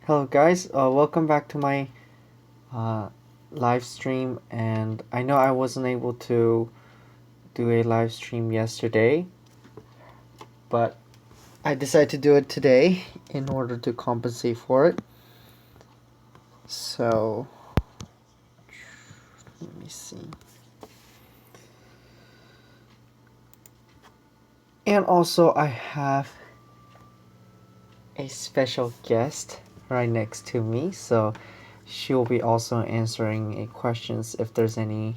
Hello guys, welcome back to my live stream, and I know I wasn't able to do a live stream yesterday, but I decided to do it today in order to compensate for it. So let me see. And also I have a special guest right next to me, so she'll be also answering questions if there's any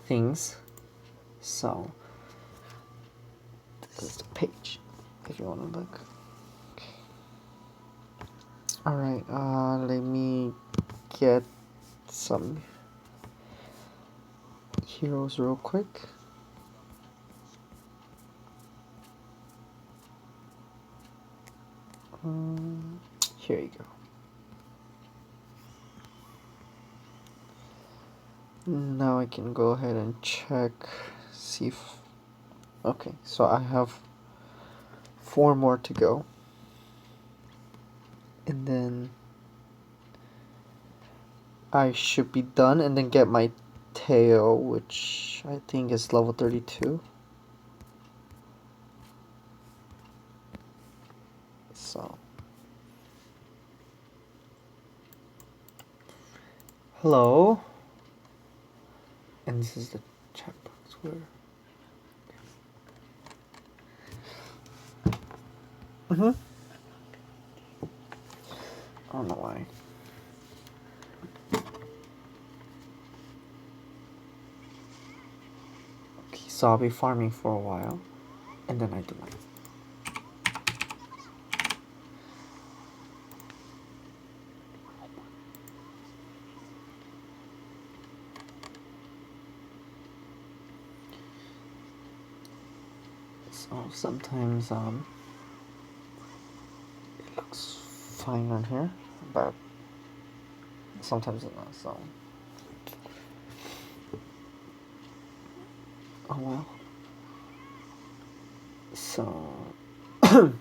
things. So this is the page if you want to look. Alright, let me get some heroes real quick. Here you go. Now I can go ahead and check, see if... Okay, so I have 4 more to go. And then I should be done and then get my tail, which I think is level 32. So hello. And this is the chat box where I don't know why. Okay, so I'll be farming for a while, and then I do mine. So sometimes it looks fine on here, but sometimes it's not. So oh well. So you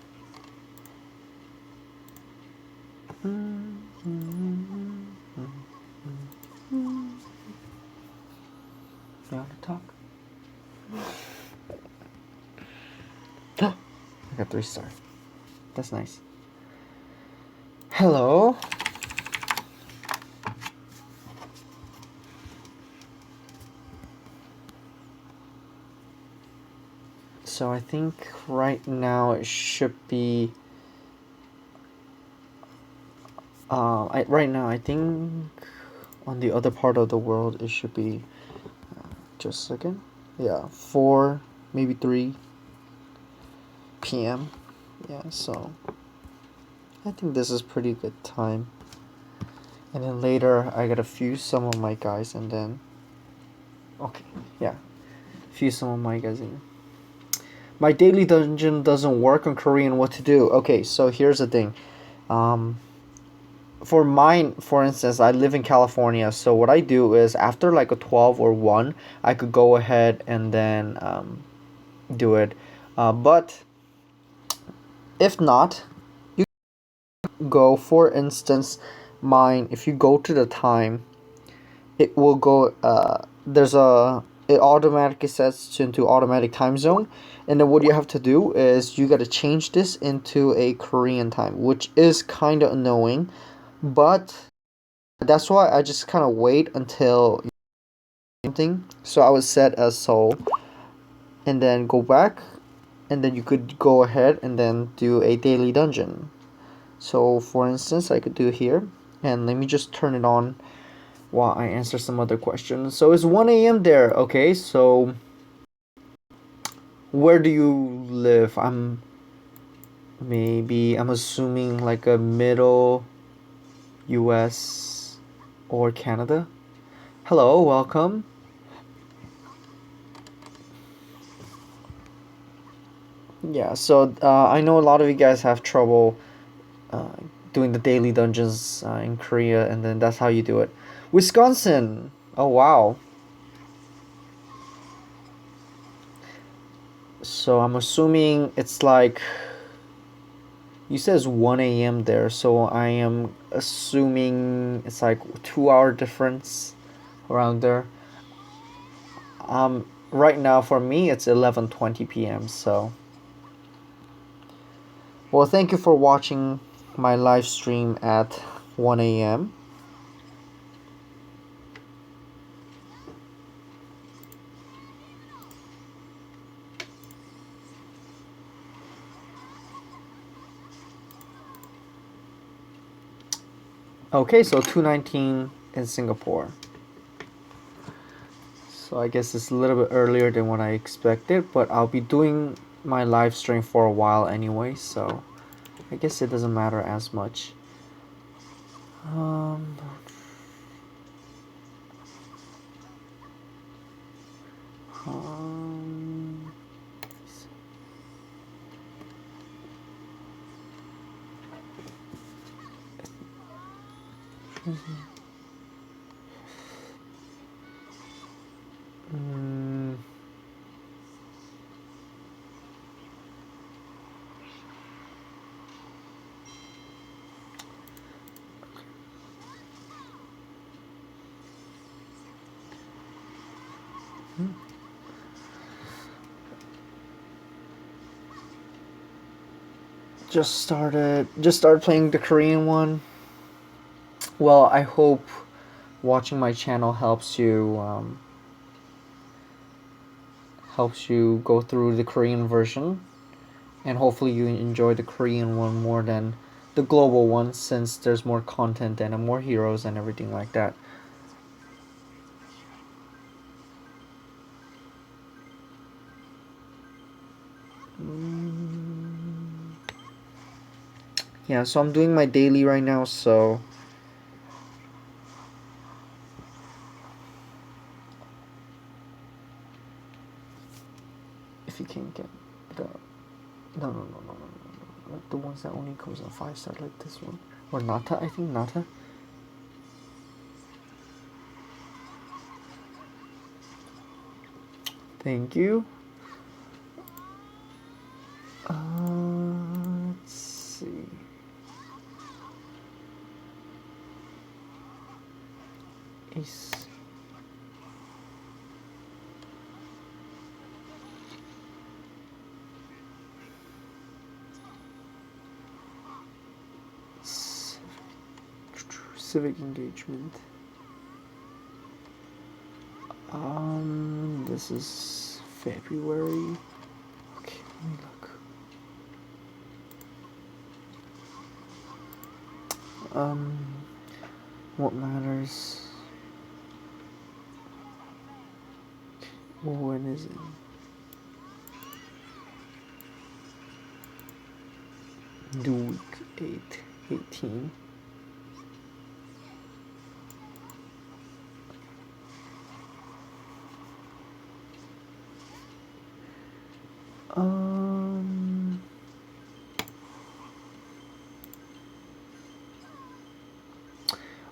want to talk? I got 3 stars. That's nice. Hello. So I think right now it should be right now I think on the other part of the world it should be just a second. Yeah, 4 maybe 3 p.m. Yeah, so I think this is pretty good time. And then later I gotta fuse some of my guys, and then okay, yeah, fuse some of my guys in. My daily dungeon doesn't work on Korean. What to do? Okay, so here's the thing. For mine, for instance, I live in California, so what I do is after like a 12 or 1, I could go ahead and then do it. But if not, you go, for instance, mine, if you go to the time, it will go, it automatically sets into automatic time zone, and then what you have to do is you got to change this into a Korean time, which is kind of annoying, but that's why I just kind of wait until something. So I would set as Seoul, and then go back, and then you could go ahead and then do a daily dungeon. So for instance, I could do here, and let me just turn it on while I answer some other questions. So it's 1 a.m. there. Okay, so where do you live? I'm assuming like a middle US or Canada. Hello, welcome. Yeah, so I know a lot of you guys have trouble doing the daily dungeons in Korea, and then that's how you do it. Wisconsin. Oh wow. So I'm assuming it's like, you says 1 a.m. there, so I am assuming it's like 2 hour difference around there. Right now for me it's 11:20 p.m. So, well, thank you for watching my live stream at 1 a.m. Okay, so 2:19 in Singapore. So I guess it's a little bit earlier than what I expected, but I'll be doing my live stream for a while anyway, so I guess it doesn't matter as much. Um, um, mm, just started playing the Korean one. Well, I hope watching my channel helps you go through the Korean version, and hopefully you enjoy the Korean one more than the global one, since there's more content and more heroes and everything like that. Yeah, so I'm doing my daily right now, so if you can get the no, like the ones that only comes in 5 star, like this one, or Nata, I think Nata. Thank you. Let's see. Ace. Civic engagement. This is February. Okay, let me look. What matters? Well, when is it? Do week 18.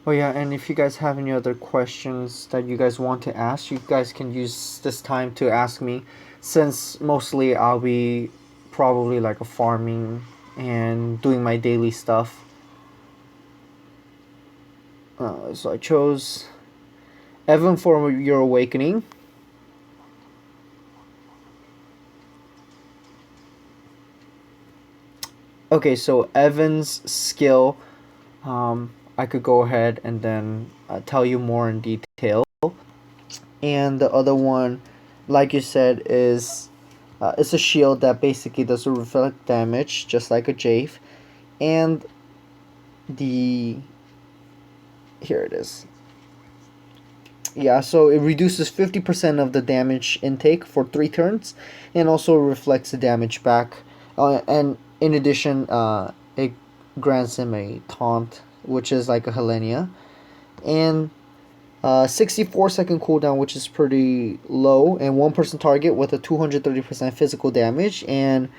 Oh yeah, and if you guys have any other questions that you guys want to ask, you guys can use this time to ask me, since mostly I'll be probably like a farming and doing my daily stuff. So I chose Evan for your awakening. Okay, so Evan's skill, I could go ahead and then tell you more in detail. And the other one, like you said, is it's a shield that basically does reflect damage, just like a Jafe. And the here it is. Yeah, so it reduces 50% of the damage intake for 3 turns, and also reflects the damage back. And in addition, it grants him a taunt, which is like a Helenia. And 64-second cooldown, which is pretty low, and 1 person target with a 230% physical damage, and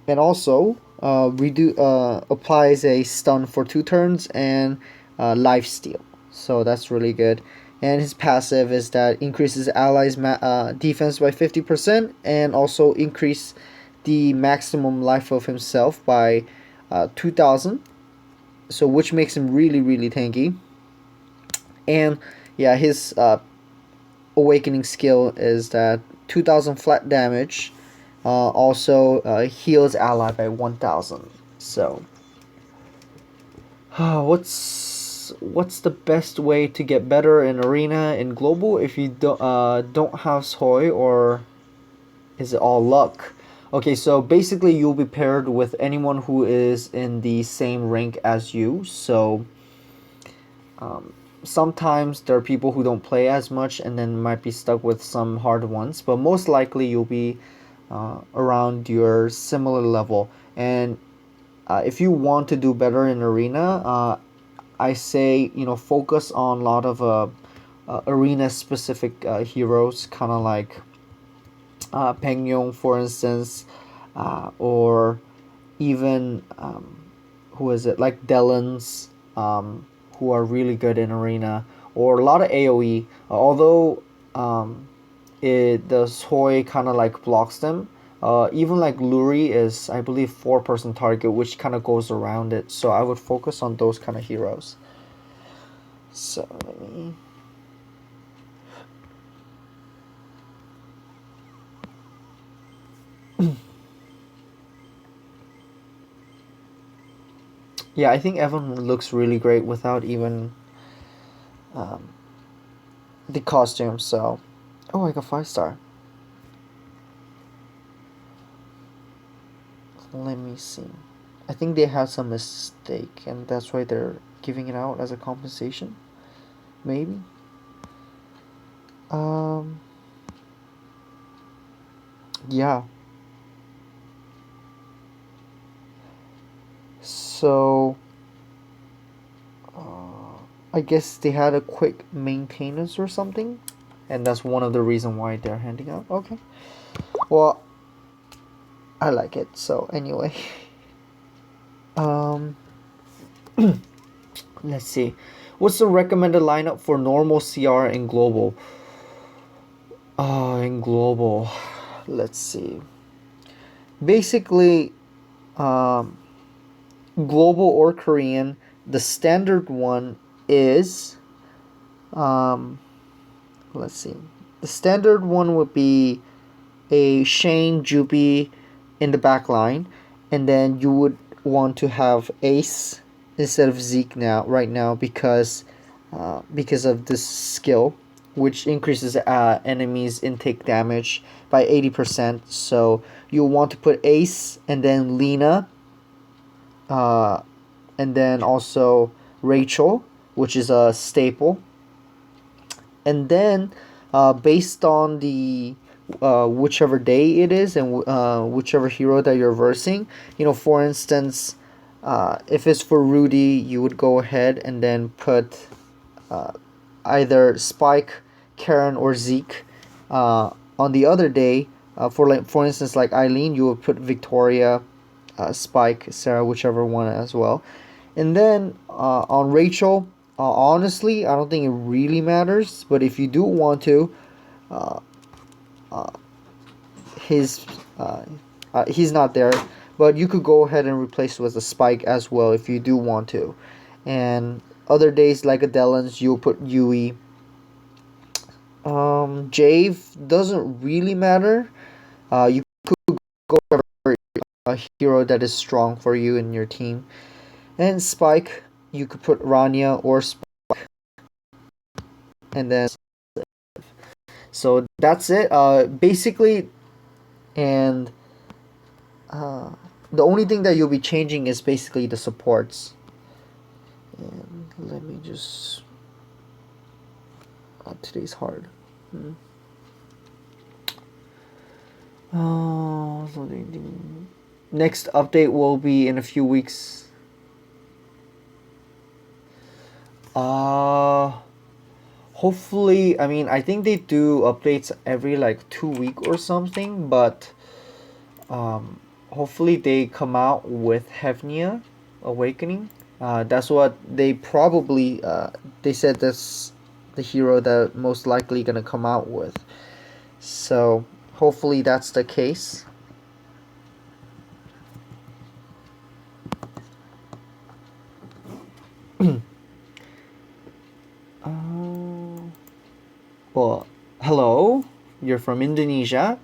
also applies a stun for 2 turns and life steal. So that's really good. And his passive is that increases allies defense by 50% and also increase the maximum life of himself by 2000, so which makes him really really tanky. And yeah, his awakening skill is that 2000 flat damage, also heals ally by 1000. So what's the best way to get better in arena in global if you don't have Soy, or is it all luck? Okay, so basically you'll be paired with anyone who is in the same rank as you. So sometimes there are people who don't play as much and then might be stuck with some hard ones, but most likely you'll be around your similar level. And if you want to do better in arena, I say focus on a lot of arena specific heroes, kind of like Peng Yong, for instance, or even who is it, like Delans, who are really good in arena, or a lot of AOE. Although the Soy kind of like blocks them. Even like Luri is, I believe, 4-person target, which kind of goes around it. So I would focus on those kind of heroes. So let me. Yeah, I think Evan looks really great without even um, the costume. So, oh, I got 5-star. Let me see. I think they had some mistake, and that's why they're giving it out as a compensation. Maybe. Um. Yeah. So. I guess they had a quick maintenance or something, and that's one of the reason why they're handing out. Okay. Well, I like it. So anyway. Um. Let's see. What's the recommended lineup for normal CR in global? In global, let's see. Basically, um, global or Korean, the standard one is, um, let's see. The standard one would be a Shane Jupi in the back line, and then you would want to have Ace instead of Zeke now right now because of this skill, which increases enemies intake damage by 80%. So you want to put Ace and then Lena, uh, and then also Rachel, which is a staple. And then based on the whichever day it is and whichever hero that you're versing, for instance, if it's for Rudy, you would go ahead and then put uh, either Spike, Karen, or Zeke. On the other day, for instance, like Eileen, you would put Victoria, Spike, Sarah, whichever one as well. And then on Rachel, honestly, I don't think it really matters. But if you do want to, uh, uh, his he's not there. But you could go ahead and replace it with a Spike as well if you do want to. And other days like Adelans, you'll put Yui. Jave doesn't really matter. You could go for a hero that is strong for you in your team. And Spike, you could put Rania or Spike, and then so that's it. Basically, and uh, the only thing that you'll be changing is basically the supports. And let me just. Today's hard. Oh, next update will be in a few weeks. Uh Hopefully, I mean, I think they do updates every like 2 week or something, but hopefully they come out with Hevnia Awakening. That's what they probably they said the hero that most likely gonna come out with. So hopefully that's the case. Well, hello. You're from Indonesia.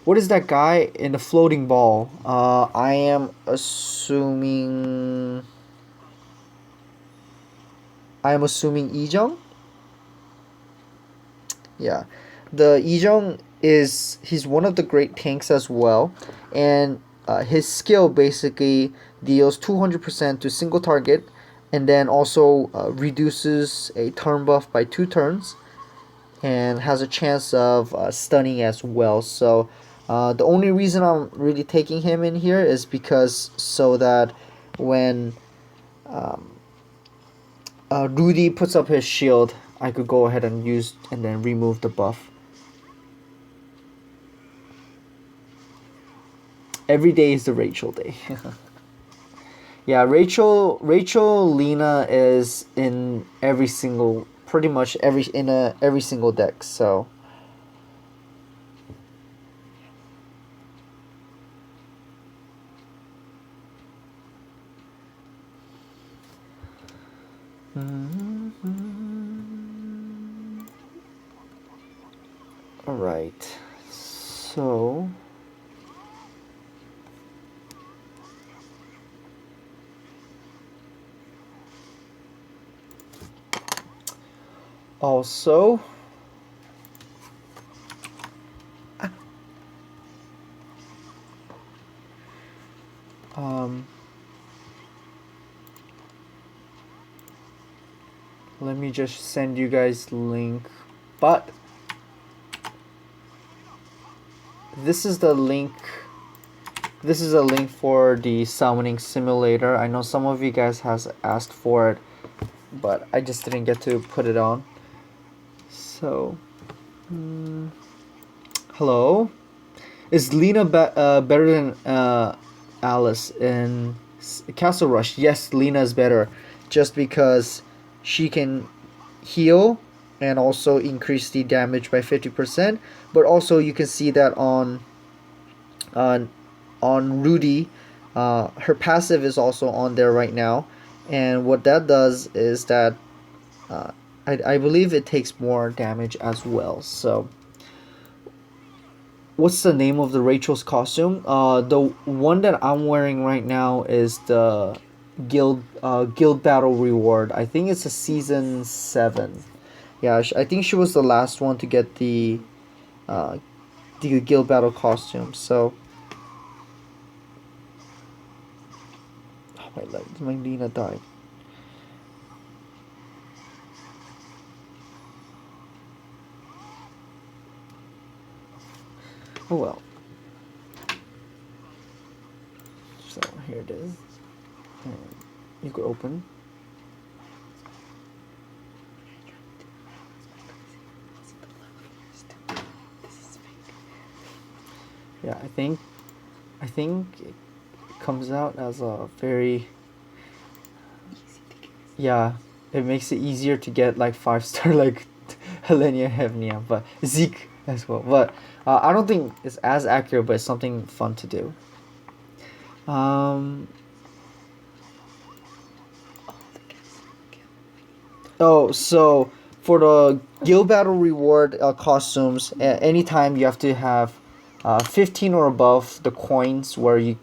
What is that guy in the floating ball? I am assuming. Ijong. Yeah, the Ijong he's one of the great tanks as well, and his skill basically deals 200% to single target, and then also reduces a turn buff by 2 turns, and has a chance of stunning as well. So the only reason I'm really taking him in here is because so that when Rudy puts up his shield, I could go ahead and use and then remove the buff. Every day is the Rachel day. Yeah, Rachel Lena is in every single pretty much every single deck, so all right. So also let me just send you guys link, but this is the link. This is a link for the summoning simulator. I know some of you guys has asked for it, but I just didn't get to put it on. So, hello. Is Lena better than Alice in Castle Rush? Yes, Lena is better, just because she can heal and also increase the damage by 50%. But also you can see that on Rudy, her passive is also on there right now, and what that does is that I believe it takes more damage as well. So what's the name of the Rachel's costume? The one that I'm wearing right now is the guild battle reward. I think it's a season 7. Yeah, I think she was the last one to get the guild battle costume. So my legs, my Lena died. Oh well. So here it is. And you could open. Yeah, I think it comes out as a very yeah. It makes it easier to get like 5-star like Helenia Hevnia, but Zeke as well. But I don't think it's as accurate, but it's something fun to do. Oh, so for the guild battle reward costumes, anytime you have to have 15 or above the coins where you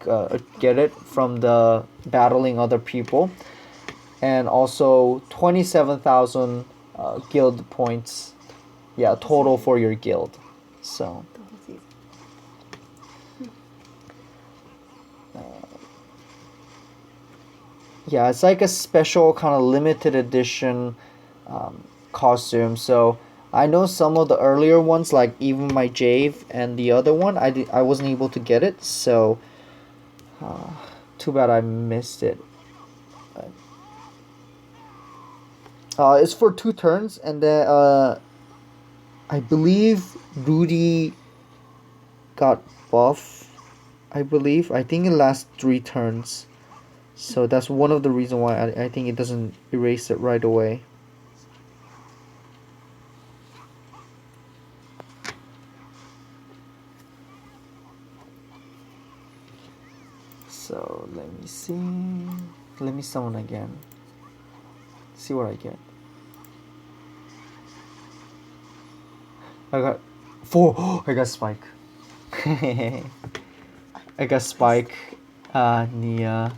get it from the battling other people, and also 27,000 guild points, yeah, total for your guild. So yeah, it's like a special kind of limited edition costume. So I know some of the earlier ones, like even my Jave and the other one, I wasn't able to get it. So too bad I missed it. It's for 2 turns, and then I believe Rudy got buff. I think it lasts 3 turns. So that's one of the reasons why I think it doesn't erase it right away. So let me see. Let me summon again. See what I get. I got 4. I got Spike. I got Spike, Nia.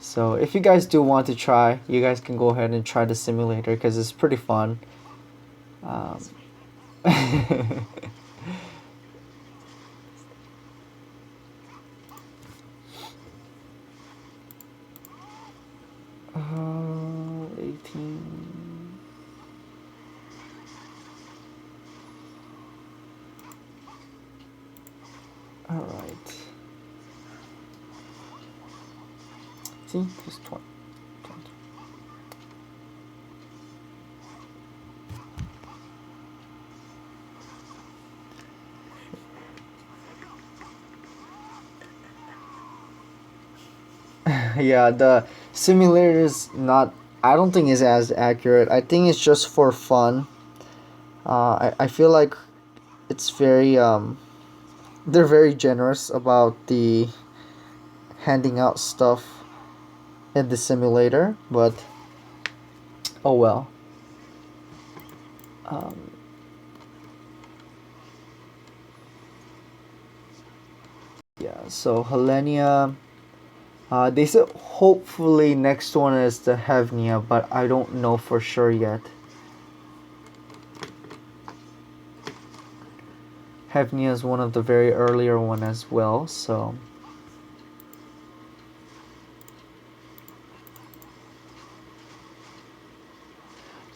So if you guys do want to try, you guys can go ahead and try the simulator because it's pretty fun. Uh, 18. All right. See, plus 20. Yeah, the simulator is not. I don't think is as accurate. I think it's just for fun. I feel like it's very they're very generous about the handing out stuff in the simulator, but oh well. Yeah, so Helenia. They said hopefully next one is the Hevnia, but I don't know for sure yet. Hevnia is one of the very earlier one as well, so.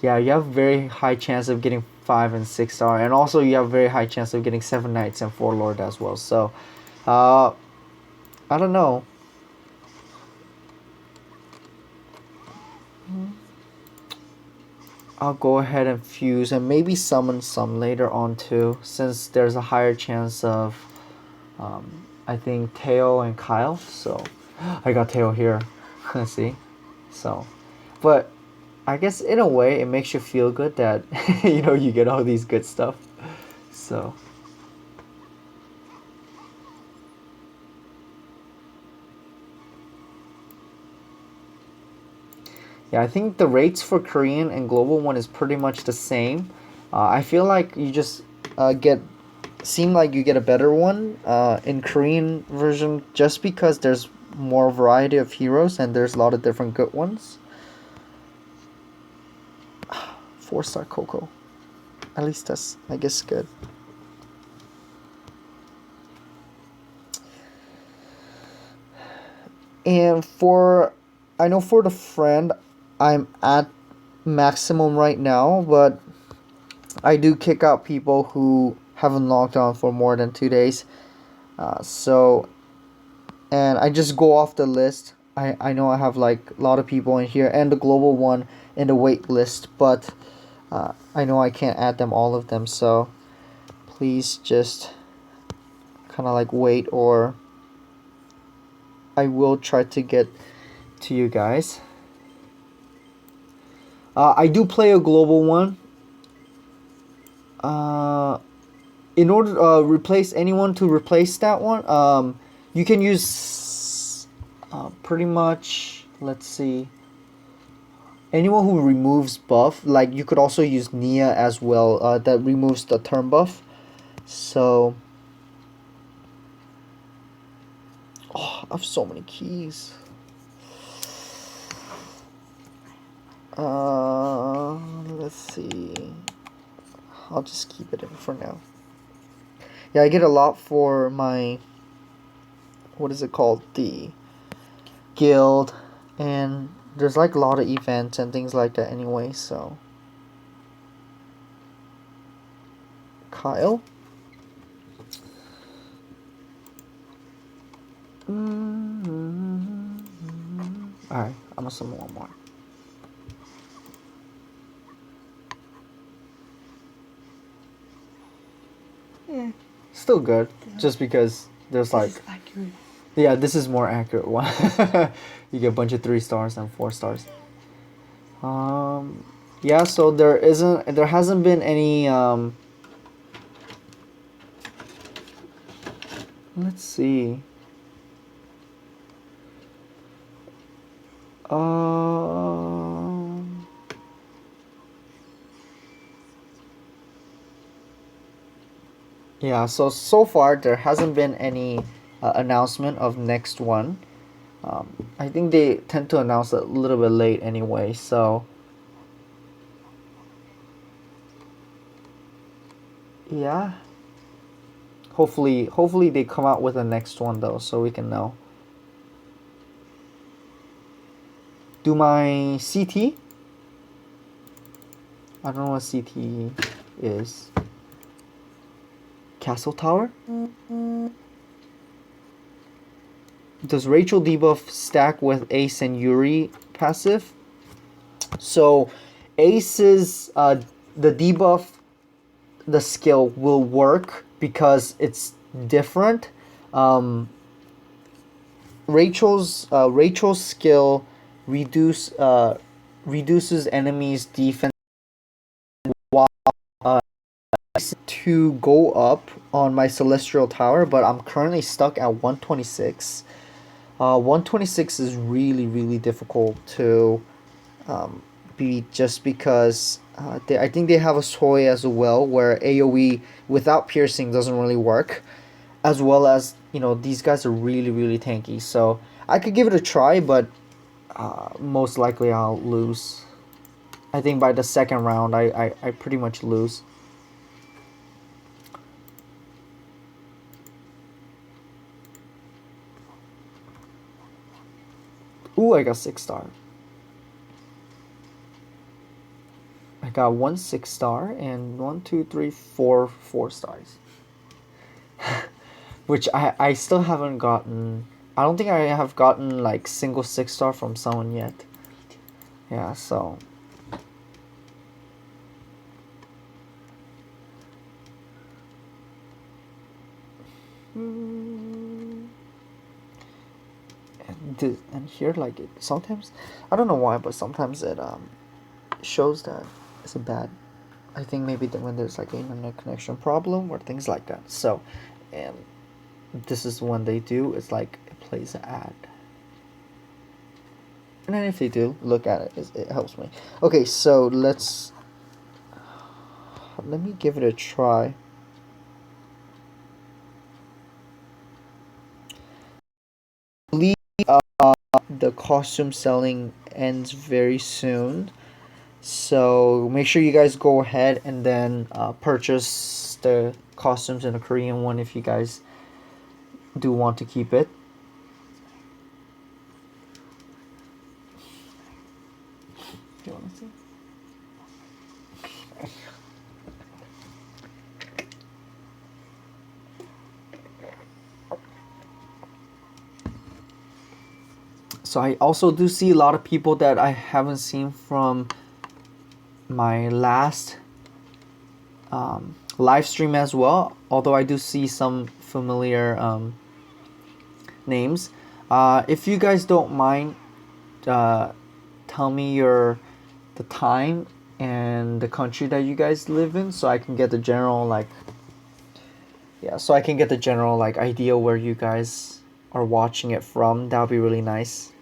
Yeah, you have very high chance of getting 5 and 6 star, and also you have very high chance of getting 7 knights and 4 lord as well. So, I don't know. I'll go ahead and fuse and maybe summon some later on too, since there's a higher chance of, I think, Teo and Kyle. So, I got Teo here. See? So, but I guess in a way it makes you feel good that, you get all these good stuff. So. Yeah, I think the rates for Korean and global one is pretty much the same. I feel like you just seem like you get a better one in Korean version just because there's more variety of heroes and there's a lot of different good ones. 4-star Coco. At least that's, I guess, good. And I know for the friend, I'm at maximum right now, but I do kick out people who haven't logged on for more than 2 days. And I just go off the list. I know I have like a lot of people in here and the global one in the wait list, but I know I can't add them all of them, so please just kind of like wait, or I will try to get to you guys. I do play a global one. In order to replace anyone to replace that one, you can use pretty much, let's see, anyone who removes buff. Like you could also use Nia as well, that removes the turn buff. So, I have so many keys. Let's see. I'll just keep it in for now. Yeah, I get a lot for my, what is it called? The guild, and there's like a lot of events and things like that anyway, so. Kyle? Alright, I'm gonna summon one more. Yeah, still good. Yeah. Just because there's like. This is accurate. Yeah, this is more accurate one. You get a bunch of 3 stars and 4 stars. Yeah. So there hasn't been any. Let's see. Um, yeah, so far there hasn't been any announcement of next one. I think they tend to announce a little bit late anyway, so yeah. Hopefully they come out with the next one though, so we can know. Do my CT? I don't know what CT is. Castle Tower? Does Rachel debuff stack with Ace and Yuri passive? So Ace's the debuff, the skill will work because it's different. Um, Rachel's skill reduces enemies defense while to go up on my celestial tower, but I'm currently stuck at 126. 126 is really difficult to beat just because I think they have a Soy as well where AoE without piercing doesn't really work, as well as these guys are really tanky. So I could give it a try, but most likely I'll lose. I think by the second round I pretty much lose. Ooh, I got 6-star. I got 1 6-star and 1, 2, 3, 4 4-stars. Which I still haven't gotten. I don't think I have gotten like single 6-star from someone yet. Yeah, so. And here, like, sometimes, I don't know why, but sometimes it shows that it's a bad. I think maybe when there's like an internet connection problem or things like that. So, and this is when they do. It's like it plays an ad. And then if they do look at it, it helps me. Okay, so let me give it a try. I believe the costume selling ends very soon, so make sure you guys go ahead and then purchase the costumes in the Korean one if you guys do want to keep it. Do you want to see? So I also do see a lot of people that I haven't seen from my last live stream as well. Although I do see some familiar names. If you guys don't mind, tell me the time and the country that you guys live in, so I can get the general idea where you guys are watching it from. That would be really nice.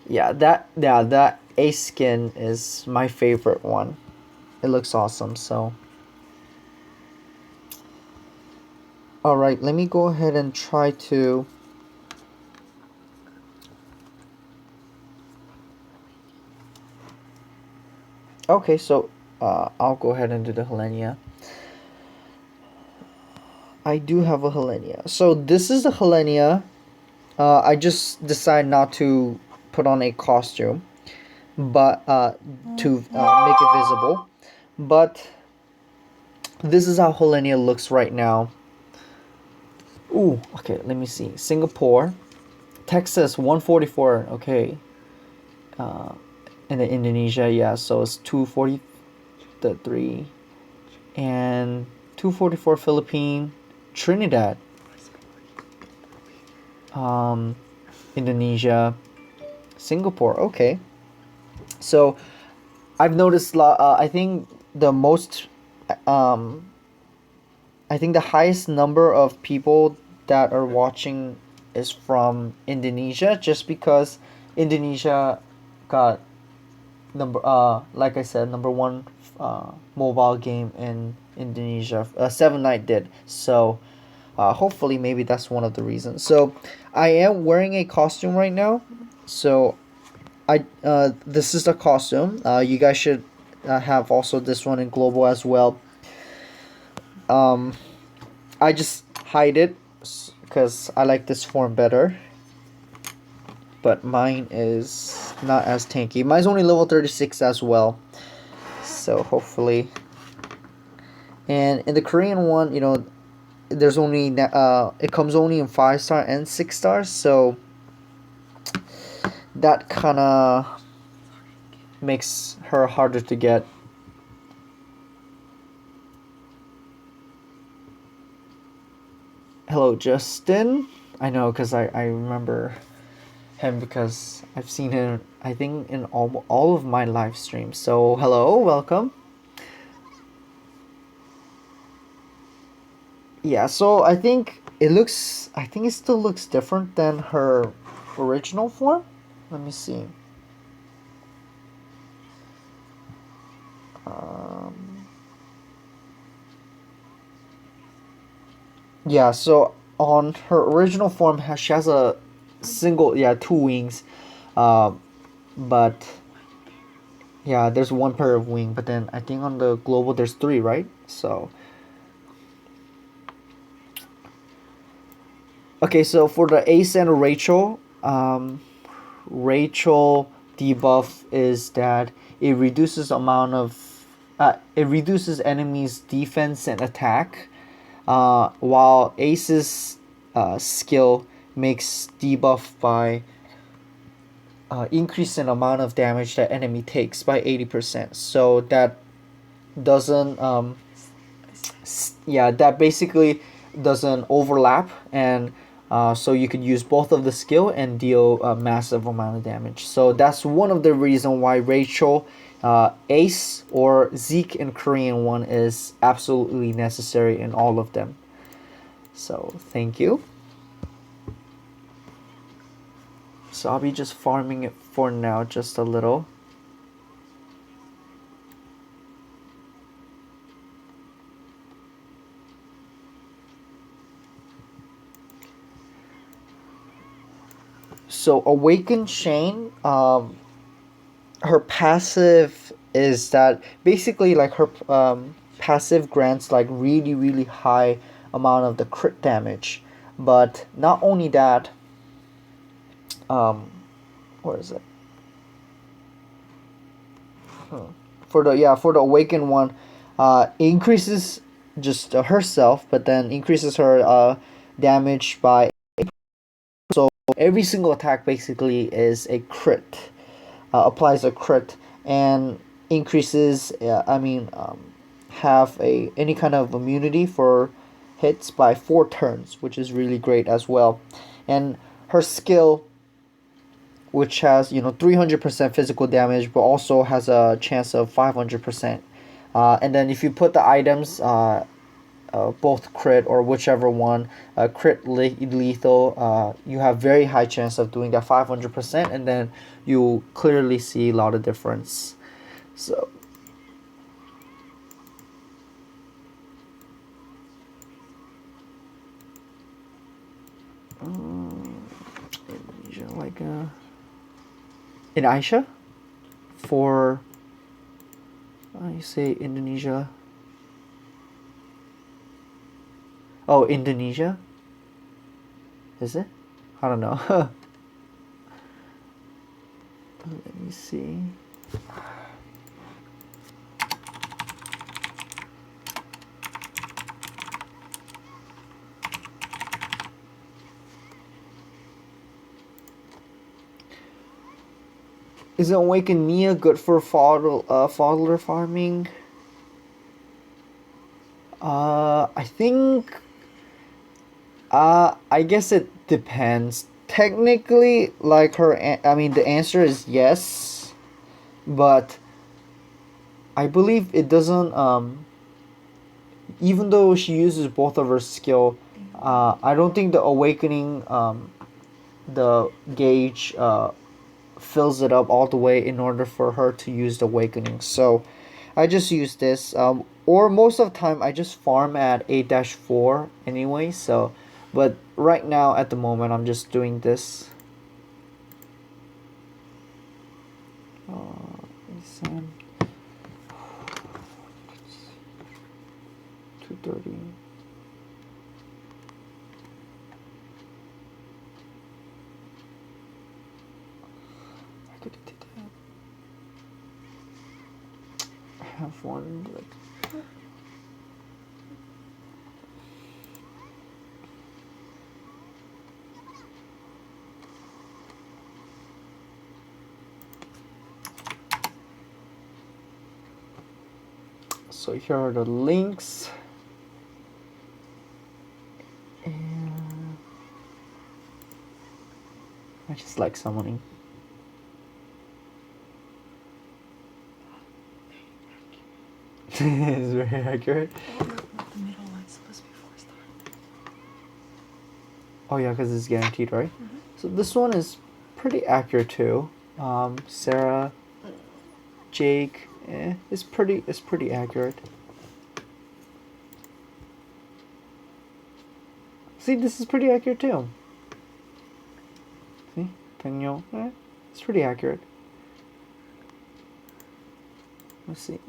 Yeah, that Ace skin is my favorite one. It looks awesome. So all right, let me go ahead and try to okay, so I'll go ahead and do the Helenia. I do have a Helenia. So this is the Helenia. I just decided not to put on a costume, but to make it visible. But this is how Helenia looks right now. Ooh, okay, let me see. Singapore, Texas 144. Okay, and then Indonesia, yeah. So it's 243, and 244 Philippines, Trinidad, Indonesia, Singapore. Okay, so I've noticed. I think the most, I think the highest number of people that are watching is from Indonesia, just because Indonesia got like I said, number one mobile game in Indonesia. SeVnite did. So hopefully maybe that's one of the reasons. So I am wearing a costume right now. So this is the costume. You guys should have also this one in global as well. Um, I just hide it because I like this form better. But mine is not as tanky. Mine's only level 36 as well. So hopefully. And in the Korean one, there's only it comes only in 5-star and 6 stars. So that kind of makes her harder to get. Hello, Justin. I know because I remember him because I've seen him, I think, in all of my live streams. So, hello, welcome. Yeah, so I think it still looks different than her original form. Let me see. Yeah, so on her original form, she has a single, yeah, two wings. Uh, but yeah, there's one pair of wing, but then I think on the global there's three, right? So okay, so for the Ace and Rachel, Rachel debuff is that it reduces enemies' defense and attack, while Ace's skill makes debuff by increase in amount of damage that enemy takes by 80%. So that doesn't that basically doesn't overlap, and so you could use both of the skill and deal a massive amount of damage. So that's one of the reason why Rachel, Ace, or Zeke in Korean one is absolutely necessary in all of them. So thank you. So I'll be just farming it for now, just a little. So Awakened Shane, her passive is that basically like her passive grants like really really high amount of the crit damage, but not only that. Where is it? For the Awakened one, increases just herself, but then increases her damage by, so every single attack basically is a crit, applies a crit, and increases have any kind of immunity for hits by 4 turns, which is really great as well. And her skill, which has 300% physical damage but also has a chance of 500%, and then if you put the items, both crit or whichever one, crit lethal, you have very high chance of doing that 500%, and then you clearly see a lot of difference. So Indonesia, like in Aisha, for you say Indonesia. Oh, Indonesia? Is it? I don't know. Let me see. Is Awakened Nia good for fodder farming? I think. I guess it depends. Technically, like the answer is yes, but I believe it doesn't. Even though she uses both of her skill, I don't think the Awakening, the gauge, fills it up all the way in order for her to use the awakening. So I just use this, or most of the time I just farm at 8-4 anyway. So, but right now at the moment I'm just doing this. 230. I could do that. I have one like. So here are the links. And I just like summoning. It's very accurate. The middle one's supposed to be 4-star. Oh yeah, because it's guaranteed, right? So this one is pretty accurate too. Sarah, Jake, it's pretty accurate. See, this is pretty accurate too. See, Penyo, it's pretty accurate. Let's see.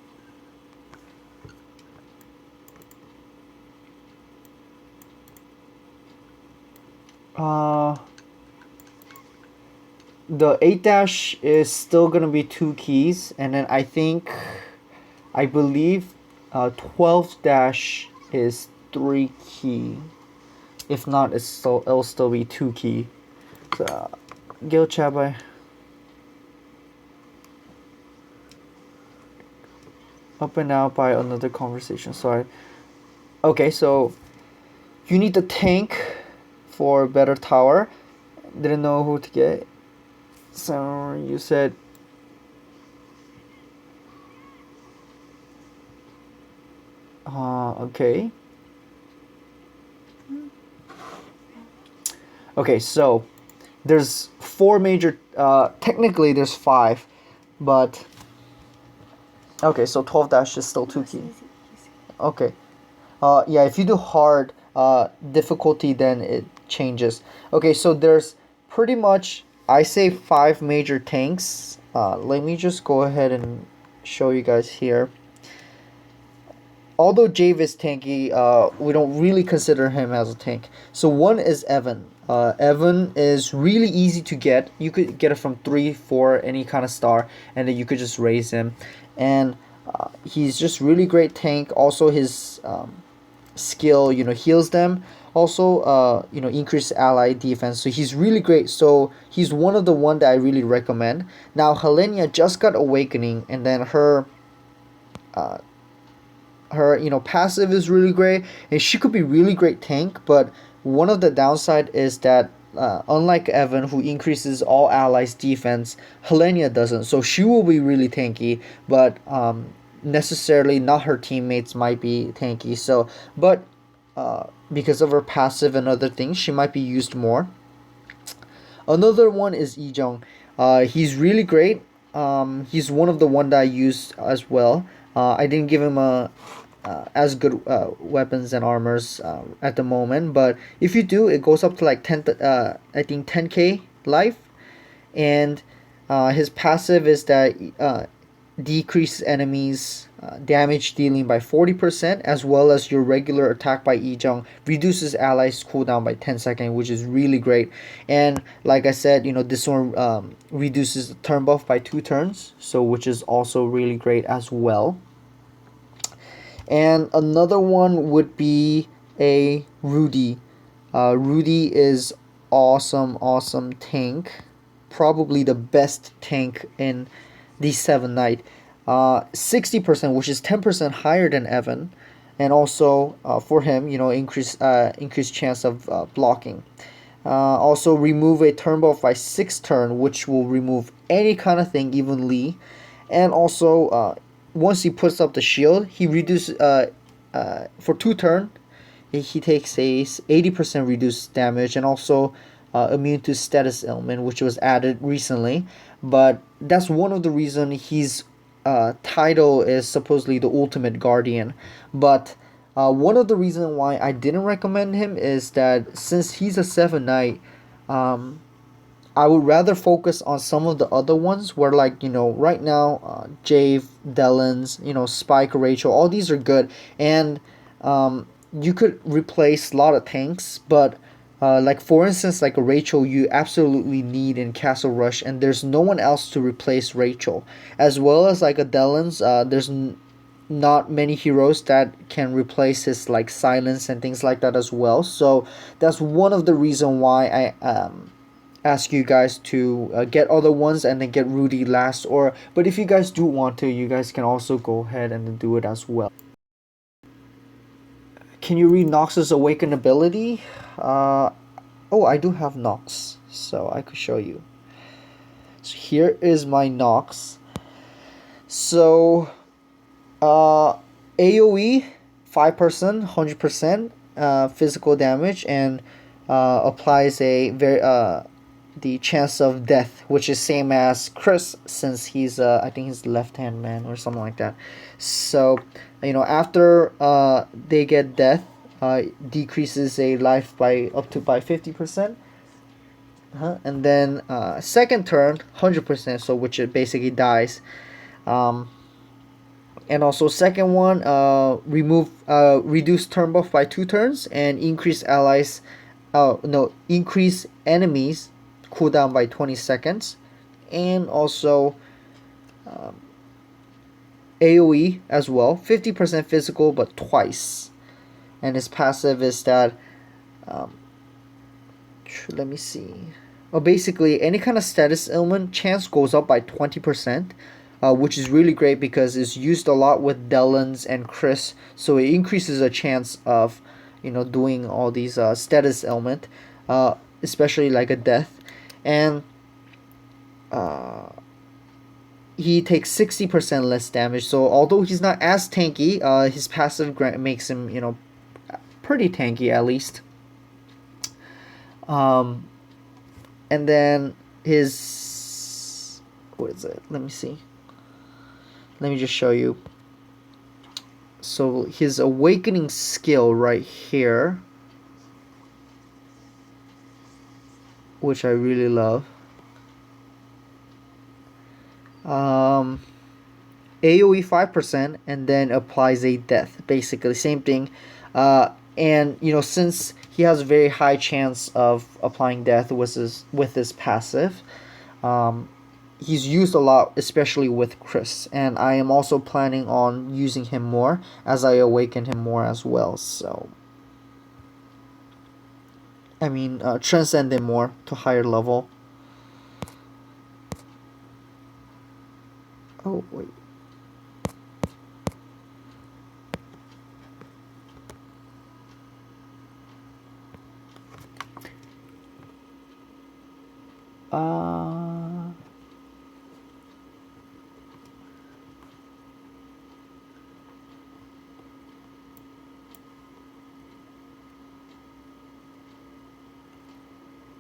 The 8- is still gonna be 2 keys, and then I believe 12- is 3 key. If not, it'll still be 2 key. So, Gil Chabay. Up and out by another conversation. Sorry. Okay, so you need the tank for better tower. Didn't know who to get. So you said okay. Okay, so there's 4 major, technically there's 5, but okay, so 12- is still 2 key. Okay. Yeah, if you do hard difficulty, then it changes. Okay, so there's pretty much, I say 5 major tanks. Let me just go ahead and show you guys here. Although Jave is tanky, we don't really consider him as a tank. So one is Evan. Evan is really easy to get. You could get it from 3, 4, any kind of star, and then you could just raise him. And he's just really great tank. Also his skill, heals them. Also, increase ally defense. So he's really great. So he's one of the one that I really recommend. Now Helenia just got awakening, and then her passive is really great, and she could be really great tank. But one of the downside is that unlike Evan, who increases all allies defense, Helenia doesn't. So she will be really tanky, but necessarily not her teammates might be tanky. So, but because of her passive and other things, she might be used more. Another one is Ijong. He's really great. He's one of the one that I used as well. I didn't give him as good weapons and armors at the moment, but if you do, it goes up to like 10k life, and his passive is that decrease enemies damage dealing by 40%, as well as your regular attack by Ijong reduces allies cooldown by 10 seconds, which is really great. And like I said, this one reduces the turn buff by 2 turns, so which is also really great as well. And another one would be a Rudy. Rudy is awesome tank, probably the best tank in the 7-night. 60%, which is 10% higher than Evan, and also for him, increased chance of blocking. Also remove a turn buff by 6 turn, which will remove any kind of thing evenly, and also once he puts up the shield, he reduces for 2 turn. He takes a 80% reduced damage, and also immune to status ailment, which was added recently. But that's one of the reason his title is supposedly the ultimate guardian. But one of the reason why I didn't recommend him is that since he's a Seven Knight, um, I would rather focus on some of the other ones where, like, right now, Jave, Delans, Spike, Rachel, all these are good. And you could replace a lot of tanks, but like for instance, like a Rachel, you absolutely need in Castle Rush, and there's no one else to replace Rachel. As well as like a Delans, there's not many heroes that can replace his like silence and things like that as well. So that's one of the reason why I ask you guys to get other ones and then get Rudy last. Or but if you guys do want to, you guys can also go ahead and do it as well. Can you read Nox's awakened ability? Oh, I do have Nox, so I could show you. So here is my Nox. So AoE 5%, 100% physical damage, and applies a very the chance of death, which is same as Chris, since he's I think he's left hand man or something like that. So after they get death, decreases a life by up to by 50%. And then second turn 100%, so which it basically dies. And also second one, reduce turn buff by 2 turns and increase allies no, increase enemies cooldown by 20 seconds. And also AoE as well, 50% physical but twice. And his passive is that let me see. Basically any kind of status ailment chance goes up by 20%. Which is really great because it's used a lot with Delans and Chris, so it increases a chance of doing all these status ailment, especially like a death. And he takes 60% less damage, so although he's not as tanky, his passive makes him pretty tanky at least. And then his, what is it, let me see. Let me just show you. So his awakening skill right here, which I really love. AoE 5% and then applies a death. Basically same thing. And since he has a very high chance of applying death with his passive, he's used a lot, especially with Chris, and I am also planning on using him more as I awaken him more as well. So I mean, transcend him more to higher level. Oh wait.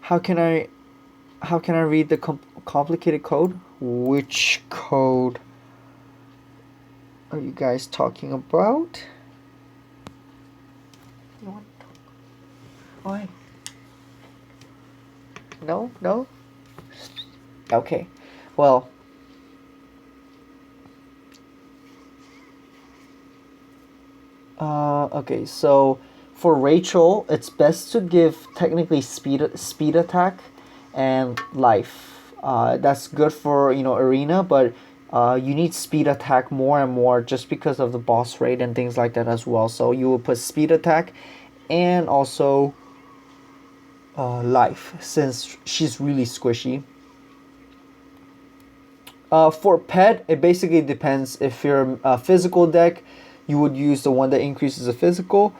How can I read the complicated code? Which code are you guys talking about? Why? No? Okay. Well, okay, so for Rachel, it's best to give technically speed attack and life. That's good for arena, but you need speed attack more and more just because of the boss rate and things like that as well. So you will put speed attack and also life, since she's really squishy. For pet, it basically depends. If you're a physical deck, you would use the one that increases the physical.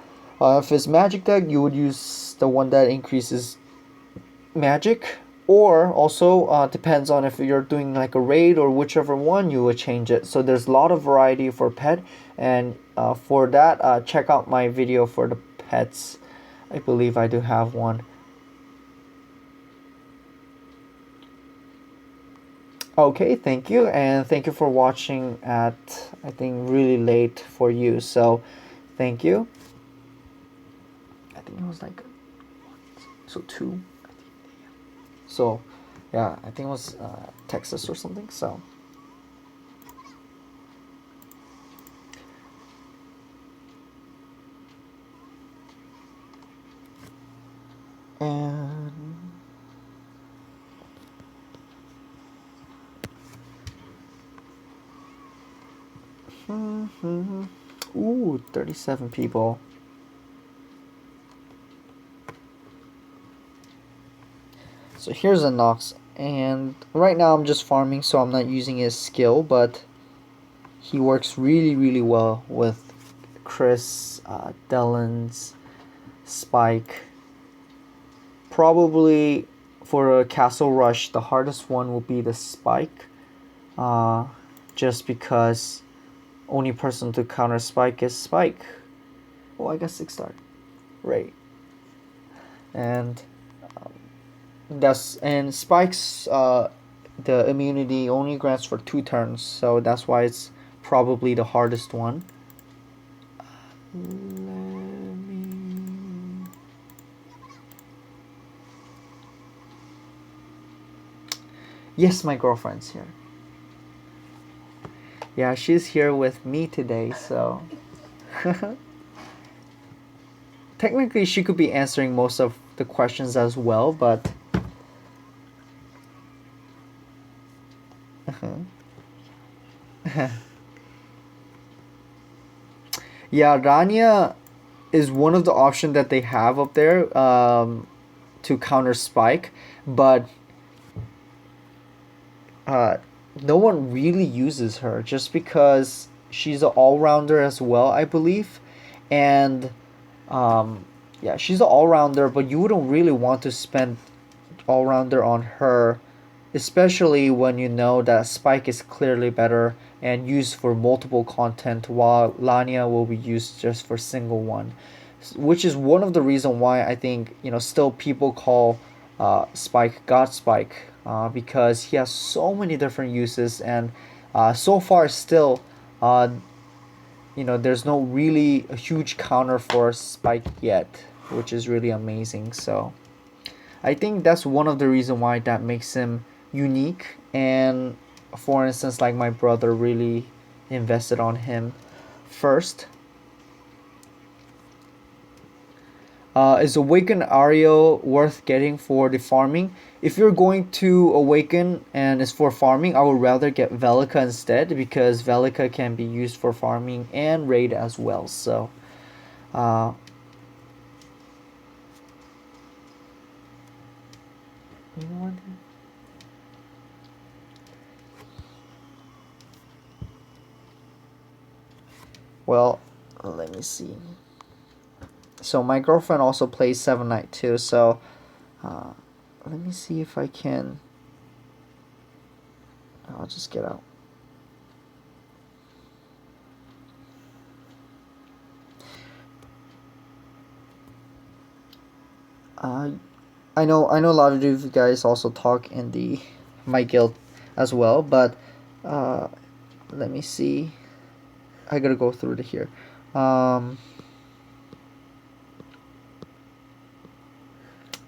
If it's magic deck, you would use the one that increases magic. Or also depends on if you're doing like a raid or whichever one, you would change it. So there's a lot of variety for pet, and for that, check out my video for the pets. I believe I do have one. Okay, thank you, and thank you for watching at, I think, really late for you. So, thank you. I think it was like so 2. So, yeah, I think it was Texas or something. So, and ooh, 37 people. So here's a Nox, and right now I'm just farming, so I'm not using his skill, but he works really well with Chris, Dellen's, Spike. Probably for a castle rush, the hardest one will be the Spike, uh, just because only person to counter Spike is Spike. Oh, I got 6-star. Right. And and Spike's the immunity only grants for 2 turns, so that's why it's probably the hardest one. Yes, my girlfriend's here. Yeah, she's here with me today, so technically she could be answering most of the questions as well, but yeah, Rania is one of the options that they have up there to counter Spike, but uh, no one really uses her just because she's an all-rounder as well, I believe, and um, yeah, she's an all-rounder, but you wouldn't really want to spend all-rounder on her, especially when you know that Spike is clearly better and used for multiple content, while Lania will be used just for single one, which is one of the reason why I think still people call Spike God Spike, because he has so many different uses, and so far still uh, there's no really a huge counter for Spike yet, which is really amazing. So I think that's one of the reason why that makes him unique. And for instance, like my brother really invested on him first. Is Awaken Ario worth getting for the farming? If you're going to Awaken and it's for farming, I would rather get Velika instead, because Velika can be used for farming and raid as well. So, uh, you know what? Well, let me see. So my girlfriend also plays SeVnKnight too. So, let me see if I can. I'll just get out. Uh, I know a lot of you guys also talk in the my guild as well, but uh, let me see. I gotta go through to here. Um,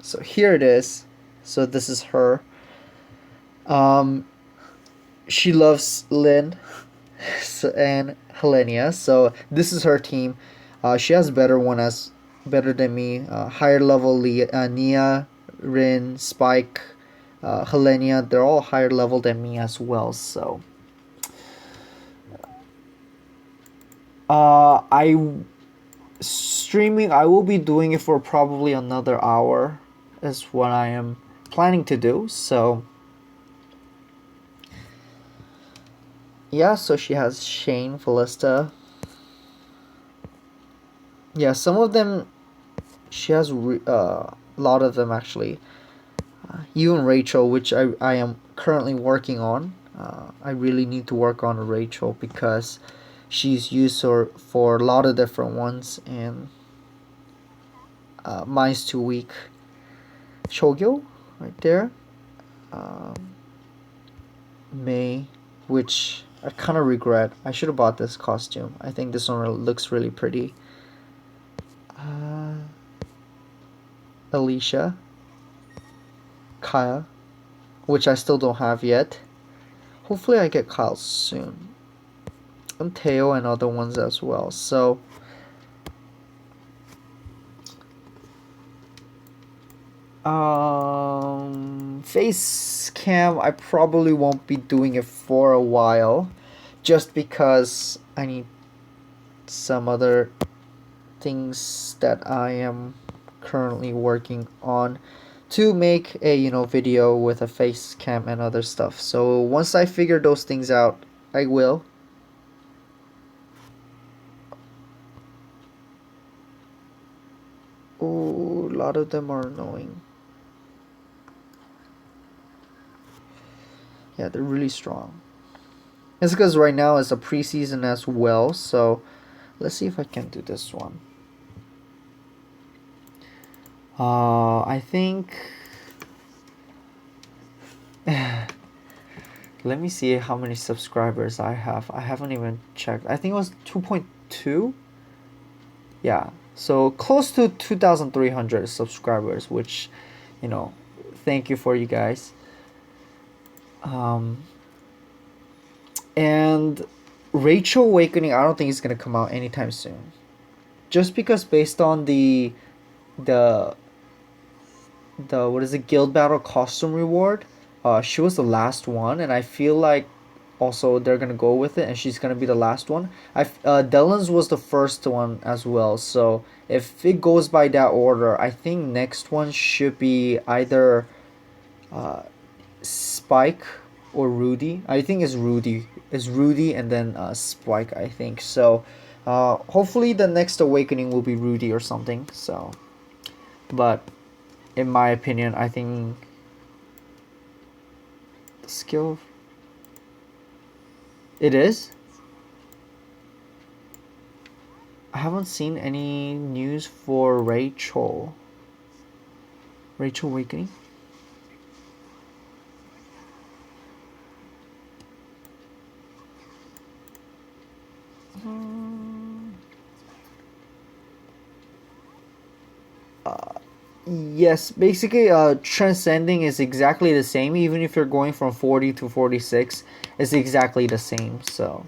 so here it is. So this is her. Um, she loves Lynn and Helenia. So this is her team. She has better than me. Higher level Nia, Rin, Spike, Helenia. They're all higher level than me as well. So I streaming. I will be doing it for probably another hour. Is what I am planning to do. So yeah. So she has Shane, Felista. Yeah, some of them she has a lot of them actually. Even Rachel, which I am currently working on. I really need to work on Rachel because she's used for a lot of different ones, and mine's too weak. Shogyo, right there. Um, May, which I kind of regret. I should have bought this costume. I think this one looks really pretty. Alicia, Kaya, which I still don't have yet. Hopefully I get Kyle soon. And Teo and other ones as well. So face cam, I probably won't be doing it for a while, just because I need some other things that I am currently working on to make a video with a face cam and other stuff. So once I figure those things out, I will. Oh, a lot of them are annoying. Yeah, they're really strong. It's because right now it's a preseason as well, so let's see if I can do this one. I think let me see how many subscribers I have. I haven't even checked. I think it was 2.2. Yeah, so close to 2,300 subscribers, which, thank you for you guys. And Rachel Awakening, I don't think it's gonna come out anytime soon, just because based on the what is it, guild battle costume reward, she was the last one, and I feel like also they're gonna go with it and she's gonna be the last one. Dylan's was the first one as well, so if it goes by that order, I think next one should be either Spike or Rudy. I think it's Rudy and then Spike, I think. So hopefully the next awakening will be Rudy or something. So, but in my opinion, I think the skill, it is. I haven't seen any news for Rachel Awakening. Yes, basically transcending is exactly the same, even if you're going from 40 to 46, it's exactly the same. So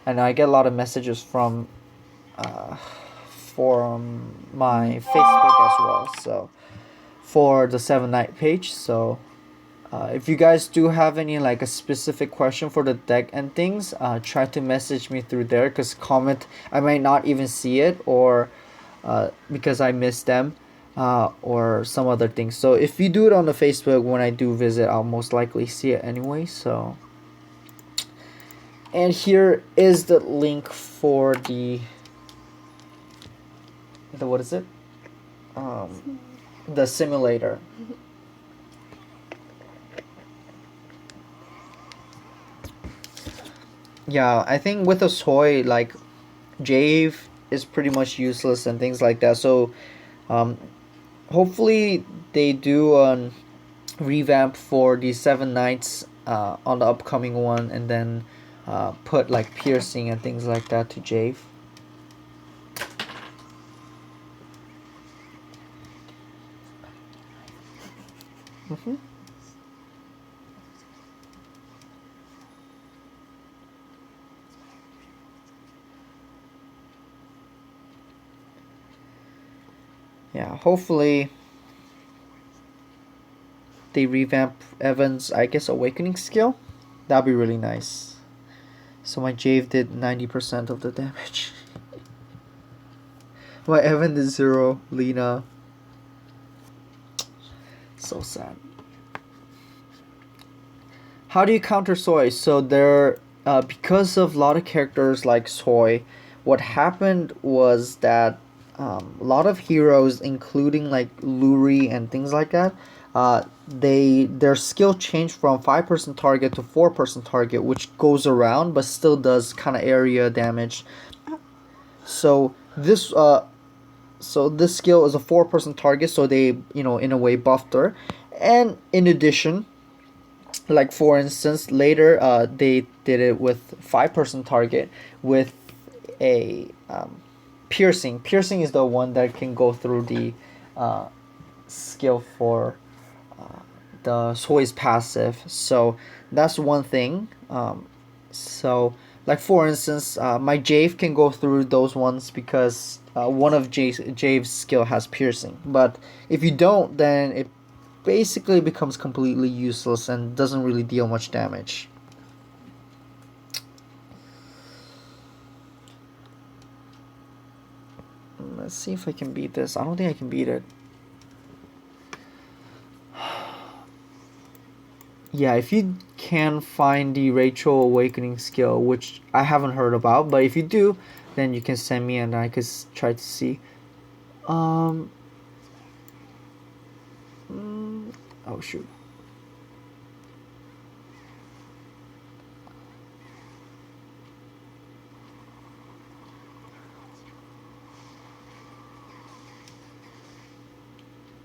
and I get a lot of messages from my Facebook as well, so for the SeVnNight page. So if you guys do have any like a specific question for the deck and things, try to message me through there, because comment, I might not even see it, or because I missed them, or some other things. So if you do it on the Facebook, when I do visit, I'll most likely see it anyway. So, and here is the link for the what is it, the simulator. Yeah, I think with a soy, like Jave is pretty much useless and things like that. So hopefully they do a revamp for the SeVnNights on the upcoming one, and then put like piercing and things like that to Jave. Yeah, hopefully they revamp Evan's, I guess, awakening skill. That'd be really nice. So my Jave did 90% of the damage. My Evan did 0. Lena. So sad. How do you counter Soy? So there, because of a lot of characters like Soy, what happened was that a lot of heroes, including like Luri and things like that, their skill changed from 5% target to 4% target, which goes around but still does kind of area damage. So this skill is a 4% target, so they, in a way buffed her. And in addition, like for instance, later they did it with 5% target with a piercing. Piercing is the one that can go through the skill for the Soy's passive. So that's one thing. So like for instance, my Jave can go through those ones because one of Jave's skill has piercing. But if you don't, then it basically becomes completely useless and doesn't really deal much damage. Let's see if I can beat this. I don't think I can beat it. Yeah, if you can find the Rachel Awakening skill, which I haven't heard about, but if you do, then you can send me and I could try to see. Oh shoot.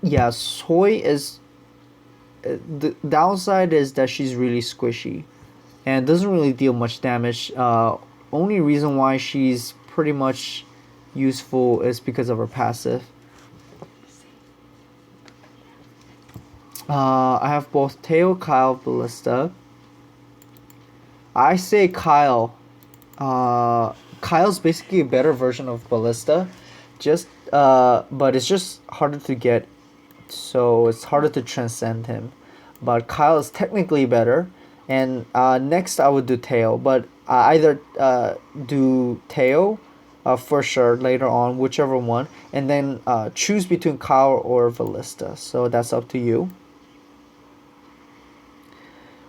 Yeah, Soy is the downside is that she's really squishy and doesn't really deal much damage. Only reason why she's pretty much useful is because of her passive. I have both Teo, Kyle, Ballista. I say Kyle. Kyle's basically a better version of Ballista, but it's just harder to get, so it's harder to transcend him. But Kyle is technically better, and next I would do Teo, but I either do Teo for sure later on, whichever one, and then choose between Kyle or Ballista. So that's up to you.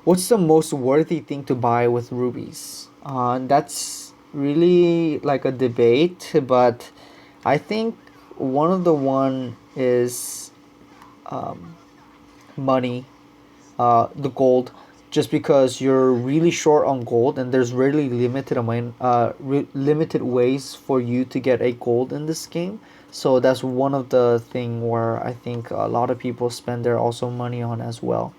What's the most worthy thing to buy with rubies? That's really like a debate, but I think one of the one is money, the gold, just because you're really short on gold and there's really limited ways for you to get a gold in this game. So that's one of the thing where I think a lot of people spend their also money on as well.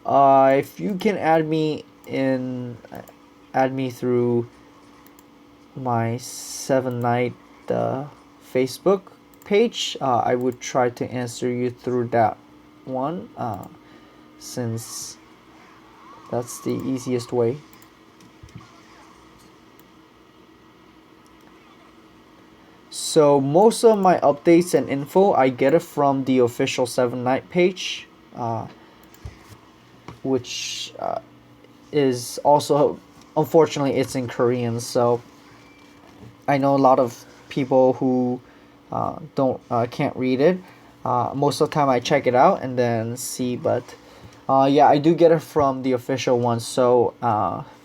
If you can add me through my SeVnNight Facebook page, I would try to answer you through that one, since that's the easiest way. So most of my updates and info, I get it from the official SeVnNight page, which is also, unfortunately, it's in Korean. So I know a lot of people who can't read it. Most of the time I check it out and then see, but yeah, I do get it from the official one. So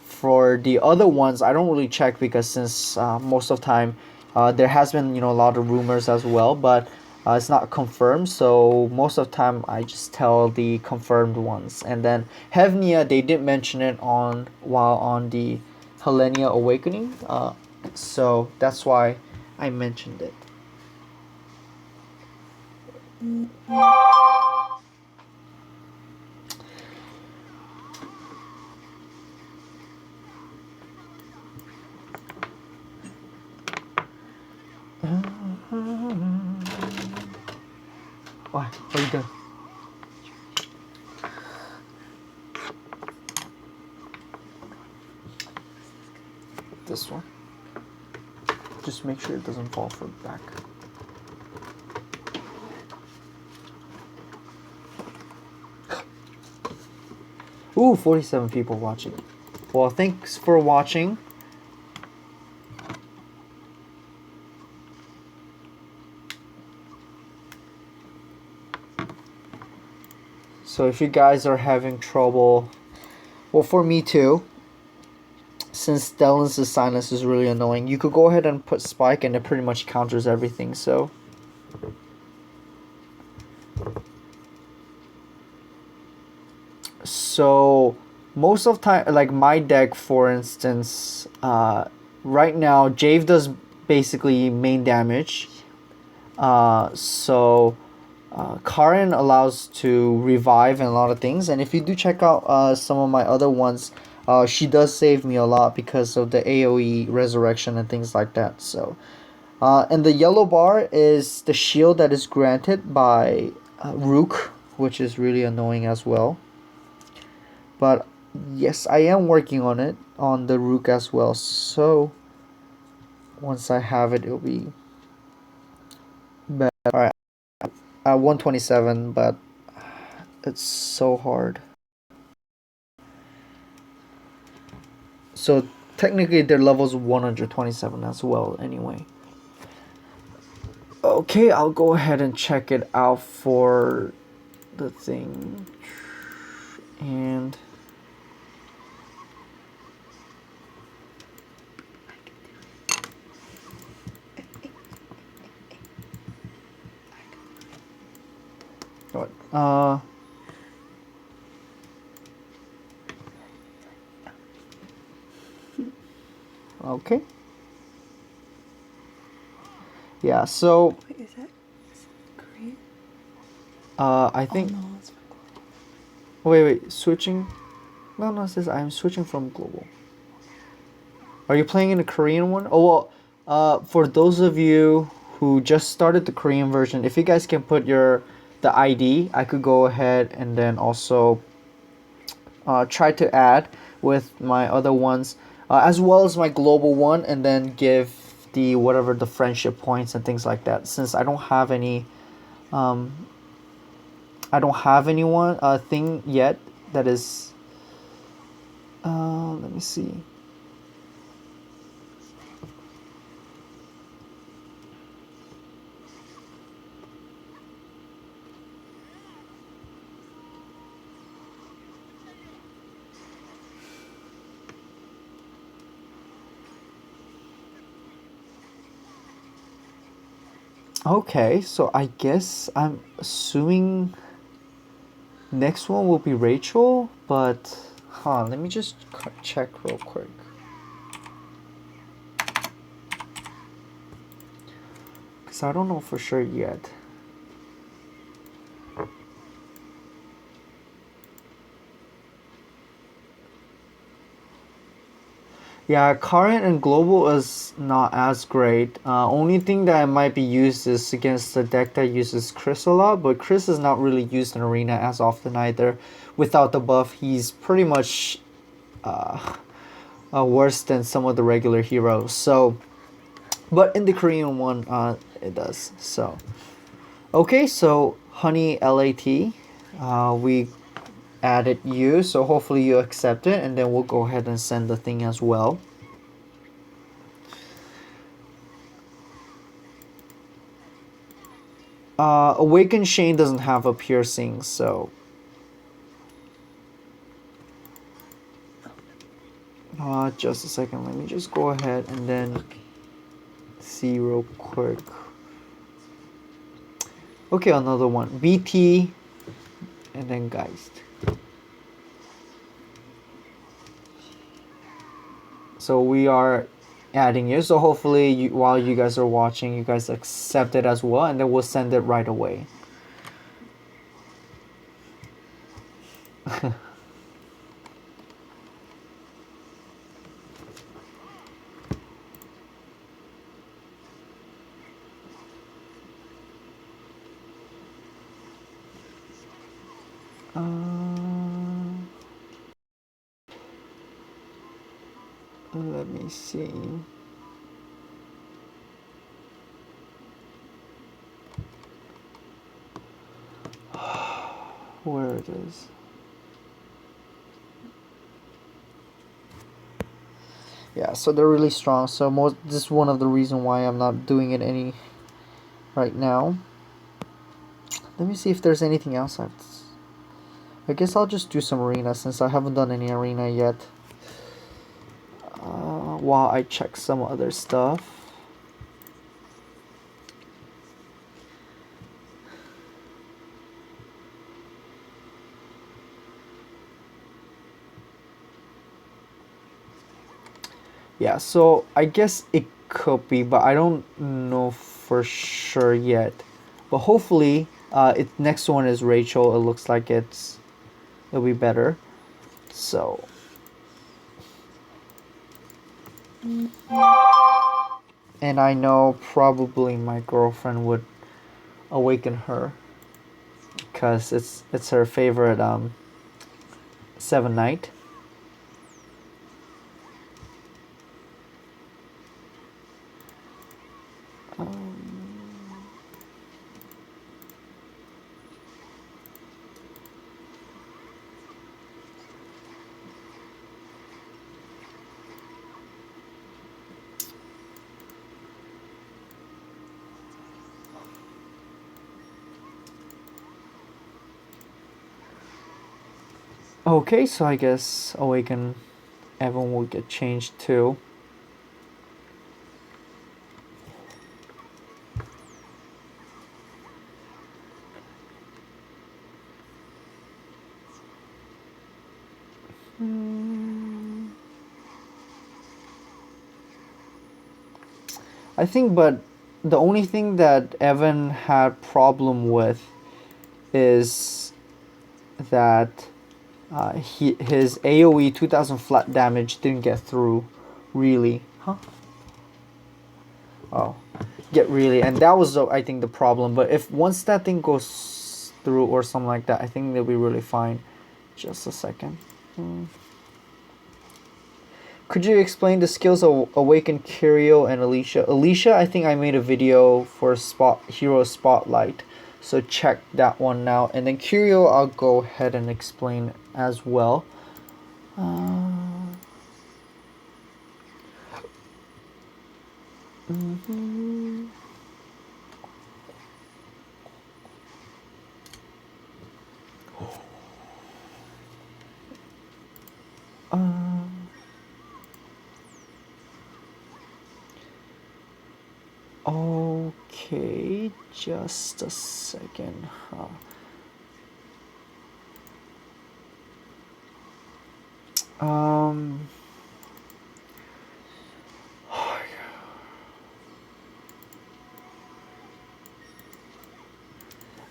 for the other ones, I don't really check because since most of the time there has been a lot of rumors as well, but it's not confirmed. So most of the time I just tell the confirmed ones. And then Hevnia, they did mention it while on the Hellenia Awakening. So that's why I mentioned it. Why? What are you doing? This one. Just make sure it doesn't fall from back. Ooh, 47 people watching. Well, thanks for watching. So if you guys are having trouble, well, for me too, since Stellan's silence is really annoying. You could go ahead and put Spike and it pretty much counters everything, so. So, most of time, like my deck, for instance, right now, Jave does basically main damage. Karin allows to revive and a lot of things. And if you do check out some of my other ones, she does save me a lot because of the AoE resurrection and things like that. So, and the yellow bar is the shield that is granted by Rook, which is really annoying as well. But yes, I am working on it on the Rook as well. So once I have it, it'll be better. All right, 127, but it's so hard. So technically, their level's 127 as well. Anyway. Okay, I'll go ahead and check it out for the thing. And what? Okay. Yeah, so Wait, is that Korean? I think Oh, no, it's from wait, switching. No, it says I'm switching from global. Are you playing in a Korean one? Oh well, for those of you who just started the Korean version, if you guys can put the ID, I could go ahead and then also try to add with my other ones, as well as my global one, and then give the whatever the friendship points and things like that. Since I don't have any, I don't have anyone thing yet that is. Let me see. Okay, so I guess I'm assuming next one will be Rachel, but let me just check real quick. Because I don't know for sure yet. Yeah, current and global is not as great. Only thing that might be used is against the deck that uses Chris a lot, but Chris is not really used in arena as often either. Without the buff, he's pretty much worse than some of the regular heroes. So, but in the Korean one, it does. So, okay, so Honey LAT, we added you, so hopefully you accept it, and then we'll go ahead and send the thing as well. Awakened Shane doesn't have a piercing, so just a second, let me just go ahead and then see real quick. Okay, another one, BT and then Geist. So we are adding you, so hopefully while you guys are watching, you guys accept it as well, and then we'll send it right away. Let me see. Where it is. Yeah, so they're really strong. So this is one of the reason why I'm not doing it any right now. Let me see if there's anything else. I guess I'll just do some arena since I haven't done any arena yet. while I check some other stuff. Yeah, so I guess it could be, but I don't know for sure yet. But hopefully, next one is Rachel. It looks like it'll be better. So. And I know probably my girlfriend would awaken her because it's her favorite SeVnnight. Okay, so I guess awaken Evan will get changed too. I think, but the only thing that Evan had problem with is that his AoE 2000 flat damage didn't get through, really. Huh? Oh, get really, and that was I think the problem. But if once that thing goes through or something like that, I think they'll be really fine. Just a second. Could you explain the skills of Awaken, Curio, and Alicia? Alicia, I think I made a video for Hero Spotlight, so check that one now. And then Curio, I'll go ahead and explain as well. Okay, just a second.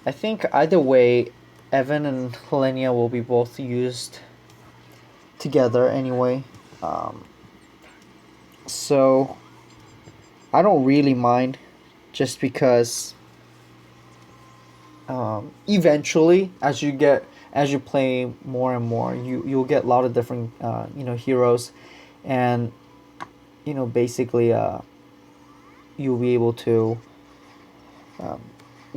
I think either way, Evan and Helenia will be both used together anyway. So I don't really mind, just because eventually, as you play more and more, you'll get a lot of different heroes, and basically you'll be able to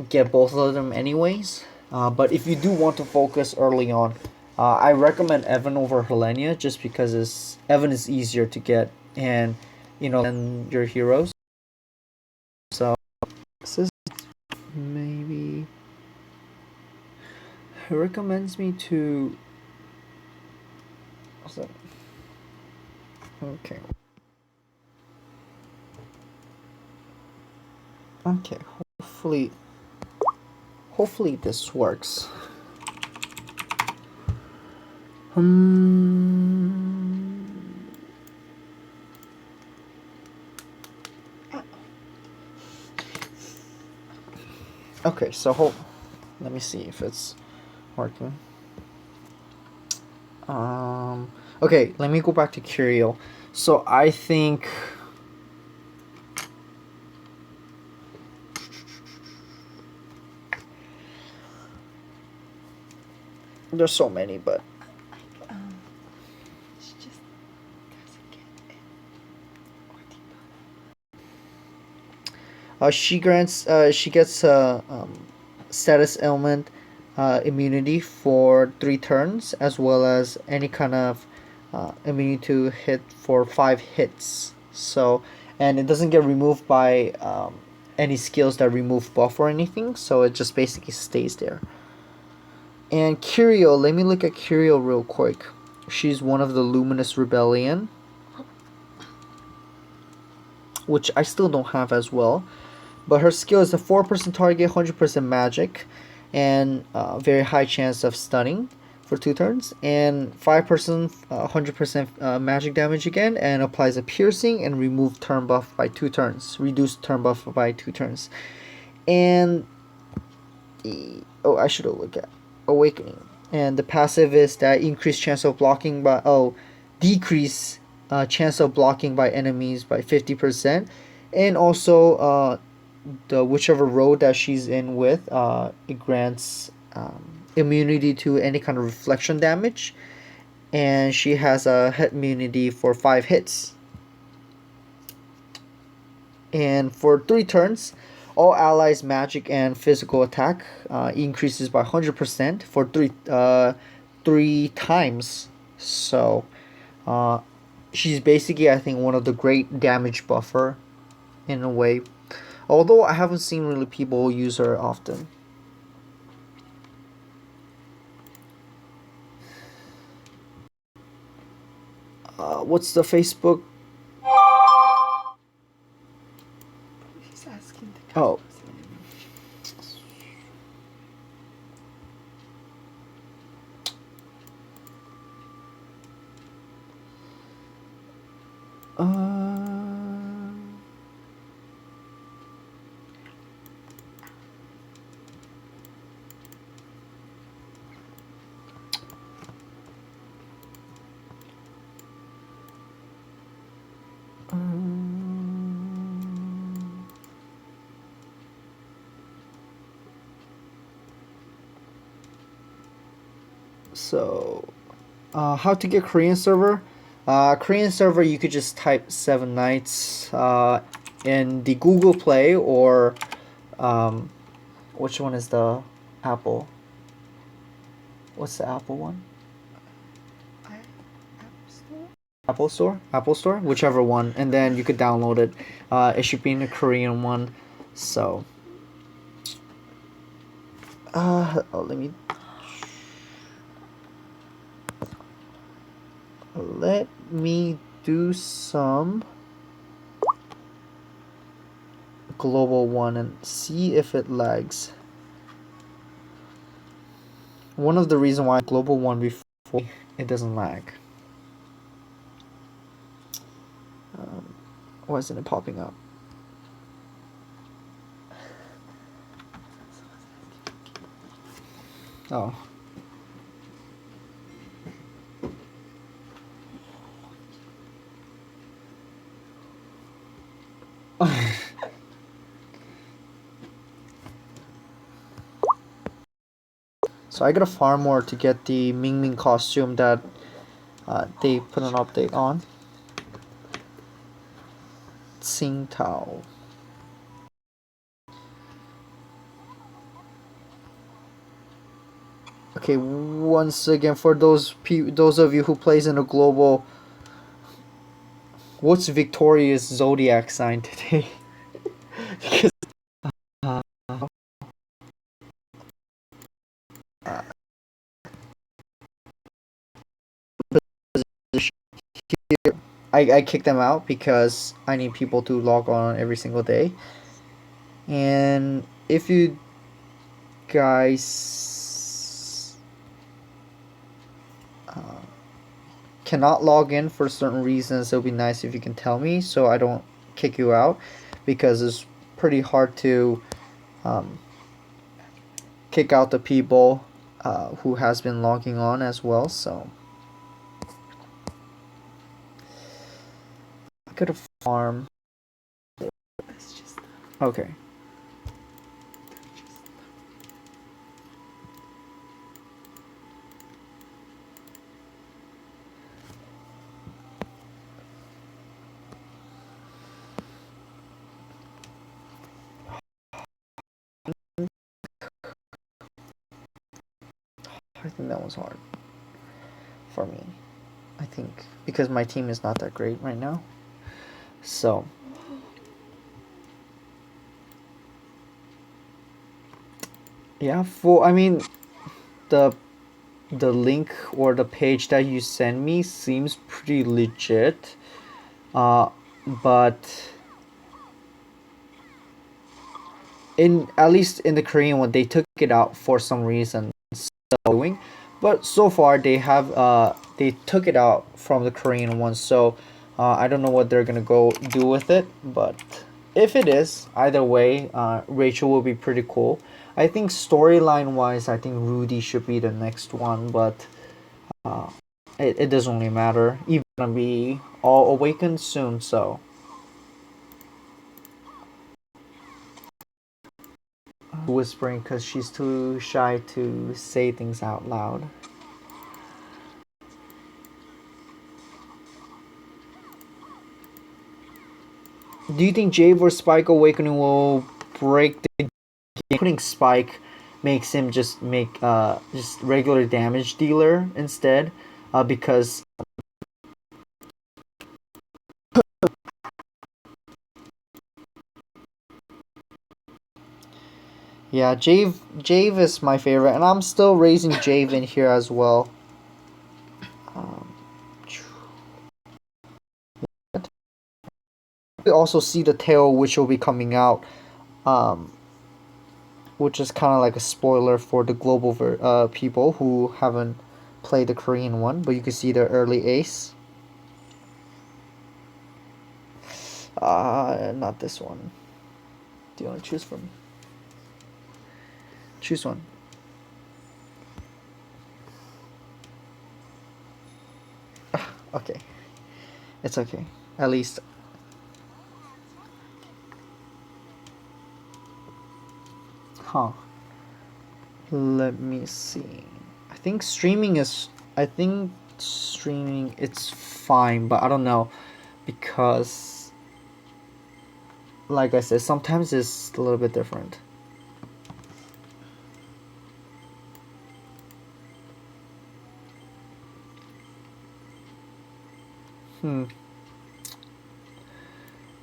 get both of them anyways. But if you do want to focus early on, I recommend Evan over Helenia, just because Evan is easier to get, and than your heroes. So this is maybe he recommends me to. What's that? Okay. Okay. Hopefully this works. Okay, so let me see if it's working. Okay, let me go back to Curio. So I think there's so many, but She just doesn't get it. Or she gets status ailment immunity for 3 turns, as well as any kind of immunity to hit for 5 hits. So, and it doesn't get removed by any skills that remove buff or anything, so it just basically stays there. And Curio, let me look at Curio real quick. She's one of the Luminous Rebellion. which I still don't have as well. But her skill is a 4% target, 100% magic, and very high chance of stunning for 2 turns, and 5%, 100% magic damage again, and applies a piercing and remove turn buff by 2 turns, reduce turn buff by 2 turns. And oh, I should have looked at awakening. And the passive is that increased chance of blocking by decrease chance of blocking by enemies by 50%, and also the whichever road that she's in with, it grants immunity to any kind of reflection damage, and she has a hit immunity for 5 hits. And for 3 turns, all allies' magic and physical attack increases by 100% for three times. So she's basically, I think, one of the great damage buffer in a way. Although I haven't seen really people use her often. What's the Facebook? He's asking the Oh. So, how to get Korean server? Korean server, you could just type SeVnNights in the Google Play, or which one is the Apple? What's the Apple one? Apple Store? Apple Store? Whichever one. And then you could download it. It should be in the Korean one. So, let me do some global one and see if it lags. One of the reasons why global one before, it doesn't lag. Why isn't it popping up? Oh. So I gotta farm more to get the Ming Ming costume that they put an update on. Tsing Tao. Okay, once again, for those of you who plays in a global, what's Victoria's zodiac sign today? Because I kicked them out because I need people to log on every single day. And if you guys cannot log in for certain reasons, it would be nice if you can tell me so I don't kick you out, because it's pretty hard to kick out the people who has been logging on as well. So I could have farm. Okay. I think that was hard for me. I think because my team is not that great right now. So yeah, I mean, the link or the page that you send me seems pretty legit, but in at least in the Korean one, they took it out for some reason. Doing, but so far they took it out from the Korean one. So I don't know what they're gonna go do with it, but if it is either way, Rachel will be pretty cool. I think storyline wise, I think Rudy should be the next one, but uh, it doesn't really matter. Even gonna be all awakened soon, so. Whispering because she's too shy to say things out loud. Do you think Jave or Spike Awakening will break the game? Putting Spike makes him just regular damage dealer instead, because yeah, Jave is my favorite, and I'm still raising Jave in here as well. Um, we also see the tail, which will be coming out, um, which is kind of like a spoiler for the global people who haven't played the Korean one, but you can see the early ace. Not this one. Do you want to choose from? Choose one. Okay. It's okay. At least. Huh. Let me see. I think streaming is. I think streaming it's fine, but I don't know because, like I said, sometimes it's a little bit different. Hmm.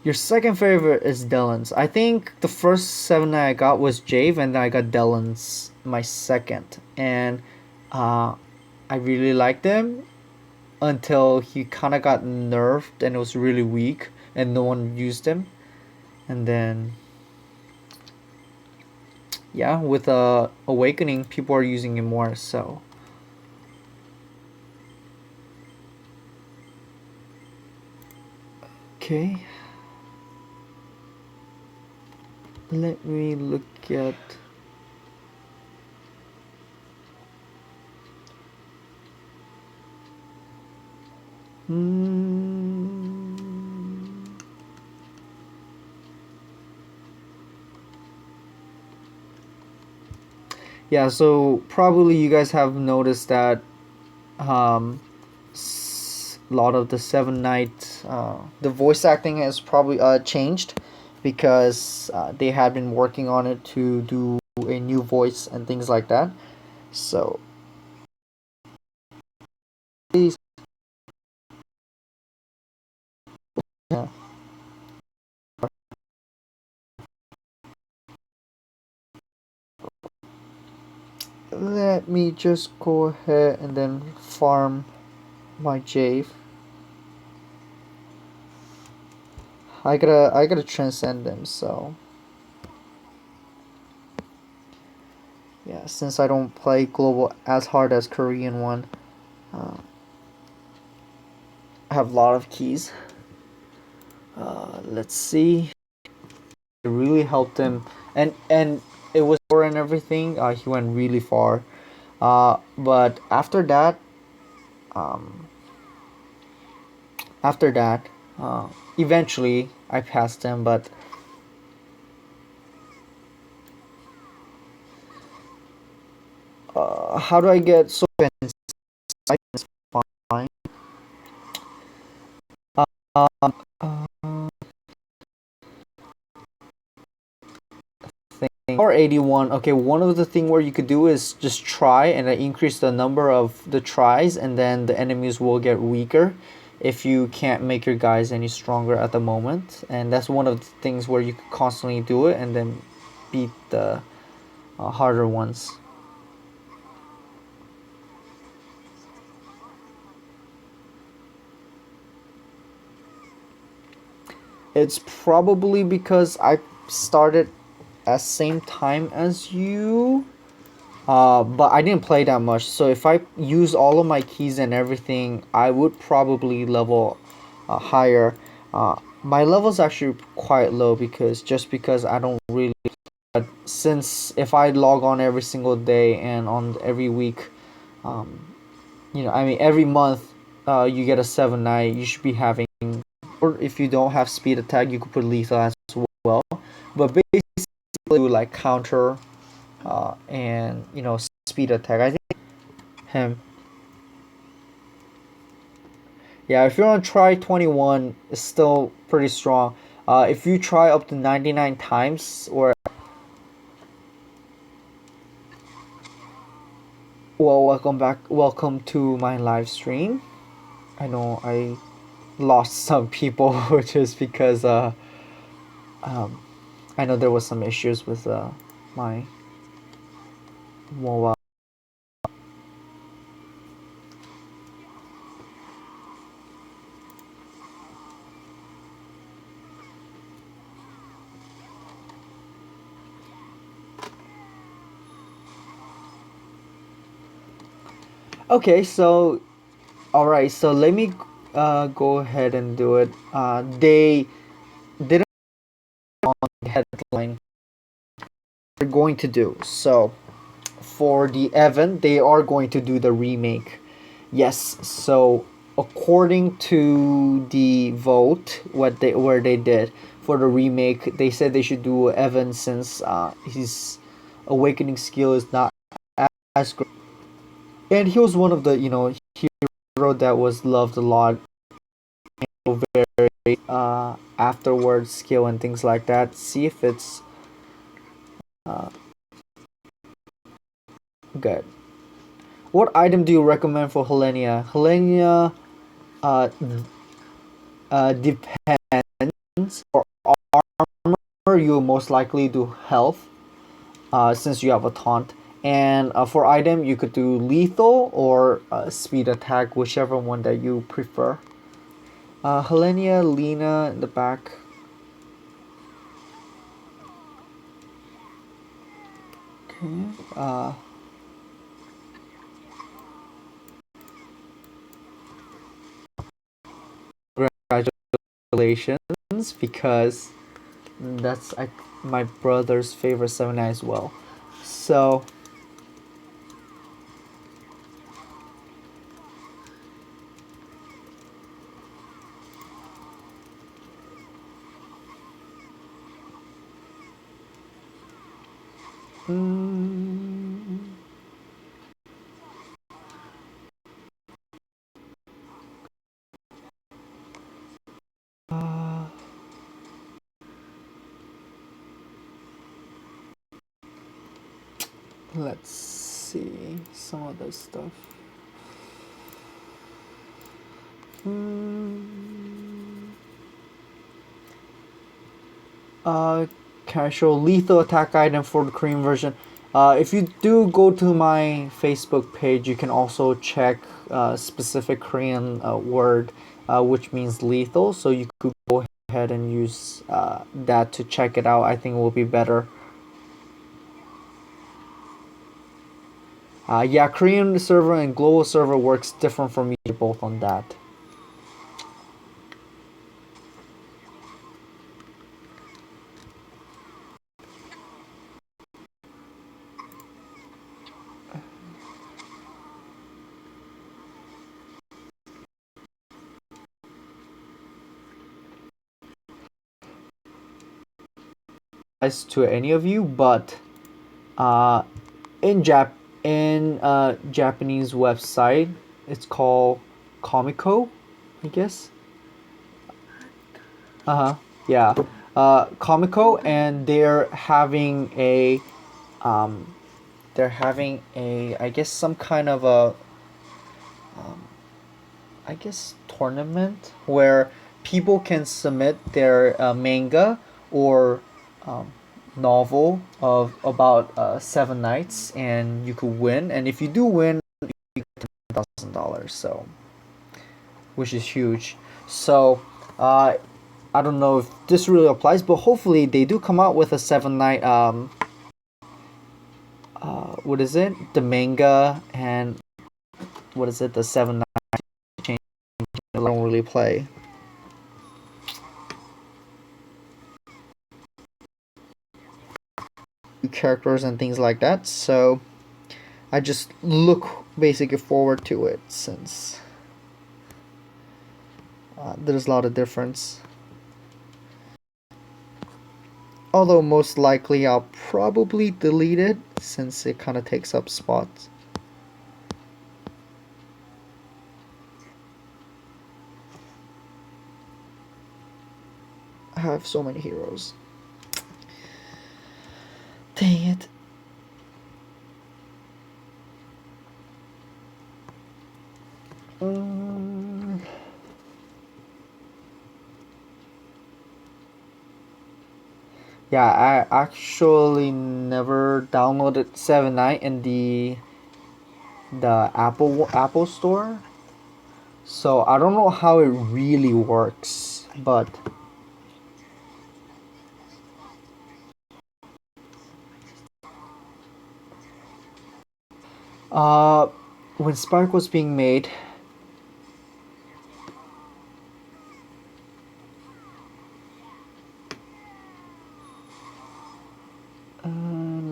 Your second favorite is Dylan's. I think the first seven that I got was Jave, and then I got Dylan's my second, and uh, I really liked him until he kind of got nerfed and it was really weak, and no one used him, and then yeah, with Awakening, people are using him more. So okay, let me look at. Yeah, so probably you guys have noticed that a lot of the SeVnnight, the voice acting has probably changed because they had been working on it to do a new voice and things like that. So please, yeah. Let me just go ahead and then farm my Jave. I gotta transcend them, so yeah, since I don't play global as hard as Korean one, uh, I have a lot of keys. Let's see. It really helped him, and it was for and everything. He went really far. But um, after that, eventually I passed him. But how do I get so fine? Um, or 81. Okay, one of the thing where you could do is just try and increase the number of the tries, and then the enemies will get weaker if you can't make your guys any stronger at the moment. And that's one of the things where you could constantly do it and then beat the harder ones. It's probably because I started as same time as you. But I didn't play that much, so if I use all of my keys and everything, I would probably level higher. My level's actually quite low because I don't really. But since if I log on every single day and on every week, um, I mean every month, you get a 7-9. You should be having, or if you don't have speed attack, you could put lethal as well. But basically, like counter, and speed attack. I think him. Yeah, if you're on try 21, it's still pretty strong. If you try up to 99 times, or well, welcome back. Welcome to my live stream. I know I lost some people just because um, I know there was some issues with my mobile. Okay, so all right, so let me go ahead and do it. They didn't on the headline they're going to do. So for the event, they are going to do the remake. Yes, so according to the vote, where they did for the remake, they said they should do Evan since his awakening skill is not as great, and he was one of the hero that was loved a lot, very afterwards skill and things like that. See if it's uh, good. What item do you recommend for Helenia? Helenia uh, depends. For armor, you most likely do health, since you have a taunt. And for item, you could do lethal or speed attack, whichever one that you prefer. Helenia, Lena in the back. Okay. Congratulations, because that's my brother's favorite 7 as well. So mm, uh, let's see some other stuff. Hmm. Casual lethal attack item for the Korean version. If you do go to my Facebook page, you can also check specific Korean word, which means lethal. So you could go ahead and use that to check it out. I think it will be better. Yeah, Korean server and global server works different from each both on that. As to any of you, but uh, in Japanese website, it's called Comico, I guess. Uh huh. Yeah. Comico, and um, they're having a, I guess, some kind of a, um, I guess, tournament where people can submit their manga or um, novel of about 7 nights, and you could win. And if you do win, you get $10,000. So, which is huge. So, uh, I don't know if this really applies, but hopefully they do come out with a Seven Night what is it? The manga and what is it? The Seven Night change. I don't really play. Characters and things like that, so I just look basically forward to it since there's a lot of difference. Although most likely I'll probably delete it since it kind of takes up spots. I have so many heroes. Dang it. Yeah, I actually never downloaded Seven Night in the Apple Store, so I don't know how it really works, but uh, when Spark was being made,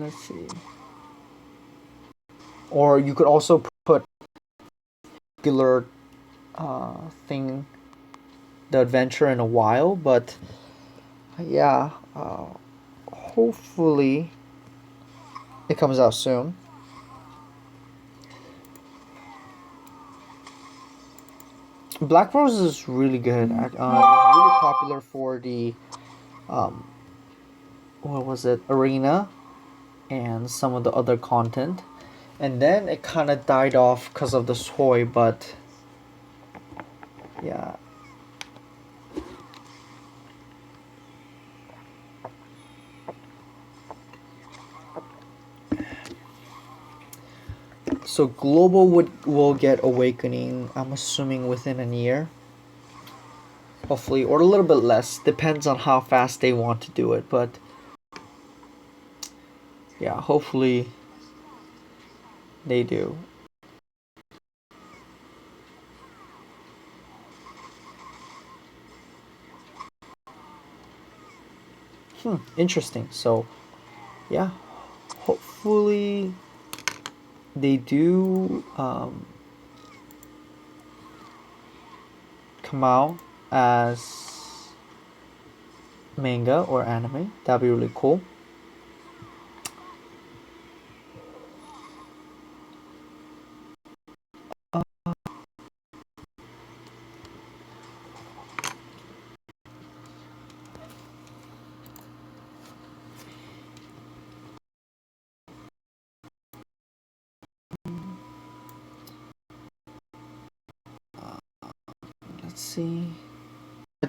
let's see, or you could also put regular thing, the adventure in a while, but yeah, hopefully it comes out soon. Black Rose is really good. It was really popular for the um, what was it, arena and some of the other content, and then it kind of died off because of the soy. But yeah, so global will get awakening, I'm assuming within a year, hopefully, or a little bit less, depends on how fast they want to do it, but yeah, hopefully they do. Interesting. So yeah, hopefully they do come out as manga or anime. That'd be really cool. Let's see.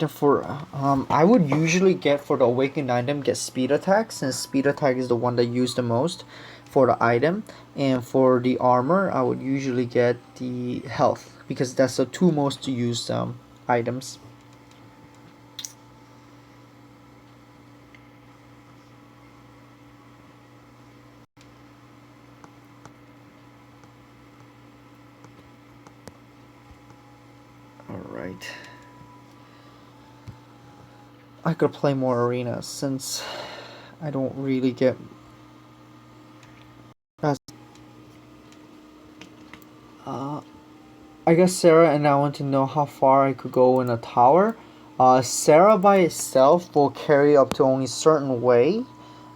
For I would usually get for the awakened item, get speed attack, since speed attack is the one that used the most for the item, and for the armor I would usually get the health because that's the two most used items. All right. I could play more arenas since I don't really get as I guess Sarah, and I want to know how far I could go in a tower. Sarah by itself will carry up to only certain way,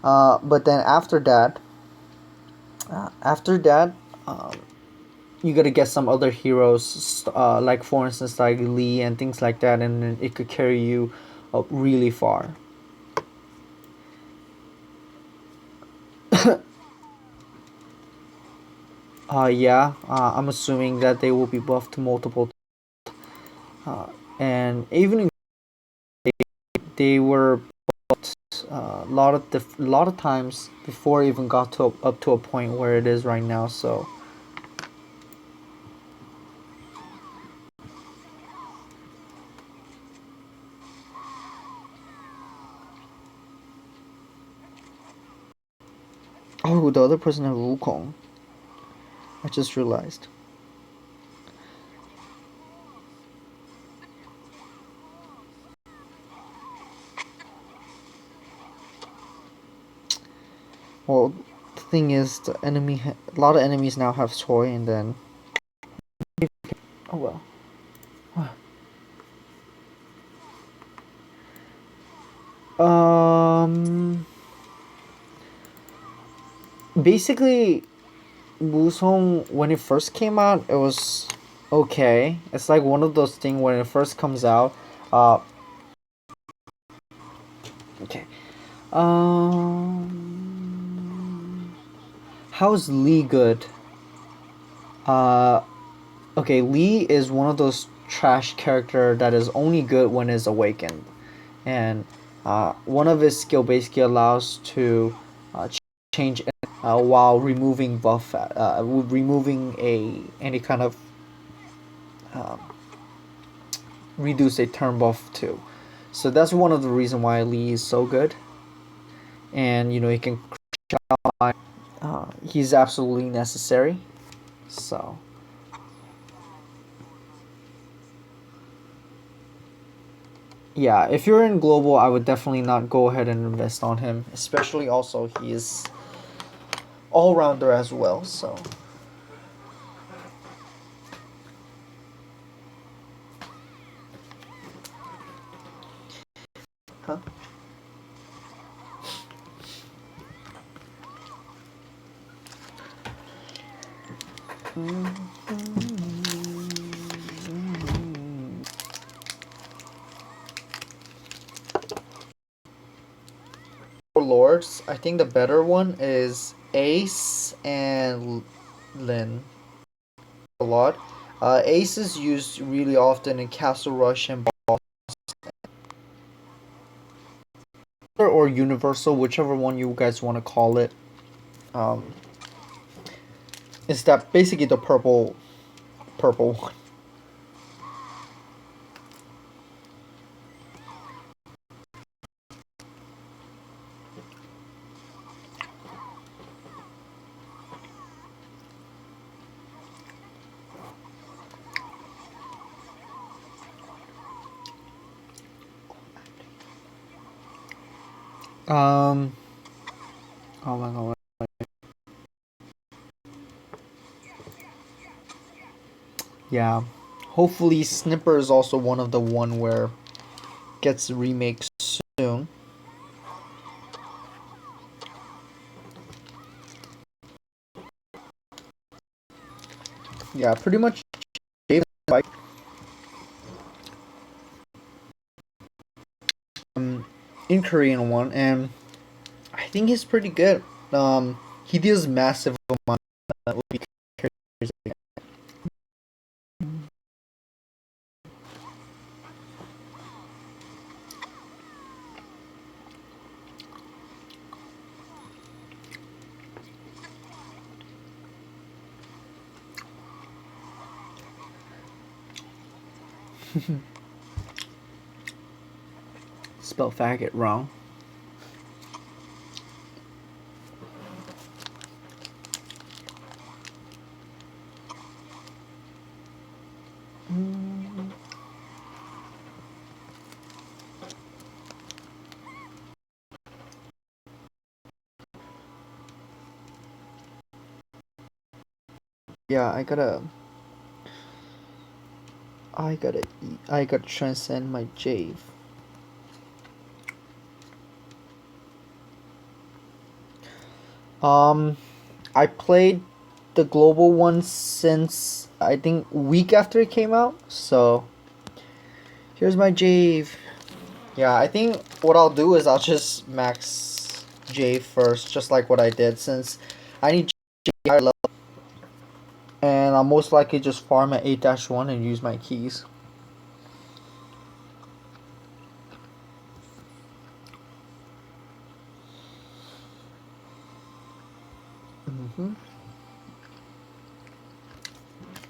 but then after that, um, you gotta get some other heroes, like for instance like Lee and things like that, and then it could carry you up really far. Yeah, I'm assuming that they will be buffed to multiple, and even they were a lot of times before it even got to up to a point where it is right now. So Oh, the other person has Wukong. I just realized. Well, the thing is, a lot of enemies now have Toy, and then. Oh well. Basically, Wusong, when it first came out, it was okay. It's like one of those things when it first comes out. Uh, okay. How's Lee good? Uh, okay, Lee is one of those trash character that is only good when it's awakened, and one of his skill basically allows to change while removing removing any kind of um, reduce a turn buff too. So that's one of the reason why Lee is so good, and he can. He's absolutely necessary. So yeah, if you're in global, I would definitely not go ahead and invest on him. Especially also he is all rounder as well. So huh? For lords, I think the better one is Ace and Lin. A lot. Ace is used really often in Castle Rush and or Universal, whichever one you guys want to call it. Um, is that basically the purple one? Um. Oh my god. Yeah. Hopefully, Snipper is also one of the one where gets remake soon. Yeah, pretty much. David like in Korean one, and I think he's pretty good. He deals massive amount of characters. Spell faggot wrong. Yeah, I gotta transcend my Jave. Um, I played the global one since I think week after it came out. So here's my Jave. Yeah, I think what I'll do is I'll just max Jave first, just like what I did, since I need Jave higher level, and I'll most likely just farm at 8-1 and use my keys.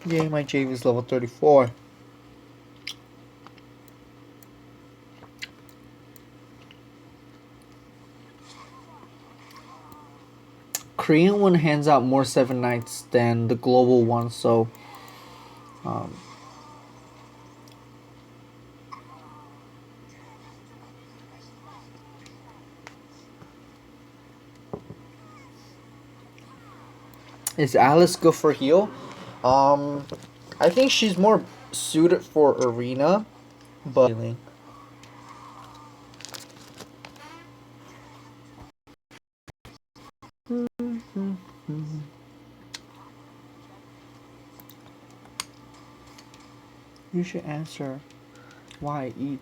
Yay, my Jave is level 34. Korean one hands out more Seven Knights than the global one, so um, is Alice good for heal? I think she's more suited for arena, but you should answer why I eat.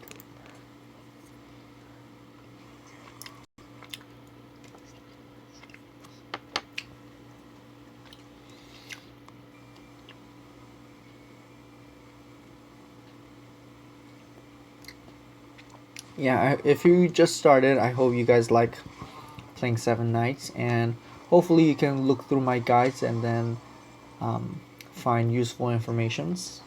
Yeah, if you just started, I hope you guys like playing Seven Knights, and hopefully you can look through my guides and then find useful informations.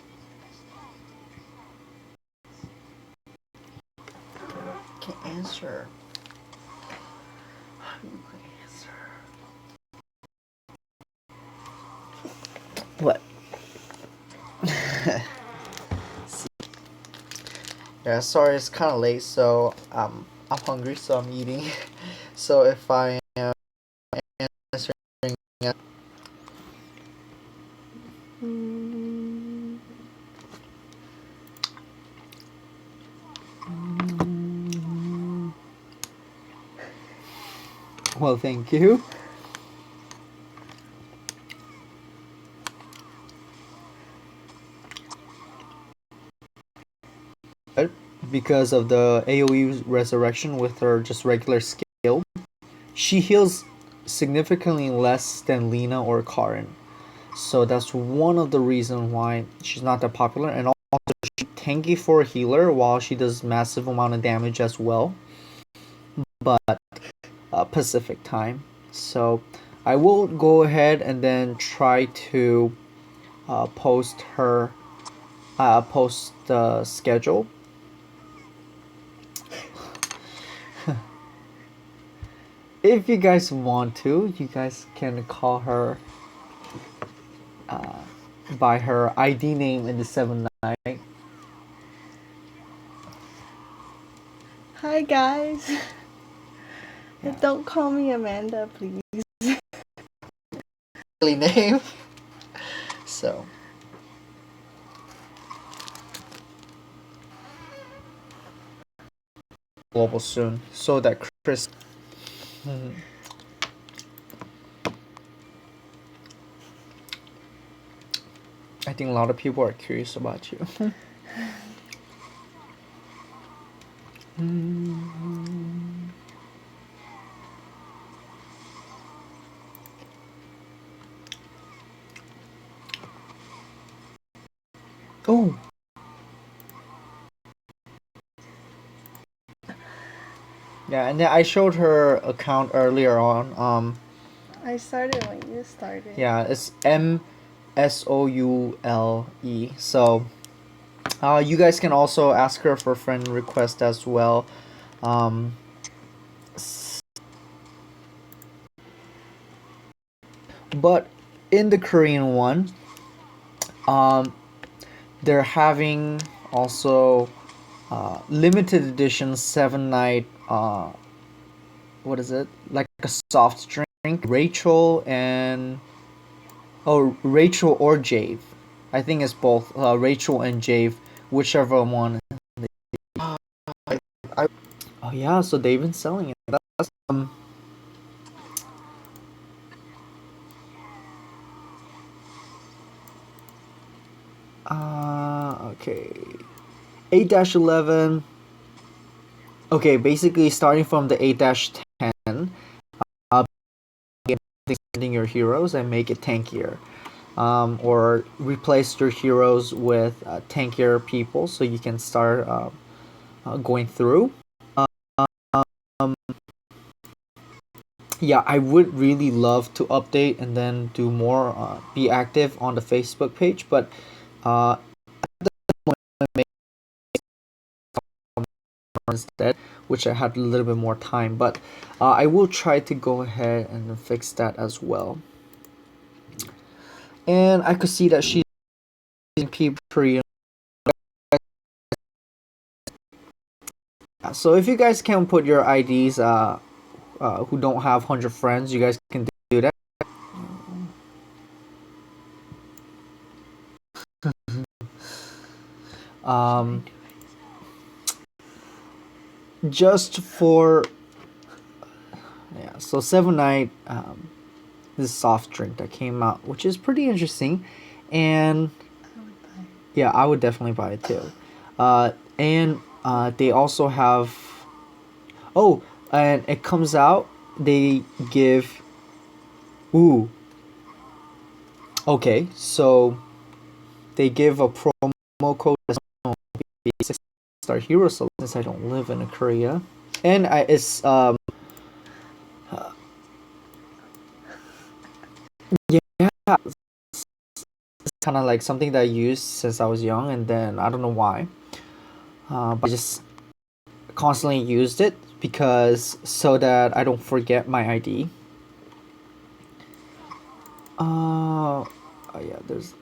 Can't answer. How do you answer? What? Yeah, sorry, it's kind of late, so I'm hungry, so I'm eating. So if I am answering, well, thank you. Because of the AoE resurrection with her just regular skill, she heals significantly less than Lina or Karin. So that's one of the reasons why she's not that popular, and also she's tanky for a healer while she does massive amount of damage as well. But Pacific time. So I will go ahead and then try to post the schedule. If you guys want to, you guys can call her by her ID name in the 7-Night. Hi guys. Yeah. Don't call me Amanda, please. Name. So global soon, so that Chris. I think a lot of people are curious about you. Oh. Yeah, and then I showed her account earlier on. I started when you started. Yeah, it's MSOULE. So, you guys can also ask her for friend request as well. But in the Korean one, they're having also limited edition 7-Night. What is it? Like a soft drink. Rachel or Jave. I think it's both Rachel and Jave, whichever one. Oh yeah, so they've been selling it. That's okay. 8-11. Okay, basically starting from the 8-10, extending your heroes and make it tankier. Or replace your heroes with tankier people so you can start going through. Yeah, I would really love to update and then do more, be active on the Facebook page, but instead, which I had a little bit more time. But I will try to go ahead and fix that as well. And I could see that she's pretty. So if you guys can put your IDs who don't have 100 friends, you guys can do that. Just for so SeVnite, this soft drink that came out, which is pretty interesting, and yeah, I would definitely buy it too. And they also have and it comes out, they give okay, so they give a promo code as Star Hero, so since I don't live in Korea, and it's yeah, it's kind of like something that I used since I was young, and then I don't know why, but I just constantly used it because so that I don't forget my ID. Oh yeah, there's.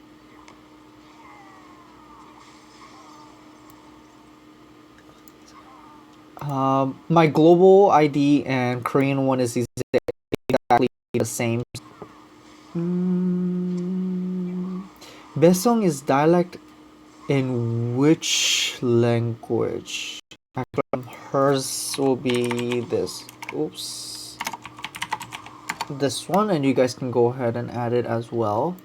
My global ID and Korean one is exactly the same. Besong is dialect in which language? Actually, hers will be this. Oops. This one, and you guys can go ahead and add it as well.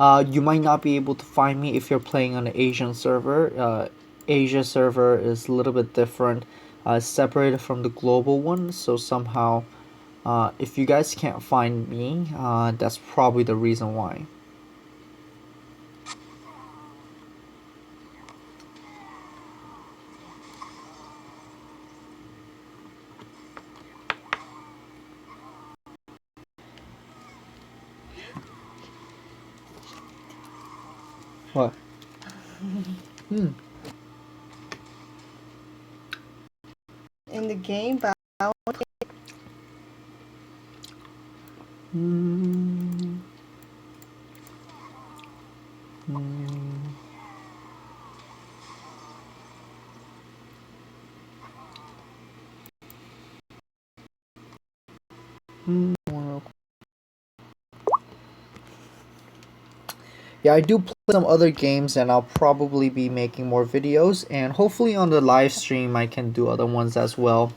You might not be able to find me if you're playing on the Asian server. Asia server is a little bit different, separated from the global one. So somehow, if you guys can't find me, that's probably the reason why. What? In the game, but I want to Yeah, I do play some other games, and I'll probably be making more videos, and hopefully on the live stream I can do other ones as well.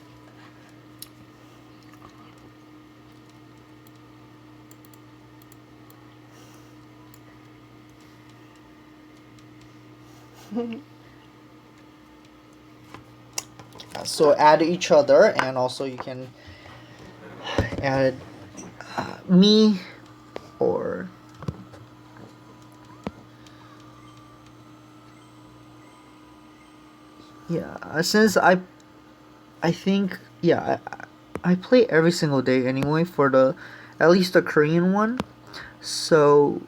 So add each other, and also you can add me or yeah, since I think yeah, I play every single day anyway for the at least the Korean one, so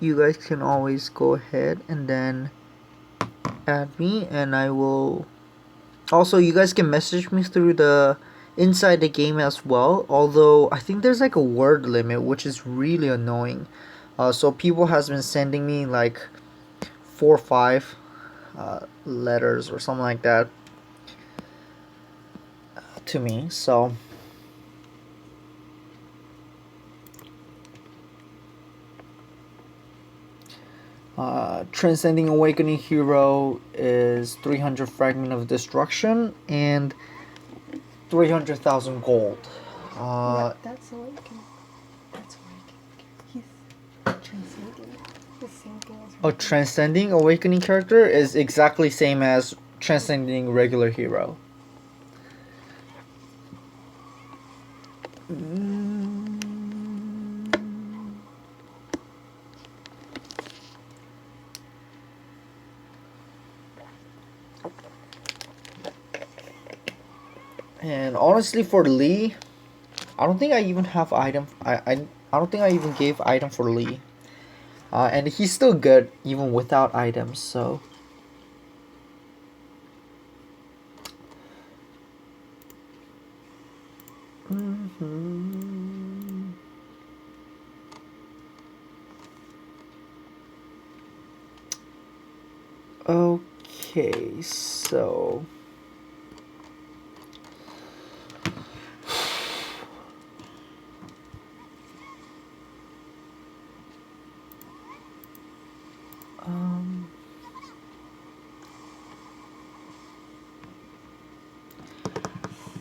you guys can always go ahead and then add me, and I will also, you guys can message me through the inside the game as well, although I think there's like a word limit, which is really annoying. So people has been sending me like 4 or 5 letters or something like that to me, so Transcending Awakening Hero is 300 Fragment of Destruction and 300,000 gold. that's awakening. That's awakening. He's transcending. The same thing as A Transcending Awakening character is exactly same as Transcending Regular Hero. And honestly, for Lee, I don't think I even have item. I don't think I even gave item for Lee. And he's still good even without items. So Okay, so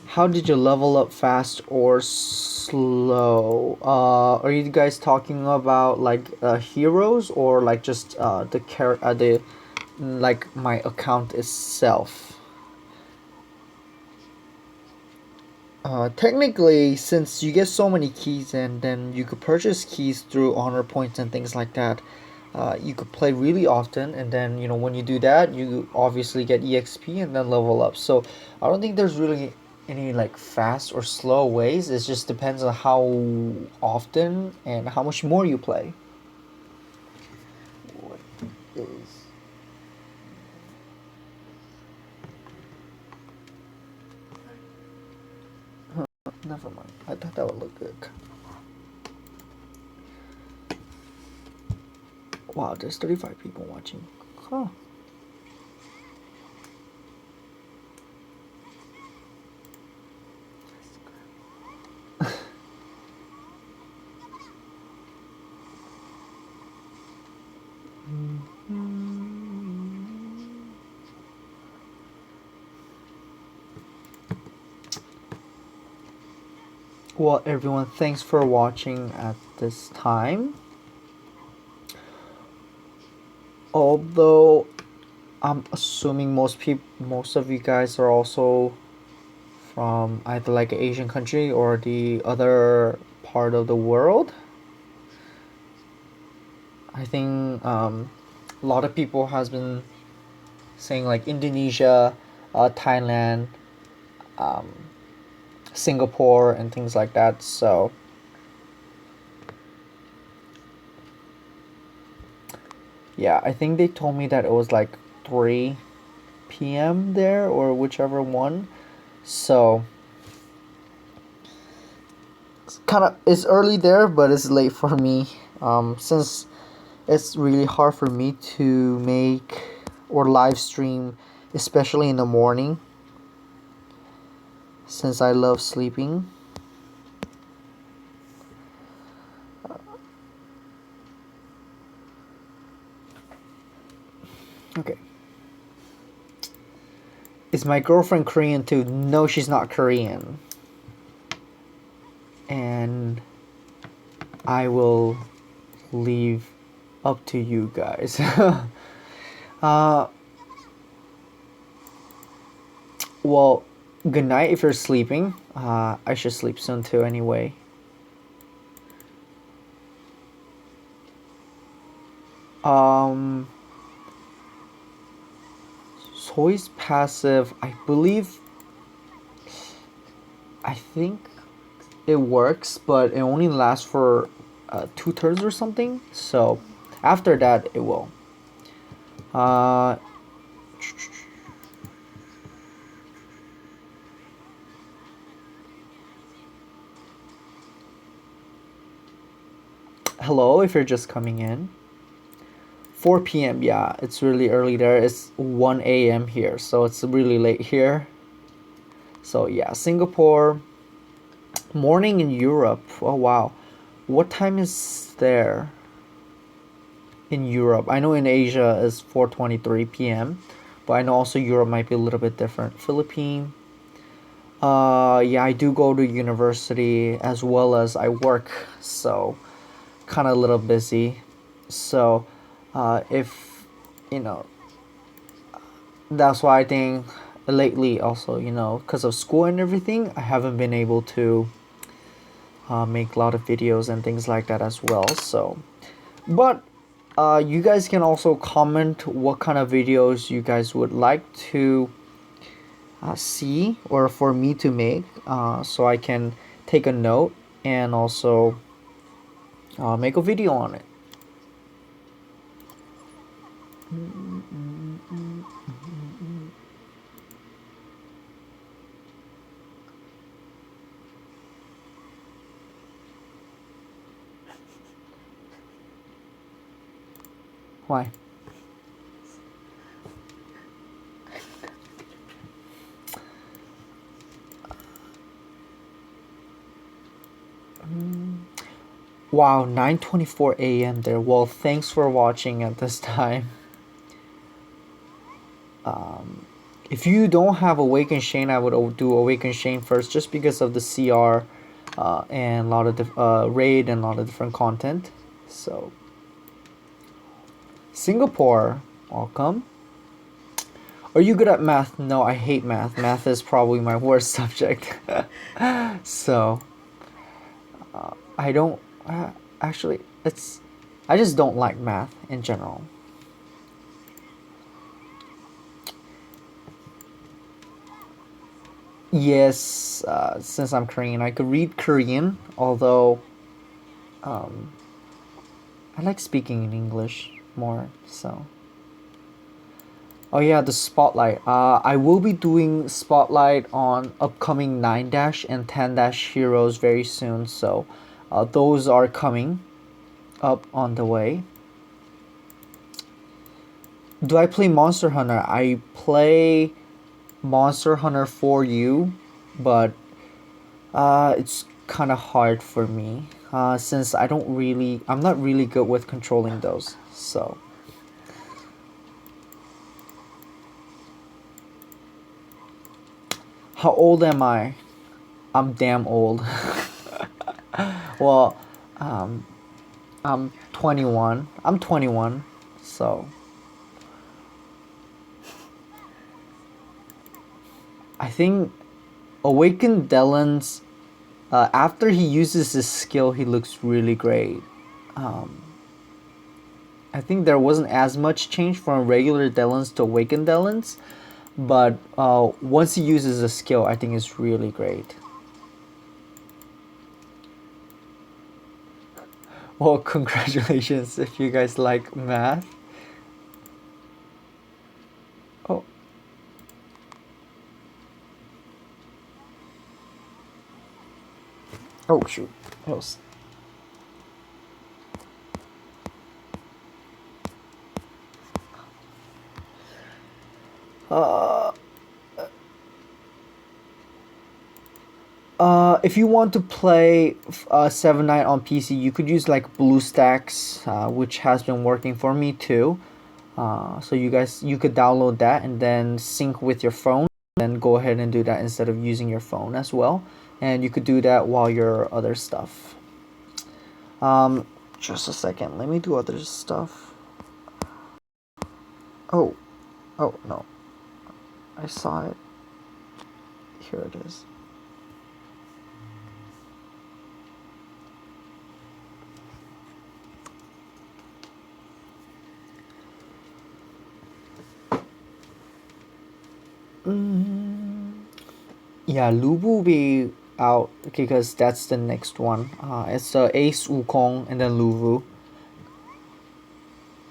how did you level up fast or slow? Are you guys talking about like heroes or like just the like my account itself? Technically, since you get so many keys and then you could purchase keys through honor points and things like that, you could play really often, and then when you do that, you obviously get EXP and then level up. So I don't think there's really any like fast or slow ways. It just depends on how often and how much more you play. What is Never mind. I thought that would look good. Wow, there's 35 people watching. Huh. Well, everyone, thanks for watching at this time. Although I'm assuming most of you guys are also from either like an Asian country or the other part of the world. I think a lot of people has been saying like Indonesia, Thailand, um, Singapore, and things like that. So yeah, I think they told me that it was like 3 p.m. there or whichever one. So it's early there, but it's late for me. Since it's really hard for me to make or live stream, especially in the morning, since I love sleeping. Okay. Is my girlfriend Korean too? No, she's not Korean. And I will leave up to you guys. Well, good night if you're sleeping. I should sleep soon too anyway. Soy's passive, I think it works, but it only lasts for 2 turns or something. So after that, it will. Hello, if you're just coming in. 4 p.m. Yeah, it's really early there. It's 1 a.m. here, so it's really late here. So yeah, Singapore. Morning in Europe. Oh wow. What time is there in Europe? I know in Asia is 4:23 p.m., but I know also Europe might be a little bit different. Philippines. Yeah, I do go to university as well as I work, so kind of a little busy. So, if you know, that's why I think lately also, because of school and everything, I haven't been able to make a lot of videos and things like that as well. So, but you guys can also comment what kind of videos you guys would like to see or for me to make, so I can take a note and also make a video on it. Why? Wow, 9:24 a.m. there. Well, thanks for watching at this time. If you don't have Awaken Shane, I would do Awaken Shane first, just because of the CR, and a lot of raid and a lot of different content. So, Singapore, welcome. Are you good at math? No, I hate math. Math is probably my worst subject. So, I don't actually. I just don't like math in general. Yes, since I'm Korean, I could read Korean, although I like speaking in English more, so. Oh yeah, the spotlight. I will be doing spotlight on upcoming 9 dash and 10 dash heroes very soon, so those are coming up on the way. Do I play Monster Hunter? I play Monster Hunter for you, but it's kind of hard for me since I'm not really good with controlling those. So, how old am I? I'm damn old. Well, I'm 21. I'm 21, so I think Awakened Delans. After he uses his skill, he looks really great. I think there wasn't as much change from regular Delans to Awakened Delans, but once he uses a skill, I think it's really great. Well, congratulations if you guys like math. Oh. Oh shoot. Yes. If you want to play SevenNight on PC, you could use like BlueStacks, which has been working for me too. So you could download that and then sync with your phone, and then go ahead and do that instead of using your phone as well. And you could do that while your other stuff. Just a second. Let me do other stuff. Oh, oh no, I saw it. Here it is. Yeah, Lubu will be out because that's the next one. It's Ace Wukong and then Luvu.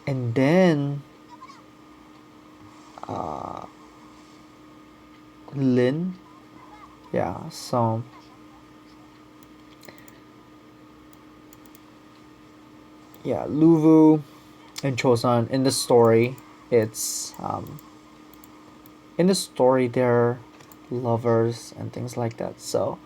And then Lin. Yeah, so yeah, Luvu and Chosun in the story. It's in the story they're lovers and things like that. So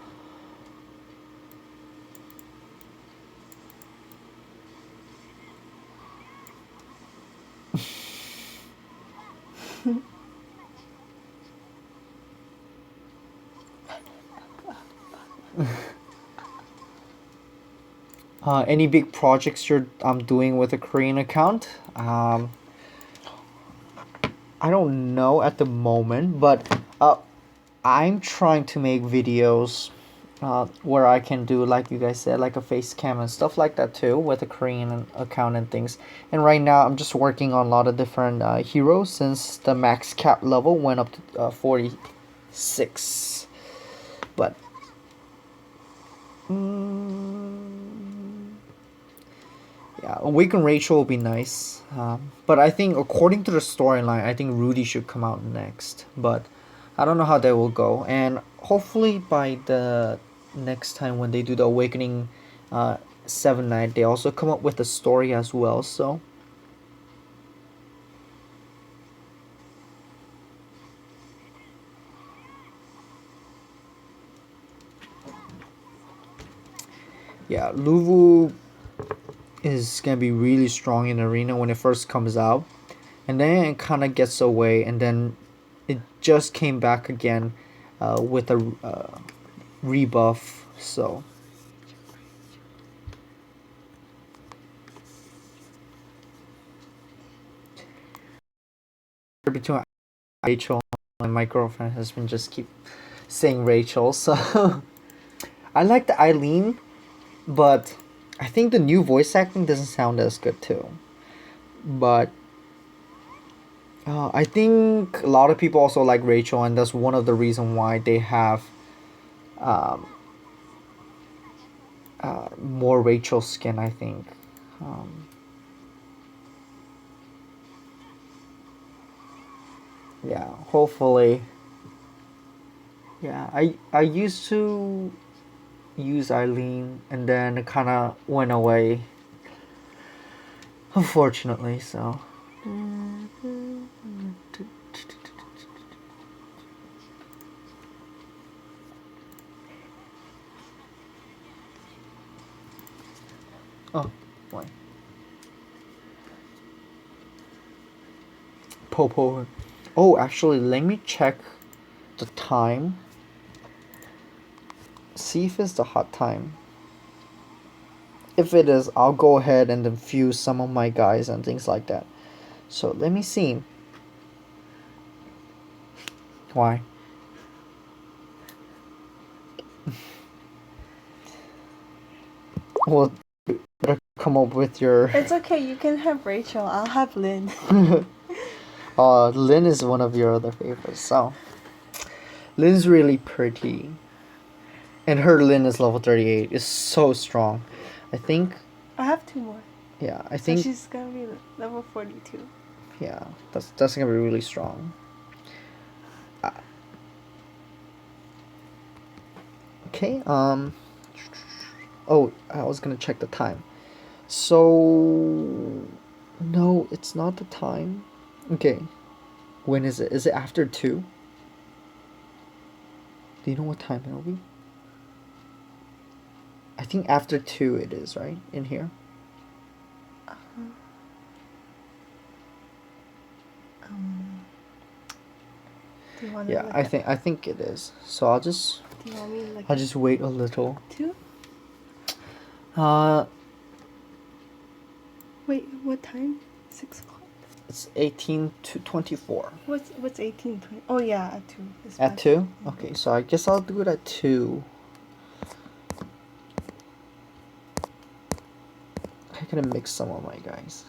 any big projects you're doing with a Korean account? I don't know at the moment, but I'm trying to make videos where I can do, like you guys said, like a face cam and stuff like that too, with a Korean account and things. And right now I'm just working on a lot of different heroes since the max cap level went up to 46. But yeah, Awaken Rachel will be nice. But I think according to the storyline, I think Rudy should come out next. But I don't know how that will go. And hopefully by the next time when they do the Awakening 7 Night, they also come up with a story as well. So Yeah, Luvu is gonna be really strong in arena when it first comes out, and then it kind of gets away, and then it just came back again with a rebuff. So between Rachel and my girlfriend has been just keep saying Rachel. So I like the Eileen, but I think the new voice acting doesn't sound as good too. But I think a lot of people also like Rachel, and that's one of the reason why they have um, more Rachel skin. I think. Um, yeah, hopefully. Yeah, I used to use Eileen, and then it kind of went away. Unfortunately, so. Oh, why? Popo. Oh, actually, let me check the time. See if it's the hot time. If it is, I'll go ahead and infuse some of my guys and things like that. So let me see. Why? Well, better come up with your. It's okay. You can have Rachel. I'll have Lynn. Lynn is one of your other favorites. So Lynn's really pretty, and her Lynn is level 38. Is so strong. I think. I have 2 more. Yeah, I So think. she's gonna be level 42. Yeah, that's gonna be really strong. Okay. Oh, I was gonna check the time. So no, it's not the time. Okay. When is it? Is it after 2? Do you know what time it'll be? I think after 2 it is, right? In here. Do you want to Yeah, look I think it is. So I'll just Do you want me to look I'll just wait a little. 2? Uh Wait, what time? 6 o'clock. it's 18 to 24. What's 18? 20? Oh yeah, at 2. It's At back. 2? Okay, so I guess I'll do it at 2. I gotta mix some of my guys.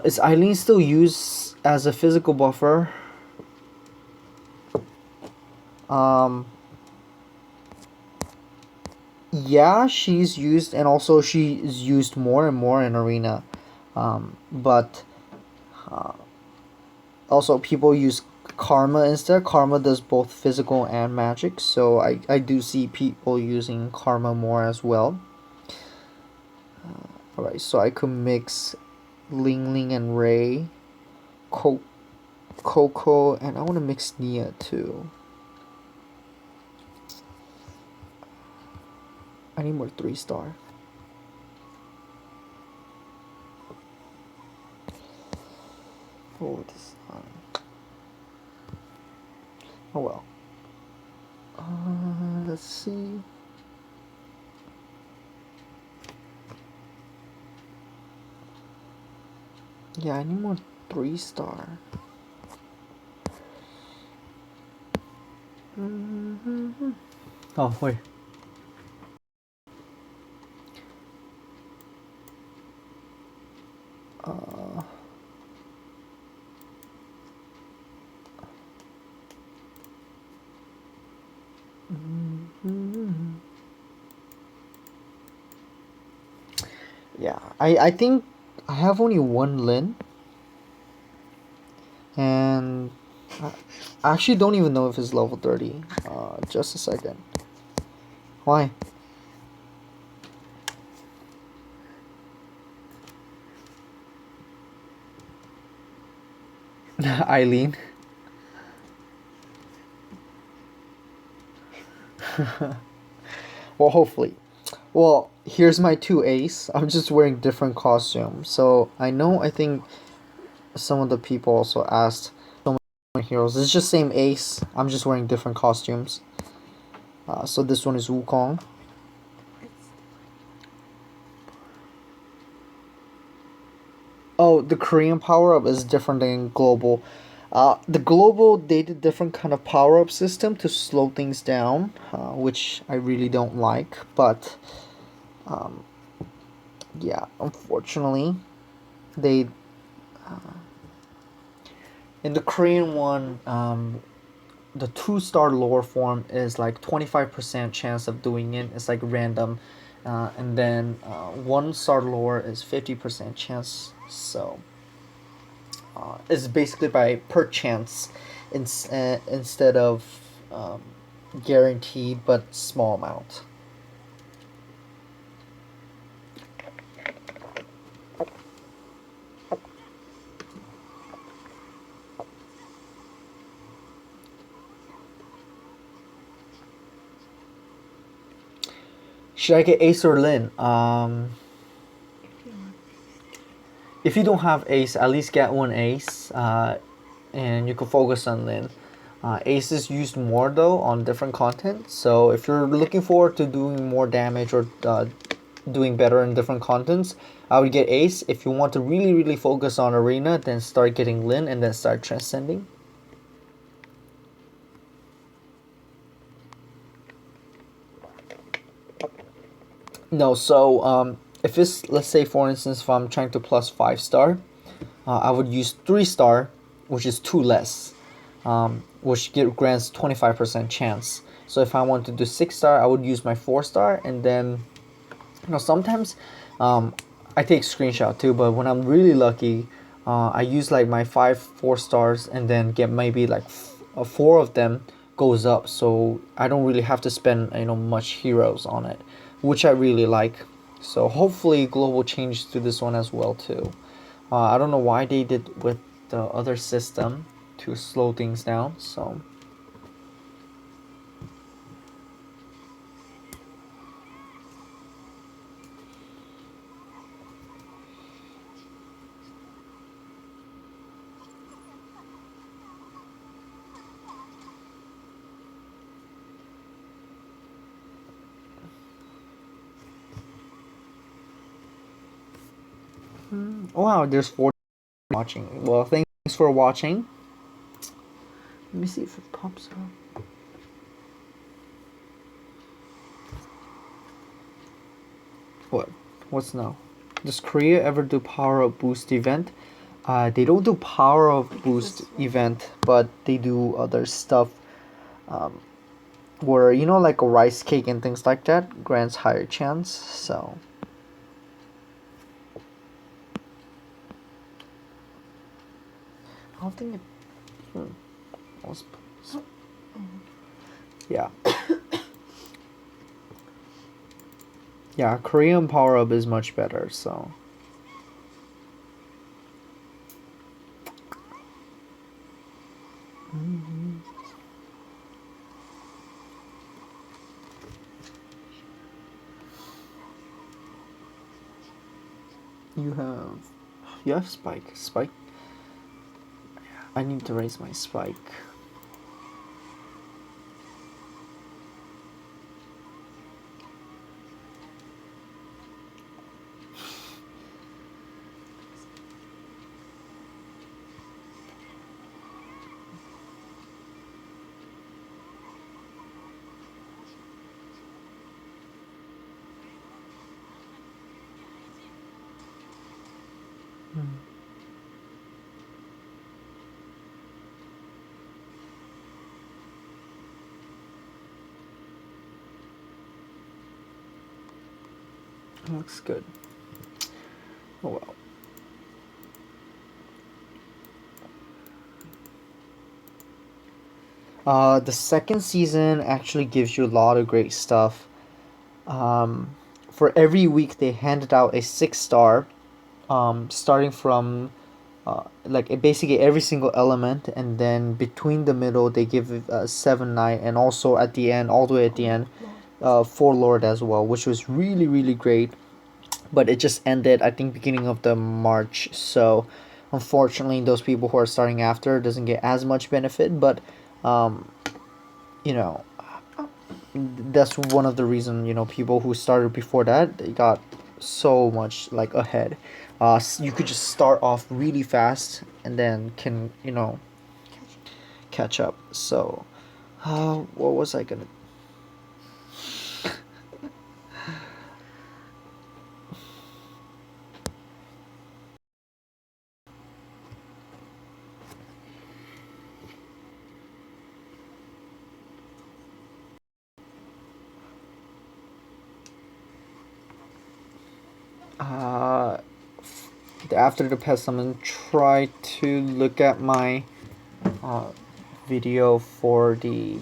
Is Eileen still used as a physical buffer? Yeah, she's used, and also she is used more and more in arena. But also people use Karma instead. Karma does both physical and magic, so I do see people using Karma more as well. Alright, so I could mix Ling Ling and Ray, Coco, and I want to mix Nia too. I need more 3-star. Oh, this. Oh well. Let's see. Yeah, I need more 3-star. Oh, wait. Yeah, I think I have only one Lin. And I actually don't even know if it's level 30. Just a second. Why? Eileen. Well, hopefully. Well, here's my two ace. I'm just wearing different costumes. So I think some of the people also asked so many heroes. It's just same ace. I'm just wearing different costumes. So this one is Wukong. Oh, the Korean power up is different than global. The global they did different kind of power up system to slow things down, which I really don't like. But um, yeah, unfortunately, they in the Korean one, the 2-star lore form is like 25% chance of doing it. It's like random, and then 1-star lore is 50% chance. So it's basically by per chance, instead of guaranteed but small amount. Should I get Ace or Lin? If you don't have Ace, at least get one Ace, and you can focus on Lin. Ace is used more though on different content, so if you're looking forward to doing more damage or doing better in different contents, I would get Ace. If you want to really focus on Arena, then start getting Lin and then start Transcending. No, so if it's, let's say for instance, if I'm trying to plus 5-star, I would use 3-star, which is 2 less, which grants 25% chance. So if I want to do 6-star, I would use my 4-star, and then sometimes I take screenshot too. But when I'm really lucky, I use like my 4 stars and then get maybe like 4 of them goes up, so I don't really have to spend much heroes on it, which I really like. So hopefully global changes to this one as well too. I don't know why they did with the other system to slow things down. So wow, there's 4 watching. Well, thanks for watching. Let me see if it pops up. What? What's now? Does Korea ever do power up boost event? They don't do power up boost event, but they do other stuff. Where like a rice cake and things like that grants higher chance. So I don't think it. Yeah. Yeah, Korean power up is much better. So. You have spike. I need to raise my spike. Looks good. Oh well. The second season actually gives you a lot of great stuff. For every week, they handed out a 6-star, starting from like basically every single element, and then between the middle they give seven knight, and also at the end, all the way at the end, four lord as well, which was really really great. But it just ended, I think, beginning of the March. So unfortunately, those people who are starting after doesn't get as much benefit. But um, you know, that's one of the reason, people who started before that, they got so much like ahead. You could just start off really fast and then can catch up. So what was I gonna uh after the pest, I'm gonna try to look at my uh, video for the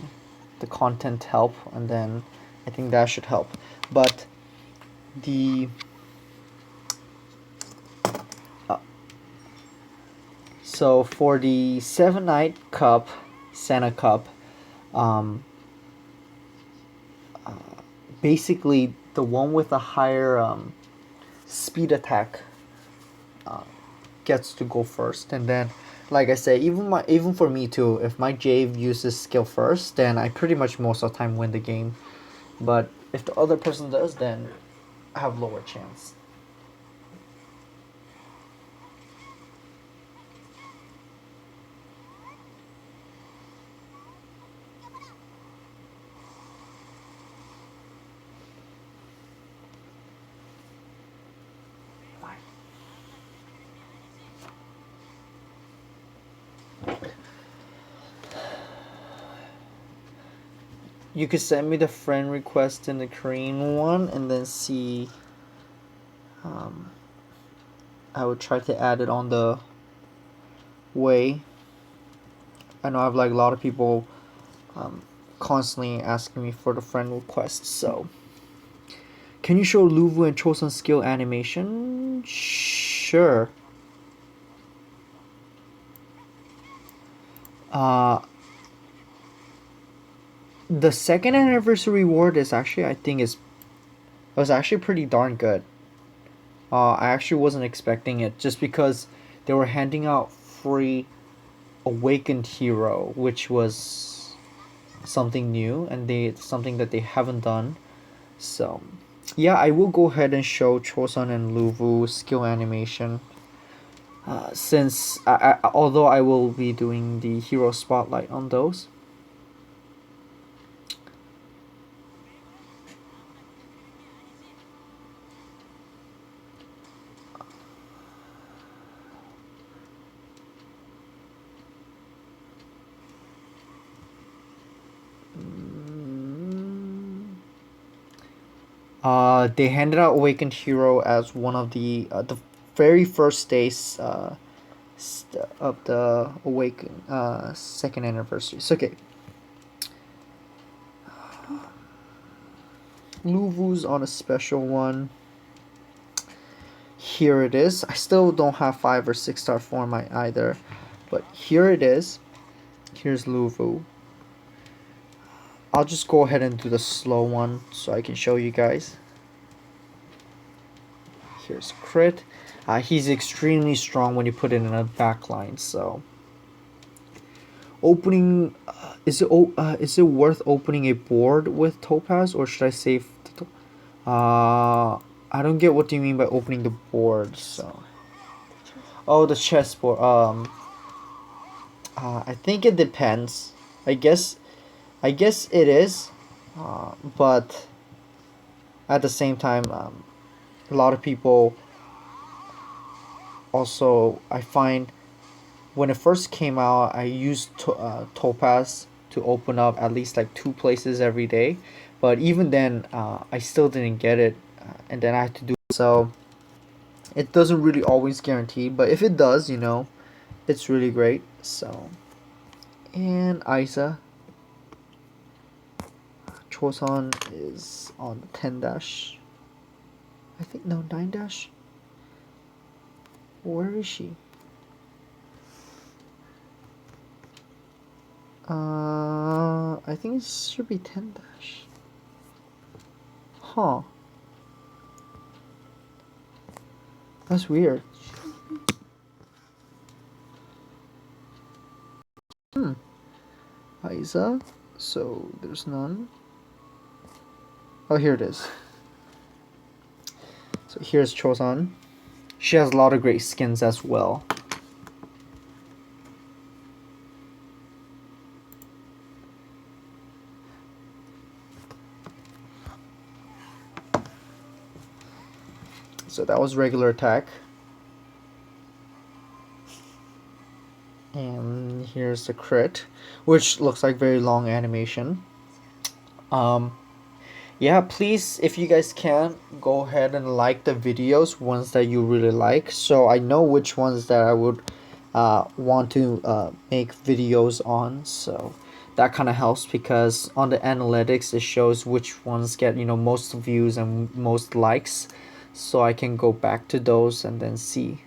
content help, and then I think that should help. But the so for the seven night cup, Santa cup, um, basically the one with the higher speed attack gets to go first, and then like I say, even for me too, if my Jave uses skill first, then I pretty much most of the time win the game. But if the other person does, then I have lower chance. You could send me the friend request in the Korean one, and then see. Um, I would try to add it on the way. I know I have like a lot of people um, constantly asking me for the friend request. So, can you show Luvu and Chosun skill animation? Sure. Uh, the second anniversary reward is actually, I think, is was actually pretty darn good. I actually wasn't expecting it, just because they were handing out free awakened hero, which was something new, and something that they haven't done. So yeah, I will go ahead and show Chosun and Luvu skill animation. Since although I will be doing the hero spotlight on those. They handed out Awakened Hero as one of the very first days of the Awaken second anniversary. So okay, Luvu's on a special one. Here it is. I still don't have 5 or 6 star form either, but here it is. Here's Luvu. I'll just go ahead and do the slow one so I can show you guys. Here's crit. He's extremely strong when you put it in a backline. So opening, is it worth opening a board with Topaz, or should I save? I don't get what do you mean by opening the board. So oh, the chessboard. I think it depends. I guess it is, but at the same time, a lot of people also, I find, when it first came out, I used Topaz to open up at least like 2 places every day, but even then, I still didn't get it, and then I had to do it. So it doesn't really always guarantee, but if it does, it's really great. So, and Isa Choson is on the 10 dash. I think no, 9 dash. Where is she? I think it should be 10 dash. Huh. That's weird. Aiza. So there's none. Oh, here it is. So here's Chosan. She has a lot of great skins as well. So that was regular attack. And here's the crit, which looks like very long animation. Yeah, please, if you guys can, go ahead and like the videos, ones that you really like, so I know which ones that I would want to make videos on. So that kind of helps, because on the analytics it shows which ones get, you know, most views and most likes, so I can go back to those and then see.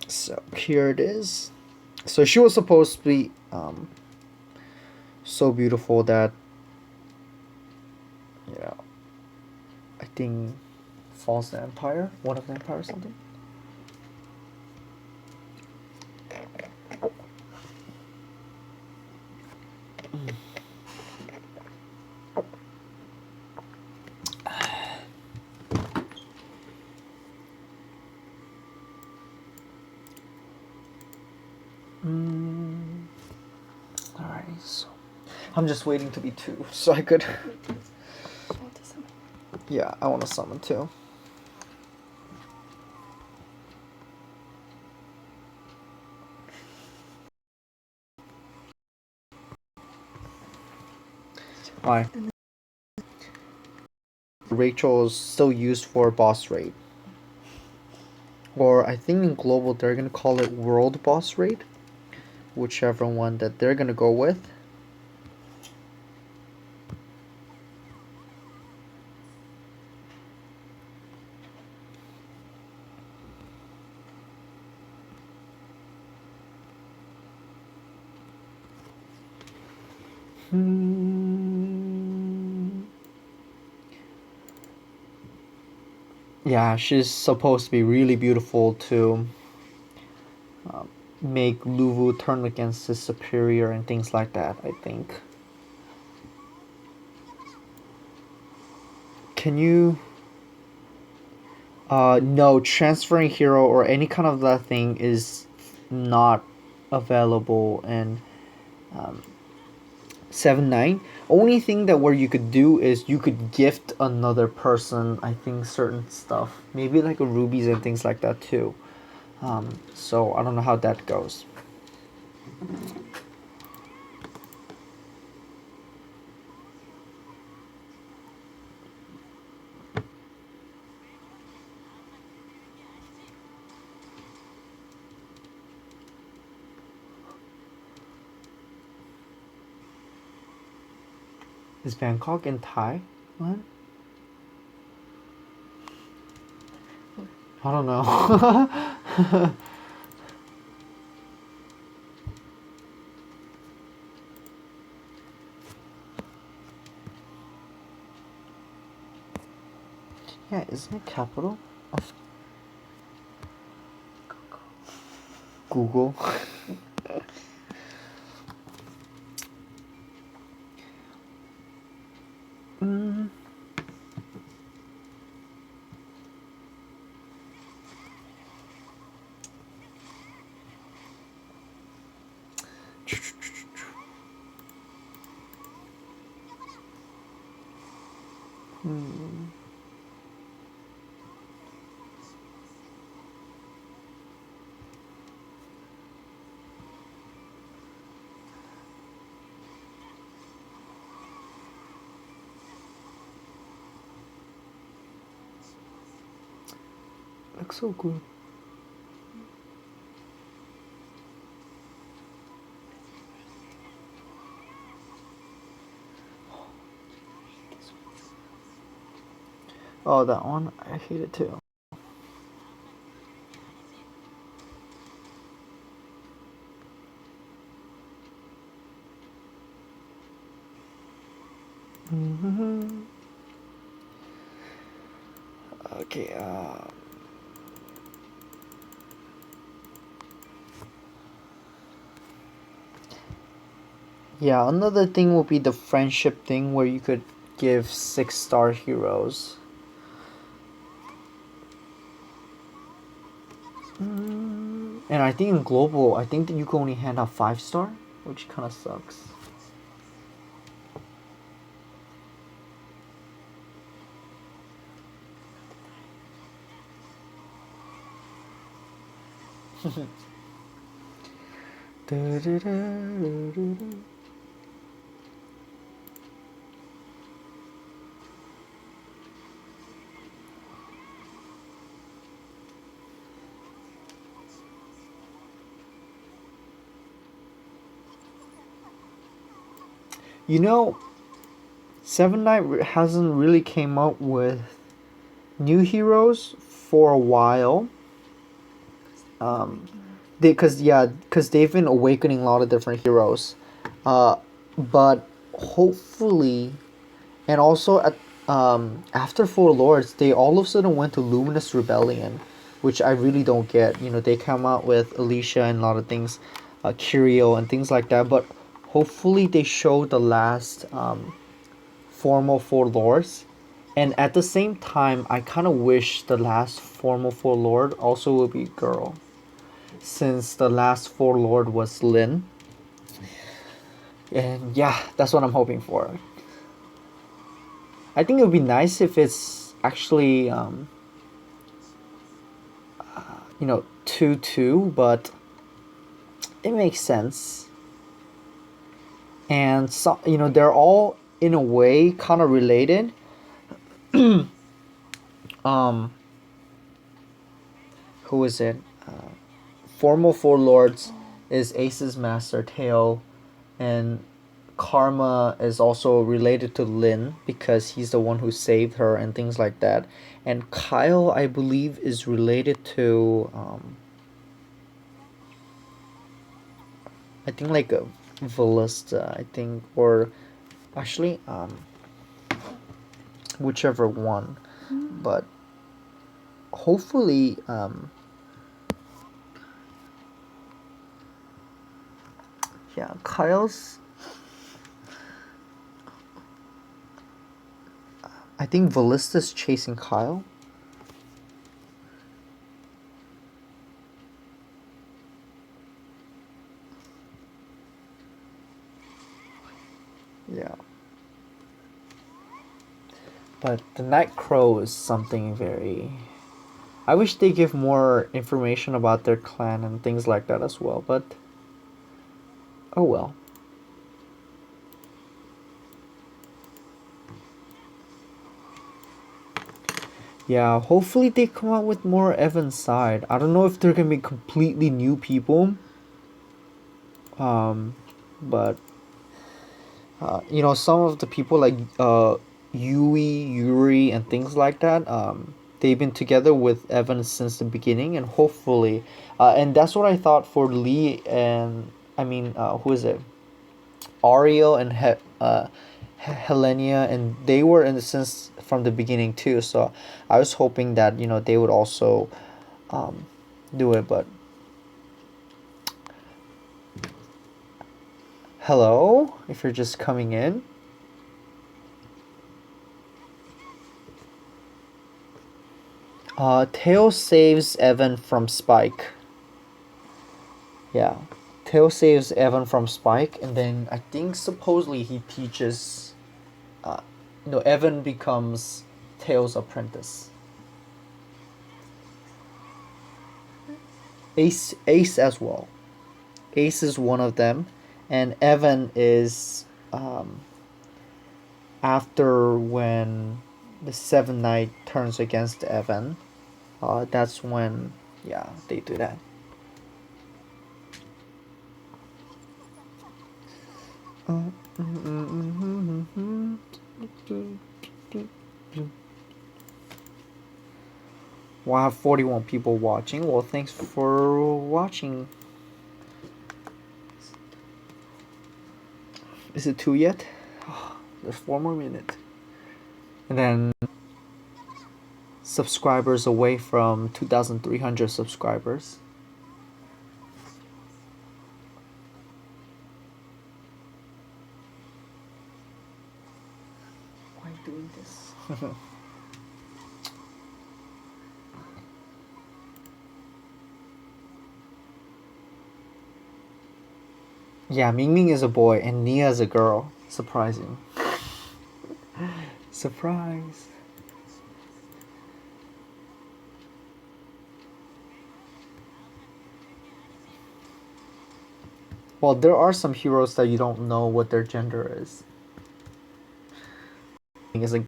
So here it is. So she was supposed to be so beautiful that, you know, I think False Empire, one of the Empire or something. Alright, so I'm just waiting to be 2 so I could. Yeah, I want to summon too. Why? Rachel is still used for boss raid. Or I think in global they're gonna call it world boss raid. Whichever one that they're gonna go with. Yeah, she's supposed to be really beautiful to make Luvu turn against his superior and things like that, I think. Can you... no, transferring hero or any kind of that thing is not available in 7-9. Only thing that where you could do is you could gift another person, I think, certain stuff. Maybe like a rubies and things like that too. So I don't know how that goes. Is Bangkok in Thai? What? I don't know. Yeah, isn't it capital of Google? mm. Looks so good. Oh, that one? I hate it too. 。 . 。 . 。 . 。 . 。 . 。 . 。 . 。 。 . 。 。 . 。 。 . 。 . 。 。 . 。 . 。 。 . 。 。 . 。 。 . 。 。 . 。 . 。 . 。 . 。 . 。 . 。 . 。Okay. Yeah, another thing will be the friendship thing where you could give 6-star heroes. And I think in global, I think that you can only hand out 5-star, which kind of sucks. You know, SevenNight hasn't really came up with new heroes for a while. Because they've been awakening a lot of different heroes, but hopefully, and also after Four Lords, they all of a sudden went to Luminous Rebellion, which I really don't get. You know, they come out with Alicia and a lot of things, Curio and things like that, but hopefully they show the last formal Four Lords. And at the same time, I kind of wish the last formal Four Lord also would be girl, since the last Four Lord was Lin. And yeah, that's what I'm hoping for. I think it would be nice if it's actually, 2-2, but it makes sense. And so, they're all in a way kind of related. um, who is it? Formal Four Lords is Ace's master Tail, and Karma is also related to Lin because he's the one who saved her and things like that. And Kyle, I believe, is related to I think like a Ballista, I think, or actually whichever one. But hopefully yeah, Kyle's, I think Ballista's chasing Kyle. Yeah. But the Night Crow is something very. I wish they give more information about their clan and things like that as well, but oh well. Yeah, hopefully they come out with more Evan's side. I don't know if they're gonna be completely new people. But some of the people like Yuri, and things like that. They've been together with Evan since the beginning, and hopefully, and that's what I thought for Lee and who is it? Ariel and Helenia, and they were in the sense from the beginning too. So I was hoping that they would also do it, but hello, if you're just coming in. Tail saves Evan from Spike. Yeah. Tail saves Evan from Spike, and then I think supposedly he teaches. Evan becomes Tail's apprentice. Ace as well. Ace is one of them, and Evan is after when the Seven Knight turns against Evan. That's when they do that. Well, I have 41 people watching. Well, thanks for watching. Is it 2 yet? There's 4 more minutes. And then subscribers away from 2,300 subscribers. Why are you doing this? Yeah, Ming Ming is a boy and Nia is a girl. Surprising. Surprise. Well, there are some heroes that you don't know what their gender is. Is like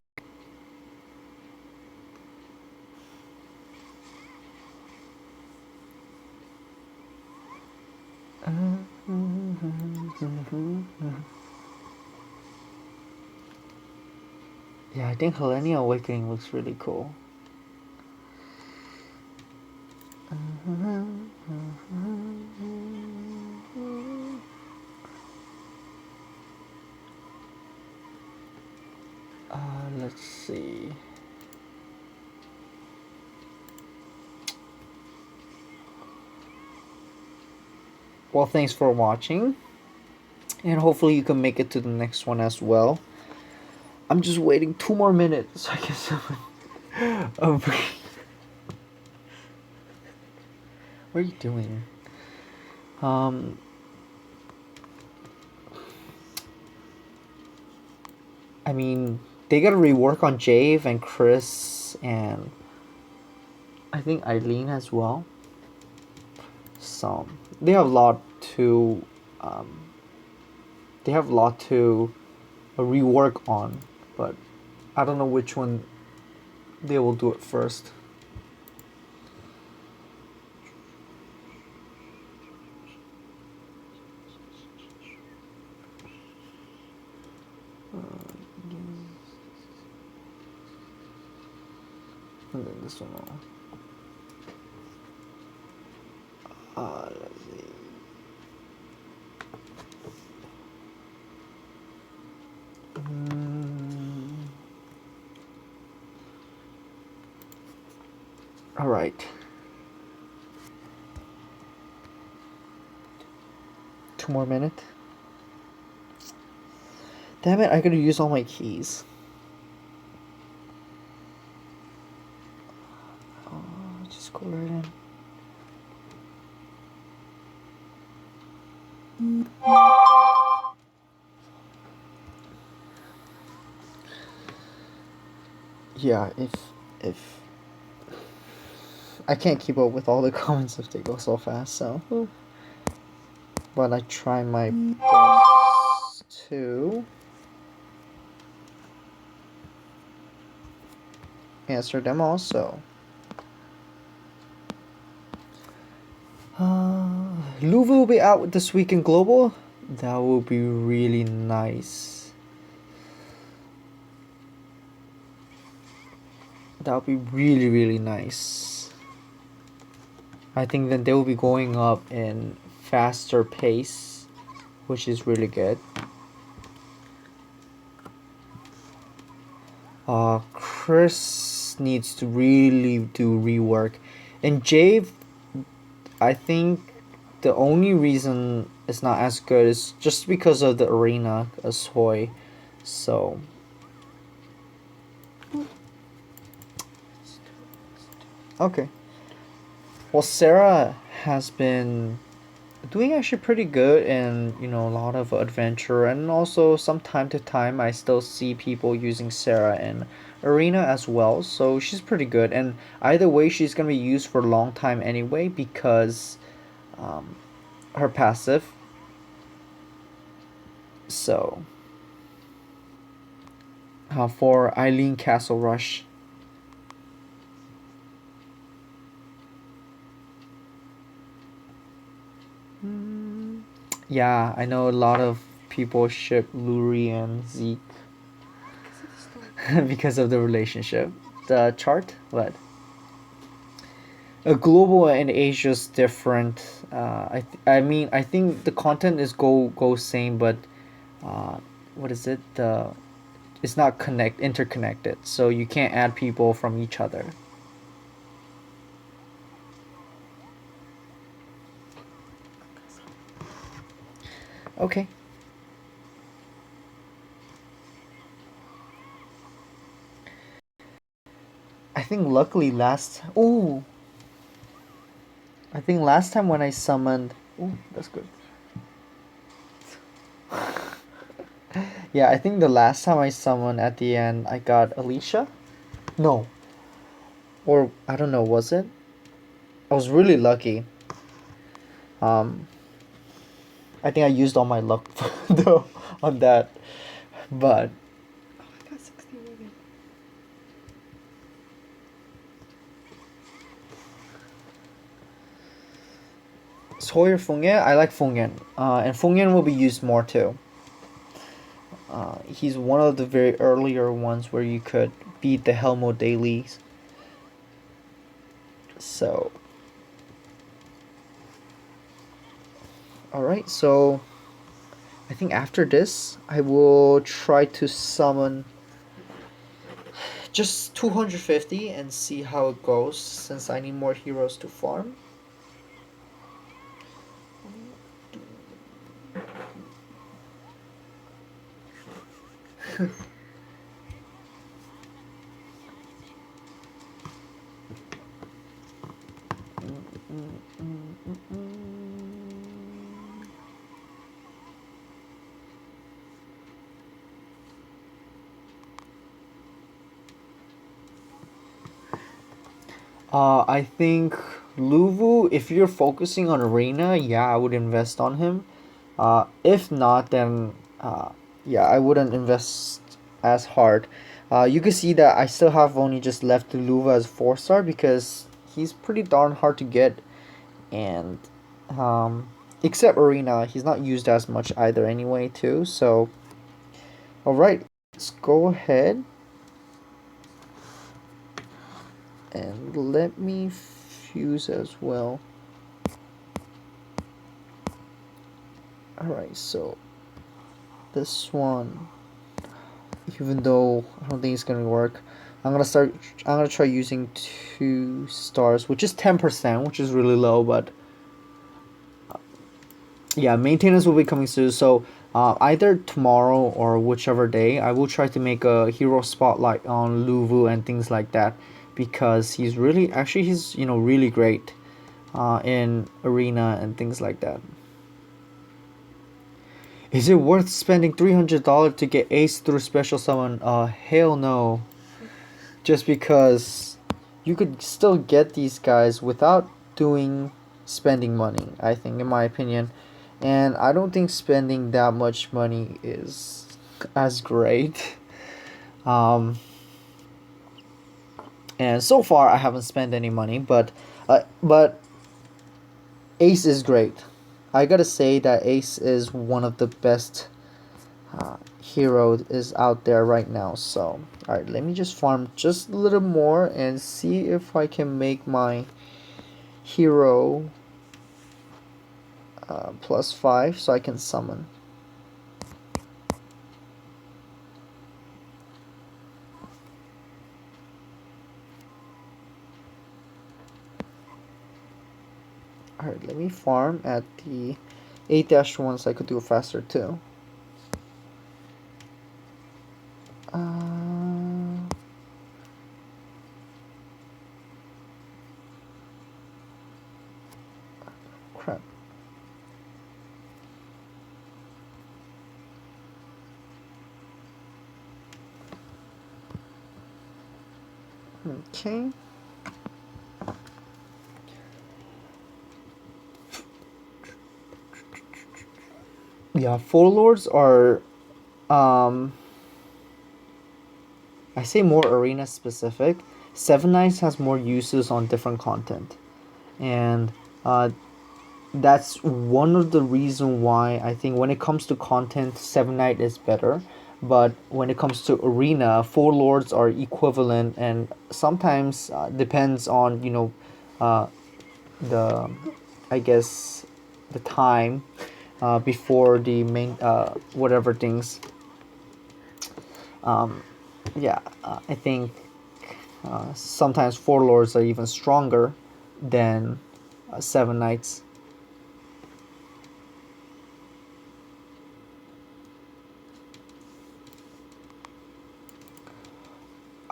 yeah, I think Helenia Awakening looks really cool. Let's see. Well, thanks for watching. And hopefully you can make it to the next one as well. I'm just waiting 2 more minutes so I can summon. What are you doing? I mean, they gotta rework on Jave and Chris and I think Eileen as well. So they have a lot to rework on, but I don't know which one they will do it first. And then this one. Let's see. All right. 2 more minutes. Damn it! I gotta use all my keys. Just go right in. Yeah, if I can't keep up with all the comments if they go so fast, so but I try my best to answer them also. Luva will be out this week in Global. That will be really nice. That would be really, really nice. I think that they will be going up in faster pace, which is really good. Chris needs to really do rework. And Jave, I think the only reason it's not as good is just because of the arena as Hoi. So okay. Well, Sarah has been doing actually pretty good and a lot of adventure, and also some time to time I still see people using Sarah in arena as well, so she's pretty good, and either way she's gonna be used for a long time anyway because her passive. So for Eileen Castle Rush, yeah, I know a lot of people ship Luri and Zeke because of the relationship. The chart? What? Global and Asia's different. I mean, I think the content is go same, but what is it? It's not interconnected, so you can't add people from each other. Okay. I think luckily last. Ooh. I think last time when I summoned. Ooh, that's good. Yeah, I think the last time I summoned at the end, I got Alicia. No. Or I don't know. Was it? I was really lucky. Um, I think I used all my luck though on that, but Oh, I got 60 million. Sawyer Fungyan, I like Fungyan, and Fungyan will be used more too. He's one of the very earlier ones where you could beat the Helmo dailies. So, all right. So, I think after this, I will try to summon just 250 and see how it goes. Since I need more heroes to farm. I think Luvu, if you're focusing on Arena, yeah, I would invest on him. If not, then yeah, I wouldn't invest as hard. You can see that I still have only just left Luva as 4-star because he's pretty darn hard to get, and um, except Arena, he's not used as much either anyway too. So, all right, let's go ahead and let me fuse as well. Alright, so this one, even though I don't think it's gonna work, I'm gonna try using 2 stars, which is 10%, which is really low, but yeah, maintenance will be coming soon. So either tomorrow or whichever day, I will try to make a hero spotlight on Luvu and things like that, because he's really, actually he's, really great in arena and things like that. Is it worth spending $300 to get Ace through special summon? Hell no. Just because you could still get these guys without spending money, I think, in my opinion. And I don't think spending that much money is as great. Um, and so far I haven't spent any money, but Ace is great. I gotta say that Ace is one of the best hero is out there right now. So, alright, let me just farm just a little more and see if I can make my hero +5 so I can summon. Alright, let me farm at the 8-1 so I could do it faster too. Crap. Okay. Yeah, four lords are I say more arena specific. SeNa's has more uses on different content, and that's one of the reason why I think when it comes to content, SeNite is better. But when it comes to arena, four lords are equivalent, and sometimes depends on the I guess the time before the main whatever things. Um, yeah, I think sometimes four lords are even stronger than 7 knights.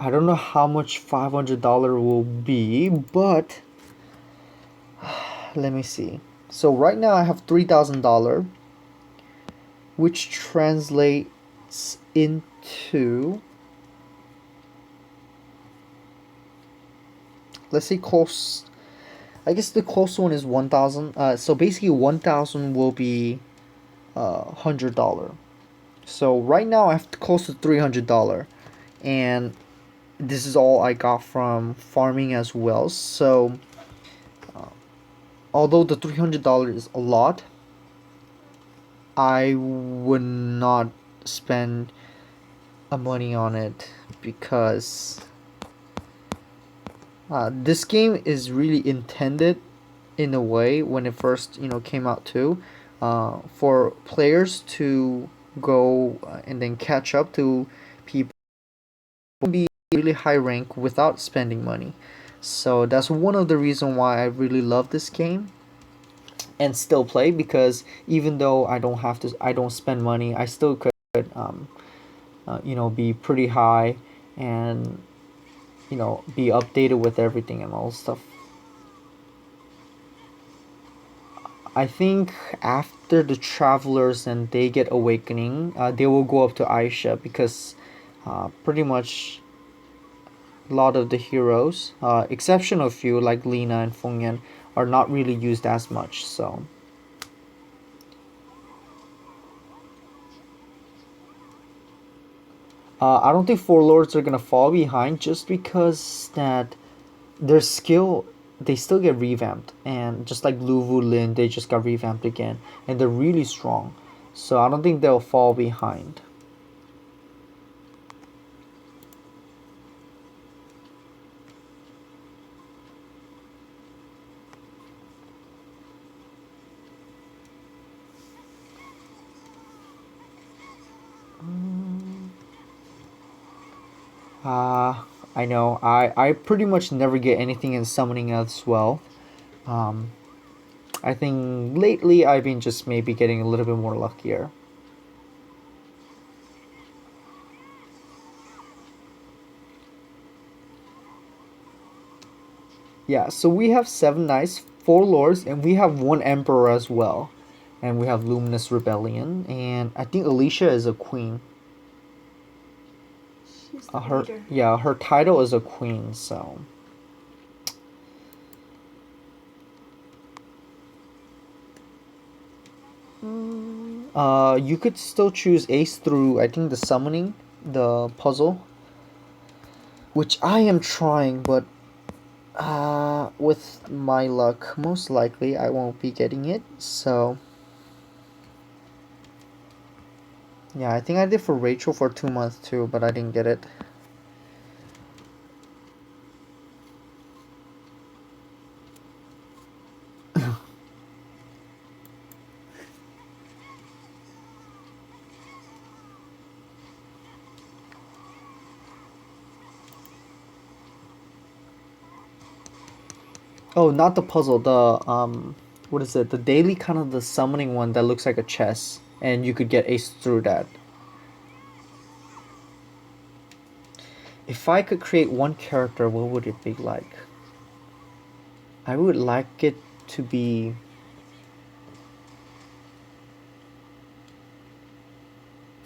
I don't know how much $500 will be, but let me see. So right now I have $3,000, which translates into, let's say close. I guess the close one is 1,000. So basically 1,000 will be $100. So right now I have close to $300, and this is all I got from farming as well. So although the $300 is a lot, I would not spend money on it because this game is really intended in a way when it first came out too, for players to go and then catch up to people who be really high rank without spending money. So that's one of the reasons why I really love this game and still play, because even though I don't spend money, I still could be pretty high and be updated with everything and all stuff. I think after the travelers and they get awakening, they will go up to Aisha, because pretty much a lot of the heroes, exception of few like Lina and Fengyan, are not really used as much. So I don't think Four Lords are gonna fall behind, just because that their skill, they still get revamped, and just like Luvu Lin, they just got revamped again, and they're really strong. So I don't think they'll fall behind. Uh, I know. I pretty much never get anything in summoning as well. Um, I think lately I've been just maybe getting a little bit more luckier. Yeah, so we have seven knights, four lords, and we have one emperor as well. And we have Luminous Rebellion, and I think Alicia is a queen. She's the Her leader. Yeah, her title is a queen, so you could still choose ace through, I think, the summoning, the puzzle, which I am trying, but with my luck, most likely I won't be getting it. So yeah, I think I did for Rachel for 2 months too, but I didn't get it. Oh, not the puzzle. The what is it? The daily, kind of the summoning one that looks like a chess, and you could get ace through that. If I could create one character, what would it be like? I would like it to be.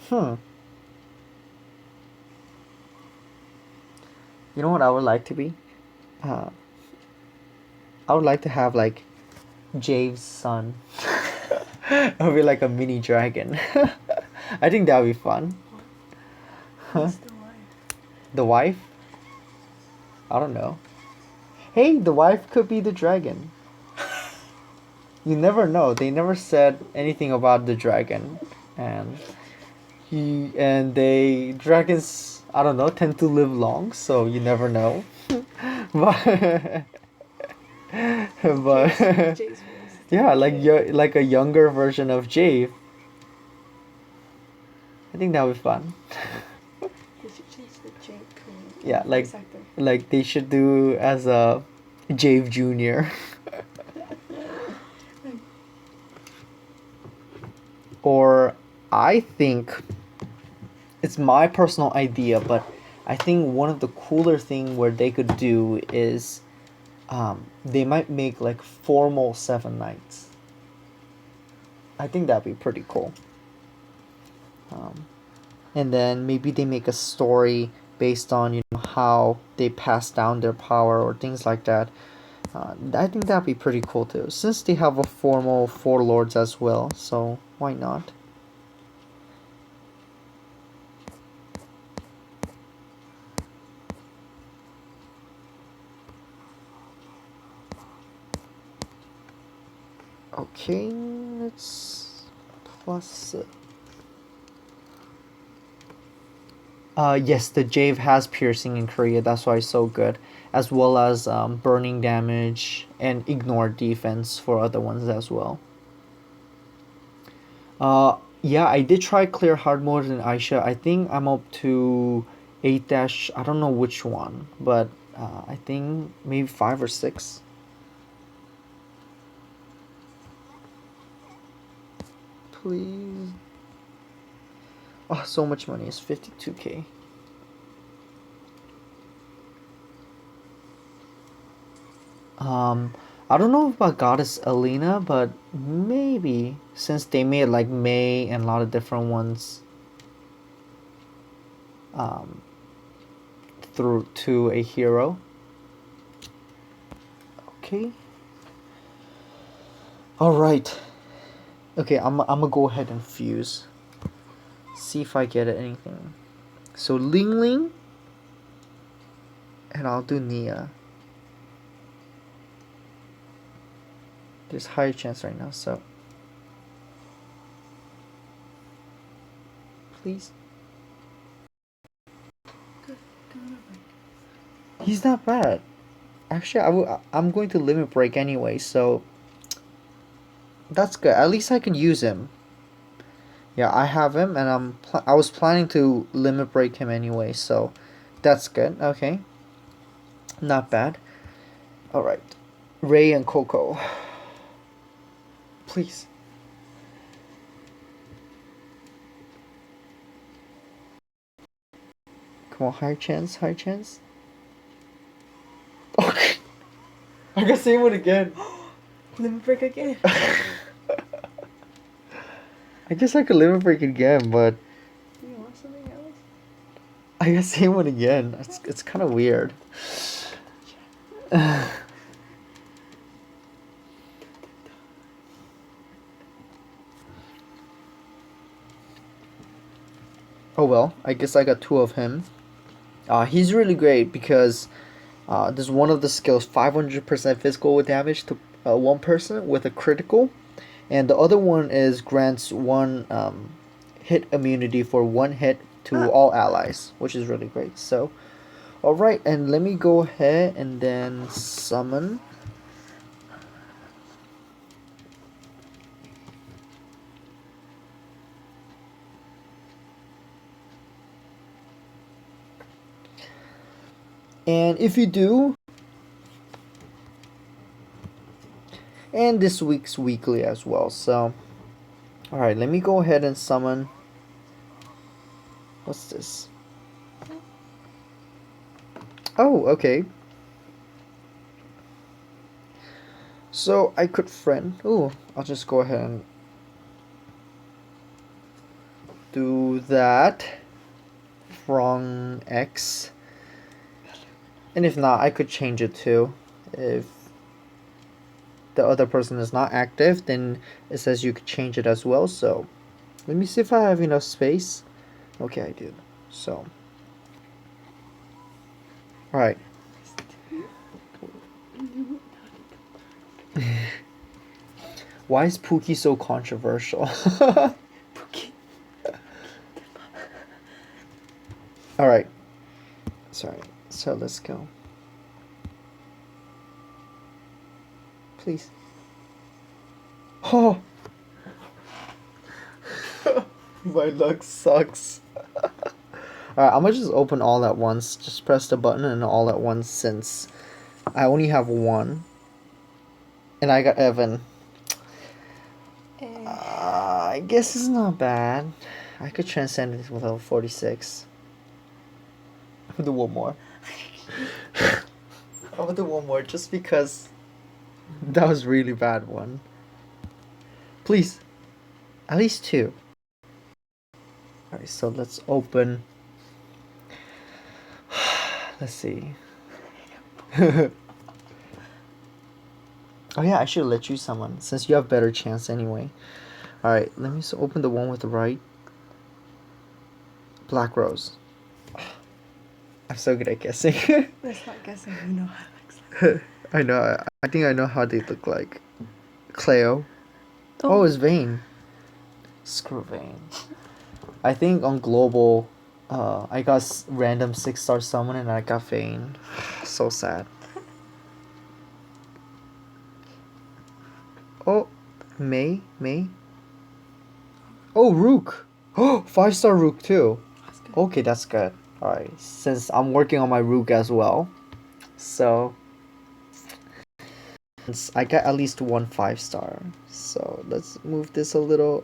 Hmm. You know what I would like to be? Uh, I would like to have like Jave's son. It would be like a mini dragon. I think that would be fun. Huh? Who's the wife? The wife? I don't know. Hey, the wife could be the dragon. You never know. They never said anything about the dragon, and they dragons, I don't know, tend to live long, so you never know. but but Jace voice. yeah, like a younger version of Jave. I think that would be fun. They should change the Jake Yeah, voice actor. like they should do as a Jave Junior. Or I think it's my personal idea, but I think one of the cooler thing where they could do is they might make like formal Seven Knights. I think that'd be pretty cool. And then maybe they make a story based on how they pass down their power or things like that. I think that'd be pretty cool too, since they have a formal four lords as well. So why not? Okay, let's plus it. Yes, the Jave has piercing in Korea. That's why it's so good, as well as burning damage and ignore defense for other ones as well. Yeah, I did try clear hard mode in Aisha. I think I'm up to 8 dash. I don't know which one, but I think maybe 5 or 6. Please. Oh, so much money. It's 52k. I don't know about Goddess Alina, but maybe since they made like May and a lot of different ones um, through to a hero. Okay. All right. Okay, I'm gonna go ahead and fuse. See if I get anything. So Ling Ling, and I'll do Nia. There's higher chance right now, so please. He's not bad. Actually, I'm going to limit break anyway, so that's good. At least I can use him. Yeah, I have him, and I was planning to limit break him anyway, so that's good. Okay, not bad. All right, Ray and Coco, please. Come on, higher chance, higher chance. Okay, I got same one again. Limit break again. I guess I could limit break again, but Do you want something else? I got same one again. It's kind of weird. Oh well, I guess I got two of him. He's really great because there's one of the skills 500% physical damage to one person with a critical, and the other one is grants one hit immunity for one hit to all allies, which is really great. So, all right, and let me go ahead and then summon. And if you do, and this week's weekly as well. So, all right, let me go ahead and summon. What's this? Oh, okay. So I could friend. Ooh, I'll just go ahead and do that from X. And if not, I could change it too. If the other person is not active, then it says you could change it as well. So let me see if I have enough space. Okay, I do. So, all right. Why is Pookie so controversial? Pookie. All right. Sorry. So let's go. Please. Oh. My luck sucks. Alright, I'm gonna just open all at once. Just press the button and all at once since I only have one. And I got Evan. I guess it's not bad. I could transcend it with level 46. gonna do one more. I'm gonna do one more just because that was really bad one. Please, at least two. Alright, so let's open. Let's see. Oh yeah, I should let you someone since you have better chance anyway. Alright, let me open the one with the right. Black rose. I'm so good at guessing. That's not guessing. You know how it looks like. I know. I think I know how they look like. Cleo. Oh, it's Vayne. Screw Vayne. I think on global, I got random 6-star summon and I got Vayne. So sad. Oh, May. Oh, Rook. Oh, 5-star Rook too. That's good. Okay, that's good. Alright, since I'm working on my Rook as well, so I got at least one 5-star. So let's move this a little.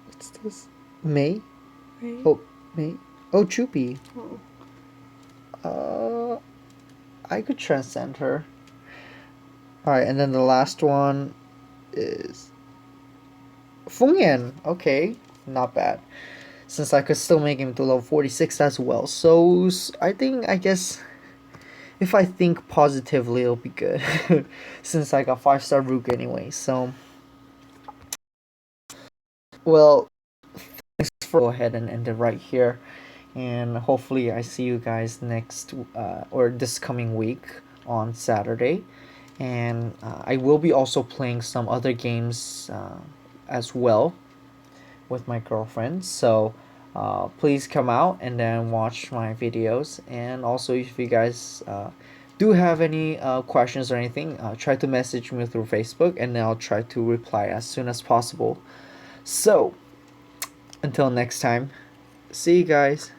What's this? May? Right? Oh, May. Oh, Choopy. Oh. I could transcend her. Alright, and then the last one is Fengyan. Okay, not bad. Since I could still make him to level 46 as well. So I guess if I think positively, it'll be good. Since I got 5-star Rook anyway. So, well, thanks for go ahead and end it right here. And hopefully I see you guys next or this coming week on Saturday. And I will be also playing some other games as well with my girlfriend. So please come out and then watch my videos. And also if you guys do have any questions or anything, try to message me through Facebook and I'll try to reply as soon as possible. So until next time, see you guys.